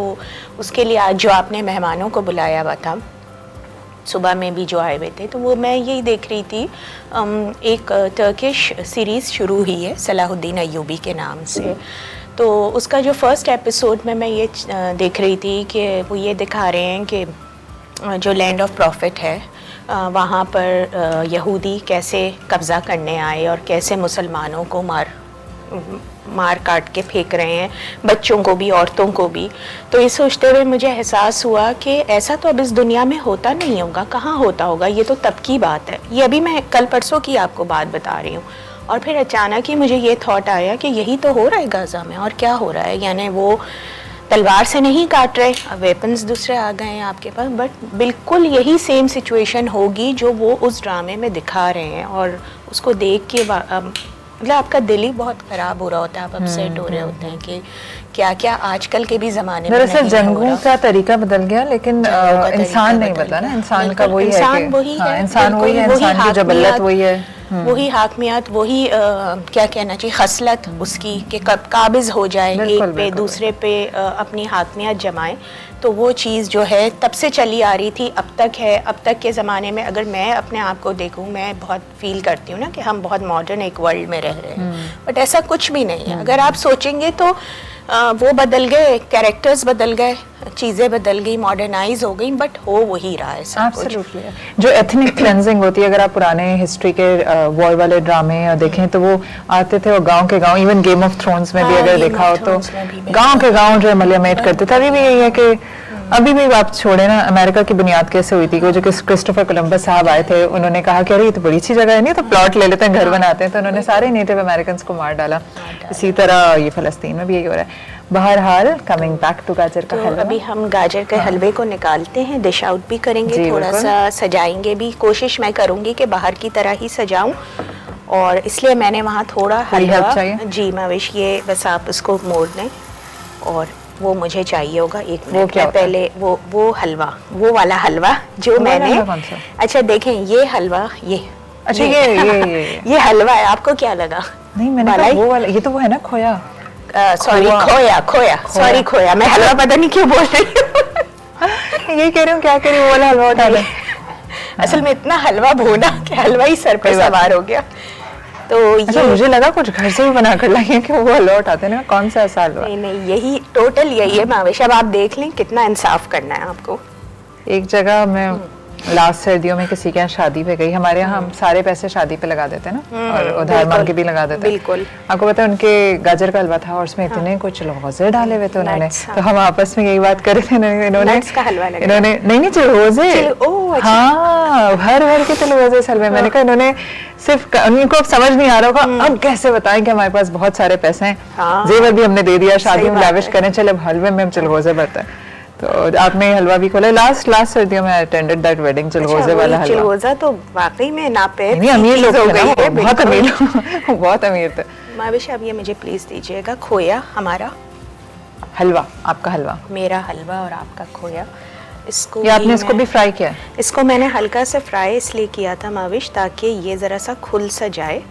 Speaker 3: उसके लिए आज जो आपने मेहमानों को बुलाया हुआ था, सुबह में भी जो आए हुए थे, तो वो मैं यही देख रही थी, एक टर्किश सीरीज़ शुरू हुई है सलाहुद्दीन अय्यूबी के नाम से। तो उसका जो फर्स्ट एपिसोड में मैं ये देख रही थी कि वो ये दिखा रहे हैं कि जो लैंड ऑफ प्रॉफिट है वहाँ पर यहूदी कैसे कब्ज़ा करने आए और कैसे मुसलमानों को मार काट के फेंक रहे हैं, बच्चों को भी, औरतों को भी। तो ये सोचते हुए मुझे एहसास हुआ कि ऐसा तो अब इस दुनिया में होता नहीं होगा, कहाँ होता होगा, ये तो तब की बात है। ये अभी मैं कल परसों की आपको बात बता रही हूँ। और फिर अचानक ही मुझे ये थॉट आया कि यही तो हो रहा है गाज़ा में, और क्या हो रहा है, यानी वो तलवार से नहीं काट रहे, वेपन्स दूसरे आ गए हैं आपके पास, बट बिल्कुल यही सेम सिचुएशन होगी जो वो उस ड्रामे में दिखा रहे हैं। और उसको देख के मतलब आपका दिल ही बहुत ख़राब हो रहा होता है, आप अपसेट हो रहे होते हैं कि क्या क्या आजकल के भी ज़माने में
Speaker 1: दरअसल
Speaker 3: नहीं हो
Speaker 1: जंगों
Speaker 3: रहा।
Speaker 1: का तरीका बदल गया, लेकिन
Speaker 3: जंगों का
Speaker 1: इंसान
Speaker 3: तरीका
Speaker 1: नहीं
Speaker 3: बदल
Speaker 1: बदला ना,
Speaker 3: गया।
Speaker 1: इंसान का
Speaker 3: बिल्कुल,
Speaker 1: वही है
Speaker 3: इंसान
Speaker 1: कि
Speaker 3: वही
Speaker 1: हाँ,
Speaker 3: है,
Speaker 1: इंसान वही है,
Speaker 3: बिल्कुल
Speaker 1: इंसान की जो बल्लत
Speaker 3: हाकमियत,
Speaker 1: वही है।
Speaker 3: वही हाकमियत, वही क्या कहना चाहिए, खसलत उसकी कि कब काबिज हो जाए
Speaker 1: बिल्कुल,
Speaker 3: एक पे
Speaker 1: बिल्कुल,
Speaker 3: दूसरे पे अपनी हाकमियत जमाए। तो वो चीज़ जो है तब से चली आ रही थी, अब तक है। अब तक के ज़माने में अगर मैं अपने आप को देखूं, मैं बहुत फील करती हूँ ना कि हम बहुत मॉडर्न एक वर्ल्ड में रह रहे हैं, बट ऐसा कुछ भी नहीं है। अगर आप सोचेंगे तो वो बदल गए, कैरेक्टर्स बदल गए, चीज़ें बदल गई, मॉडर्नाइज हो गई, बट हो वही रहा है सब कुछ।
Speaker 1: Absolutely. जो एथनिक क्लेंजिंग होती है, अगर आप पुराने हिस्ट्री के वॉर वाले ड्रामे देखें तो वो आते थे, वो गांव के गांव, इवन गेम ऑफ थ्रोन्स में भी
Speaker 3: हाँ,
Speaker 1: अगर
Speaker 3: Game
Speaker 1: देखा हो
Speaker 3: of
Speaker 1: तो
Speaker 3: Thrones में भी
Speaker 1: गांव के गांव जो अमलियामेट करते थे। अभी भी यही है कि अभी भी आप छोड़े ना, अमेरिका की बुनियाद कैसे हुई थी, वो जो क्रिस्टोफर कोलंबस साहब आए थे, उन्होंने कहा कि अरे ये तो बड़ी अच्छी जगह है, नहीं तो प्लॉट ले लेते हैं, घर बनाते हैं, तो उन्होंने सारे नेटिव अमेरिकन को मार डाला। इसी तरह ये फलस्तीन में भी यही हो रहा है। बहरहाल, कमिंग बैक टू गाजर का
Speaker 3: तो
Speaker 1: हलवा,
Speaker 3: अभी हम गाजर के हलवे को निकालते हैं, डिश आउट भी करेंगे,
Speaker 1: जी,
Speaker 3: थोड़ा
Speaker 1: बिल्कुल।
Speaker 3: सा सजाएंगे भी। कोशिश मैं करूंगी कि बाहर की तरह ही सजाऊं, और इसलिए मैंने वहाँ थोड़ा
Speaker 1: कोई help
Speaker 3: हलवा,
Speaker 1: चाहिए?
Speaker 3: जी माविश, ये बस आप इसको मोड़ दें, और वो मुझे चाहिए होगा एक
Speaker 1: वो
Speaker 3: मिनट
Speaker 1: क्या
Speaker 3: में।
Speaker 1: होता है?
Speaker 3: पहले वो हलवा, वो वाला हलवा जो
Speaker 1: वो वाला
Speaker 3: मैंने,
Speaker 1: हलवा कौन सा?
Speaker 3: अच्छा देखें ये हलवा, ये
Speaker 1: अच्छा ये
Speaker 3: ये हलवा है, आपको क्या लगा?
Speaker 1: नहीं, मैंने कहा
Speaker 3: मलाई?
Speaker 1: वो वाला, ये तो वो है ना खोया।
Speaker 3: सॉरी, खोया, सॉरी खोया, मैं हलवा पता नहीं क्यों बोल रही हूँ।
Speaker 1: ये कह रही हूँ, क्या कह रही हूँ, वो वाला हलवा उठा ले।
Speaker 3: असल में इतना हलवा भूना कि हलवा ही सर पे
Speaker 1: कोई बात
Speaker 3: सवार हो गया। तो
Speaker 1: अच्छा,
Speaker 3: ये
Speaker 1: मुझे लगा कुछ घर से भी बना कर लाई है कि वो हलवा उठाते हैं ना, कौन सा ऐसा हलवा?
Speaker 3: नहीं, यही टोटल यही है मावेश। अब आप देख लें कितना इंसाफ करना है आपको।
Speaker 1: एक जगह मैं लास्ट सर्दियों में किसी के यहाँ शादी पे गई, हमारे यहाँ हम सारे पैसे शादी पे लगा देते हैं ना, और उधार मांग के भी लगा देते हैं।
Speaker 3: बिल्कुल।
Speaker 1: आपको पता है उनके गाजर का हलवा था और उसमें इतने कुछ चिलगोजे डाले हुए थे उन्होंने, तो हम आपस में यही बात कर रहे थे, इन्होंने
Speaker 3: नट्स का हलवा लगा।
Speaker 1: इन्होंने नहीं चिलगोजे,
Speaker 3: ओह, अच्छा।
Speaker 1: हाँ भर भर के चिलगोजे इस हलवे में। मैंने कहा इन्होंने सिर्फ उनको अब समझ नहीं आ रहा होगा अब कैसे बताएं कि हमारे पास बहुत सारे पैसे हैं, जेवर भी हमने दे दिया, शादी में लाविश करें, चले अब हलवे में हम चिलगोजे भरते हैं। तो आपने हलवा भी खोला। लास्ट सर्दियों में अटेंडेड दैट वेडिंग, चिलगोजे वाला हलवा।
Speaker 3: चिलगोजा तो वाकई में नापे
Speaker 1: नहीं, अमीर लोग
Speaker 3: हो
Speaker 1: थे
Speaker 3: गई
Speaker 1: ना,
Speaker 3: है,
Speaker 1: बहुत
Speaker 3: बिल्कुल।
Speaker 1: अमीर लोग, बहुत अमीर थे।
Speaker 3: माविश अब ये मुझे प्लीज दीजिएगा, खोया हमारा,
Speaker 1: हलवा, आपका हलवा,
Speaker 3: मेरा हलवा और आपका खोया। इसको
Speaker 1: ये आपने इसको भी फ्राई किया है?
Speaker 3: इसको मैंने हल्का सा फ्राई इसलिए किया था माविश, ताकि ये ज़रा सा खुल सा जाए।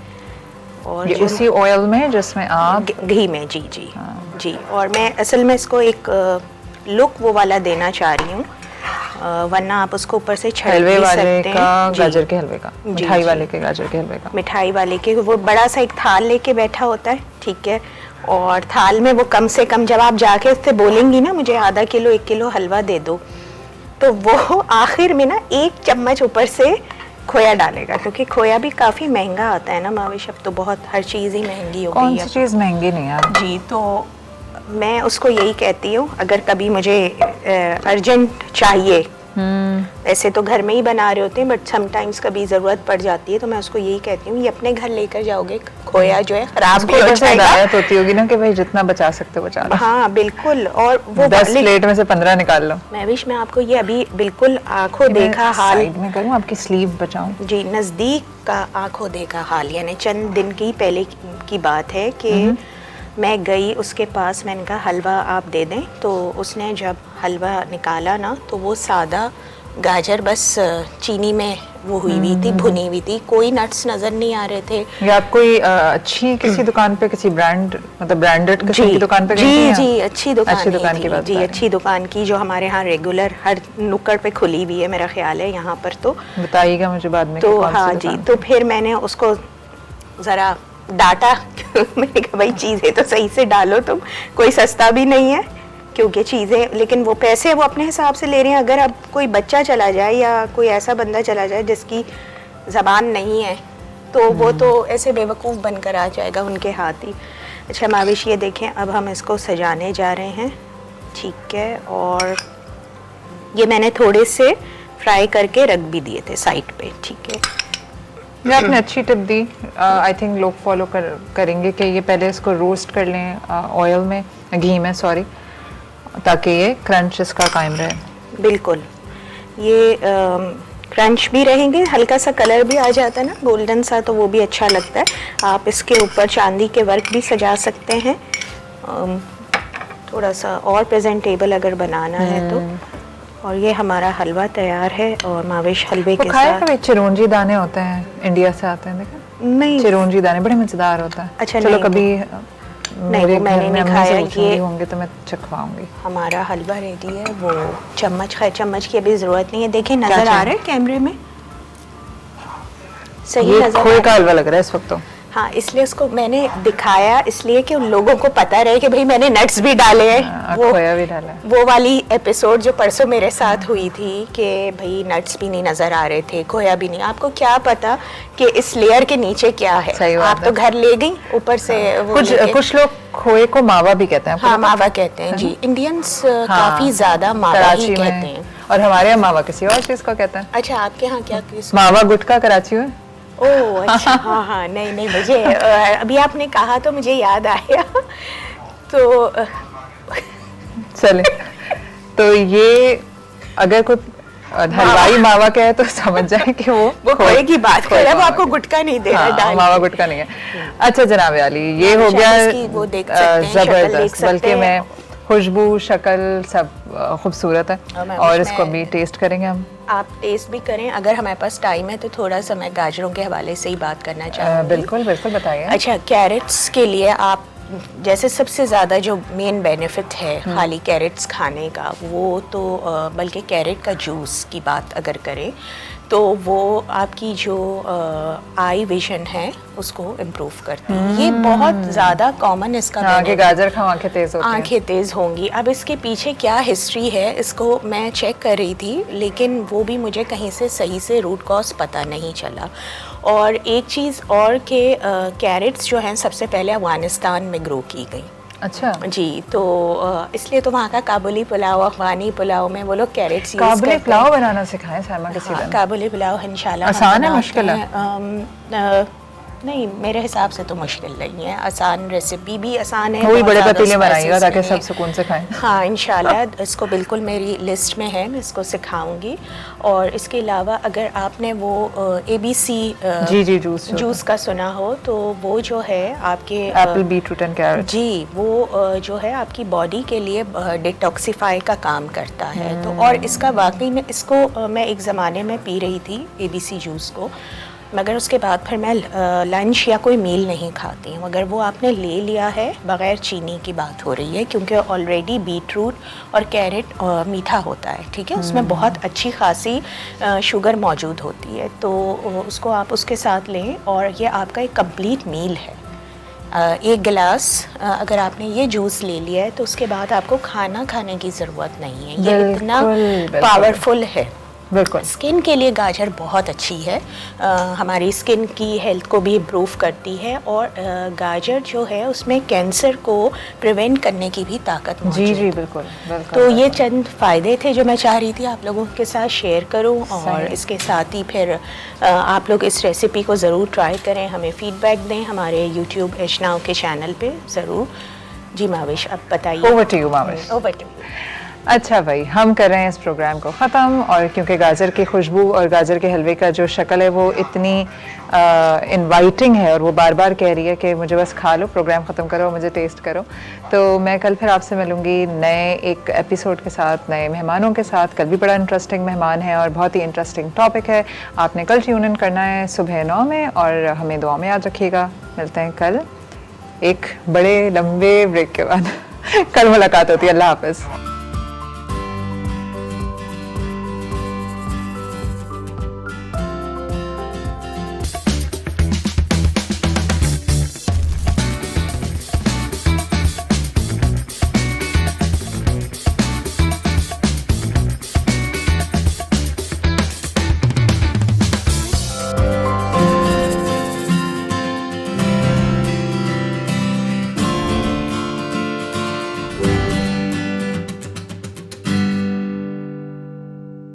Speaker 3: और
Speaker 1: ये उसी ऑयल में जिसमें आप
Speaker 3: घी में, जी जी जी। और मैं असल में इसको एक लुक वो वाला देना चाह रही हूँ, वरना आप उसको ऊपर से छड़
Speaker 1: हलवे
Speaker 3: भी
Speaker 1: वाले
Speaker 3: सकते
Speaker 1: का,
Speaker 3: हैं। जी।
Speaker 1: गाजर के हलवे का,
Speaker 3: जी,
Speaker 1: मिठाई
Speaker 3: जी।
Speaker 1: वाले के गाजर के हलवे का।
Speaker 3: मिठाई वाले के वो बड़ा सा एक थाल लेके बैठा होता है, ठीक है, और थाल में वो कम से कम जब आप जाके उससे बोलेंगी ना मुझे आधा किलो 1 किलो हलवा दे दो, तो वो आखिर में ना 1 चम्मच ऊपर से खोया डालेगा, क्योंकि खोया भी काफ़ी महंगा आता है ना माविश, अब तो बहुत हर चीज़ ही महंगी हो
Speaker 1: कौन
Speaker 3: गई
Speaker 1: सी
Speaker 3: है।
Speaker 1: चीज़ महंगी नहीं है?
Speaker 3: जी, तो मैं उसको यही कहती हूँ, अगर कभी मुझे अर्जेंट चाहिए, ऐसे तो घर में ही बना रहे होते हैं, बट समटाइम्स कभी ज़रूरत पड़ जाती है, तो मैं उसको यही कहती हूँ, ये अपने घर लेकर जाओगे, खोया जो है खराब भी हो जाएगा।
Speaker 1: हिदायत होती होगी ना कि भाई जितना बचा सकते हो बचा लो।
Speaker 3: हाँ बिल्कुल। और वो
Speaker 1: 10 प्लेट में से 15 निकाल लो।
Speaker 3: महविश, मैं आपको ये अभी बिल्कुल आंखों देखा हाल,
Speaker 1: साइड में करूँ, आपकी स्लीव बचाऊं?
Speaker 3: जी, नज़दीक का आंखों देखा हाल, यानी चंद दिन की पहले की बात है कि मैं गई उसके पास, मैंने कहा हलवा आप दे दें, तो उसने जब हलवा निकाला ना, तो वो सादा गाजर बस चीनी में वो हुई हुई थी, भुनी हुई थी, कोई नट्स नज़र नहीं आ रहे थे।
Speaker 1: या आप कोई अच्छी किसी दुकान पे, किसी ब्रांड मतलब ब्रांडेड किसी की दुकान पे गई थी?
Speaker 3: जी जी, अच्छी दुकान,
Speaker 1: अच्छी दुकान की बात
Speaker 3: जी, अच्छी दुकान की, जो हमारे यहाँ रेगुलर हर नुक्कड़ पे खुली हुई है, मेरा ख्याल है यहाँ पर। तो
Speaker 1: बताइएगा मुझे बाद में
Speaker 3: तो
Speaker 1: कि कौन सी
Speaker 3: हाँ
Speaker 1: दुकान।
Speaker 3: जी, तो फिर मैंने उसको ज़रा डांटा मैंने कहा भाई चीज़ें तो सही से डालो, तुम कोई सस्ता भी नहीं है, क्योंकि चीज़ें, लेकिन वो पैसे वो अपने हिसाब से ले रहे हैं। अगर अब कोई बच्चा चला जाए या कोई ऐसा बंदा चला जाए जिसकी ज़बान नहीं है, तो वो तो ऐसे बेवकूफ़ बनकर आ जाएगा उनके हाथ ही। अच्छा माविश, ये देखें, अब हम इसको सजाने जा रहे हैं, ठीक है, और ये मैंने थोड़े से फ्राई करके रख भी दिए थे साइड पे, ठीक है।
Speaker 1: ये आपने अच्छी टिप दी, आई थिंक लोग फॉलो करेंगे कि ये पहले इसको रोस्ट कर लें ऑयल में, घी में, सॉरी, ताकि ये क्रंच इसका कायम रहे।
Speaker 3: बिल्कुल, ये क्रंच भी रहेंगे, हल्का सा कलर भी आ जाता है ना गोल्डन सा, तो वो भी अच्छा लगता है। आप इसके ऊपर चांदी के वर्क भी सजा सकते हैं, थोड़ा सा और प्रेजेंटेबल अगर बनाना है तो। और ये हमारा हलवा तैयार है, और माविश हलवे के साथ
Speaker 1: कभी चिरौंजी दाने होते हैं, इंडिया से आते हैं, देखा?
Speaker 3: नहीं,
Speaker 1: चिरौंजी दाने बड़े मजेदार होता है।
Speaker 3: अच्छा,
Speaker 1: चलो
Speaker 3: नहीं,
Speaker 1: कभी मेरे
Speaker 3: वो मैंने
Speaker 1: घर में
Speaker 3: नहीं
Speaker 1: अम्मी
Speaker 3: खाया,
Speaker 1: से पूछूंगी
Speaker 3: ये
Speaker 1: होंगे तो मैं चखवाऊंगी।
Speaker 3: हमारा हलवा रेडी है। वो चम्मच है, चम्मच की अभी ज़रूरत नहीं है, देखिए नज़र आ
Speaker 1: चाहिए?
Speaker 3: रहा है कैमरे में, सही
Speaker 1: ये
Speaker 3: नज़र आ
Speaker 1: खोए
Speaker 3: रहा
Speaker 1: का
Speaker 3: है।
Speaker 1: हलवा लग रहा है इस वक्त तो।
Speaker 3: हाँ, इसलिए उसको मैंने दिखाया, इसलिए कि उन लोगों को पता रहे कि भाई मैंने नट्स भी डाले हैं।
Speaker 1: और खोया भी डाला है।
Speaker 3: वो वाली एपिसोड जो परसों मेरे साथ हुई थी कि भाई नट्स भी नहीं नजर आ रहे थे, खोया भी नहीं, आपको क्या पता कि इस लेयर के नीचे क्या है।
Speaker 1: सही बात
Speaker 3: आप तो घर ले गई ऊपर से वो लेके।
Speaker 1: कुछ लोग खोए को मावा भी कहते हैं। आपको
Speaker 3: हाँ,
Speaker 1: पता?
Speaker 3: मावा कहते हैं जी, इंडियंस
Speaker 1: हाँ,
Speaker 3: काफी ज्यादा मावा ही
Speaker 1: कराची में,
Speaker 3: कहते हैं।
Speaker 1: और हमारे यहाँ मावा किसी और चीज को कहते हैं।
Speaker 3: अच्छा, आपके यहाँ क्या किस
Speaker 1: मावा गुटका कराची में।
Speaker 3: ओह अच्छा, हाँ हाँ, नहीं नहीं, मुझे अभी आपने कहा तो मुझे याद आया। तो
Speaker 1: चले, तो ये अगर कोई हलवाई मावा कहे तो समझ जाए कि वो
Speaker 3: खोए की बात कर रहा है, वो
Speaker 1: मावा
Speaker 3: आपको
Speaker 1: की।
Speaker 3: गुटका नहीं दे रहा
Speaker 1: हाँ,
Speaker 3: डाल
Speaker 1: मावा
Speaker 3: के।
Speaker 1: गुटका नहीं है। अच्छा जनाब आली, ये हो
Speaker 3: शायद
Speaker 1: गया
Speaker 3: इसकी वो देख सकते हैं, शक्ल देख
Speaker 1: जबरदस्त,
Speaker 3: सकते
Speaker 1: बल्कि
Speaker 3: हैं।
Speaker 1: मैं खुशबू शक्ल सब खूबसूरत है,
Speaker 3: और मैं
Speaker 1: और
Speaker 3: उसमें-
Speaker 1: इसको भी टेस्ट करेंगे हम।
Speaker 3: आप टेस्ट भी करें, अगर हमारे पास टाइम है तो थोड़ा सा मैं गाजरों के हवाले से ही बात करना चाहूँगी।
Speaker 1: बिल्कुल बिल्कुल, बताइए।
Speaker 3: अच्छा, कैरेट्स के लिए आप जैसे सबसे ज़्यादा जो मेन बेनिफिट है खाली कैरेट्स खाने का, वो तो बल्कि कैरेट का जूस की बात अगर करें तो वो आपकी जो आई विजन है उसको इम्प्रूव करती है। ये बहुत ज़्यादा कॉमन इसका
Speaker 1: हाँ, कि
Speaker 3: benefit-
Speaker 1: गाजर खाओ आंखें तेज होती हैं।
Speaker 3: आंखें तेज़ होंगी। अब इसके पीछे क्या हिस्ट्री है इसको मैं चेक कर रही थी, लेकिन वो भी मुझे कहीं से सही से रूट कॉज पता नहीं चला। और एक चीज़ और के कैरेट्स जो हैं सबसे पहले अफगानिस्तान में ग्रो की गई।
Speaker 1: अच्छा,
Speaker 3: जी, तो इसलिए तो वहाँ का काबुली पुलाव, अफगानी पुलाव में वो लोग कैरेट्स यूज़ करते
Speaker 1: काबुली
Speaker 3: हैं।
Speaker 1: पुलाव बनाना सिखाएं साइमा किसी
Speaker 3: हाँ,
Speaker 1: दिन।
Speaker 3: काबुली पुलाव इंशाल्लाह हम
Speaker 1: आसान है,
Speaker 3: बनाते
Speaker 1: मुश्किल है?
Speaker 3: हैं। नहीं, मेरे हिसाब से तो मुश्किल नहीं है, आसान, रेसिपी भी आसान है।
Speaker 1: वो भी
Speaker 3: बहुत
Speaker 1: बड़े
Speaker 3: ज़्यादा
Speaker 1: पतीले बनाइएगा
Speaker 3: spices
Speaker 1: ताकि
Speaker 3: नहीं
Speaker 1: सब
Speaker 3: है।
Speaker 1: सुकून से खाएं।
Speaker 3: हाँ, इंशाल्लाह इसको बिल्कुल मेरी लिस्ट में है, मैं इसको सिखाऊंगी। और इसके अलावा अगर आपने वो ABC
Speaker 1: जी जी, जूस
Speaker 3: जूस का सुना हो, तो वो जो है आपके
Speaker 1: एप्पल, बीटरूट एंड कैरेट।
Speaker 3: जी, वो जो है आपकी बॉडी के लिए डिटॉक्सिफाई का काम करता है। तो और इसका वाकई में इसको मैं एक ज़माने में पी रही थी ABC जूस को, मगर उसके बाद फिर मैं लंच या कोई मील नहीं खाती हूँ। अगर वो आपने ले लिया है, बग़ैर चीनी की बात हो रही है, क्योंकि ऑलरेडी बीटरूट और कैरेट मीठा होता है, ठीक है, उसमें बहुत अच्छी खासी शुगर मौजूद होती है। तो उसको आप उसके साथ लें और ये आपका एक कंप्लीट मील है। एक गिलास अगर आपने ये जूस ले लिया है तो उसके बाद आपको खाना खाने की ज़रूरत नहीं है। ये इतना
Speaker 1: बिल्कुल।
Speaker 3: पावरफुल है।
Speaker 1: बिल्कुल।
Speaker 3: स्किन के लिए गाजर बहुत अच्छी है, हमारी स्किन की हेल्थ को भी इम्प्रूव करती है। और गाजर जो है उसमें कैंसर को प्रिवेंट करने की भी ताकत मौजूद
Speaker 1: जी
Speaker 3: है।
Speaker 1: जी, बिल्कुल बिल्कुल।
Speaker 3: तो ये चंद फ़ायदे थे जो मैं चाह रही थी आप लोगों के साथ शेयर करूं। और
Speaker 1: सही।
Speaker 3: इसके साथ ही फिर आप लोग इस रेसिपी को ज़रूर ट्राई करें, हमें फ़ीडबैक दें हमारे यूट्यूब एश नाउ के चैनल पे ज़रूर। जी माविश, अब बताइए।
Speaker 1: Over to you Mavish.
Speaker 3: Over to you.
Speaker 1: अच्छा भाई, हम कर रहे हैं इस प्रोग्राम को ख़त्म। और क्योंकि गाजर की खुशबू और गाजर के हलवे का जो शक्ल है वो इतनी इनवाइटिंग है और वो बार बार कह रही है कि मुझे बस खा लो, प्रोग्राम ख़त्म करो, मुझे टेस्ट करो, तो मैं कल फिर आपसे मिलूँगी नए एक एपिसोड के साथ, नए मेहमानों के साथ। कल भी बड़ा इंटरेस्टिंग मेहमान है और बहुत ही इंटरेस्टिंग टॉपिक है। आपने कल ट्यून इन करना है सुबह 9 में और हमें दुआ में याद रखिएगा। मिलते हैं कल एक बड़े लंबे ब्रेक के बाद। कल मुलाकात होती है। अल्लाह हाफ़िज़।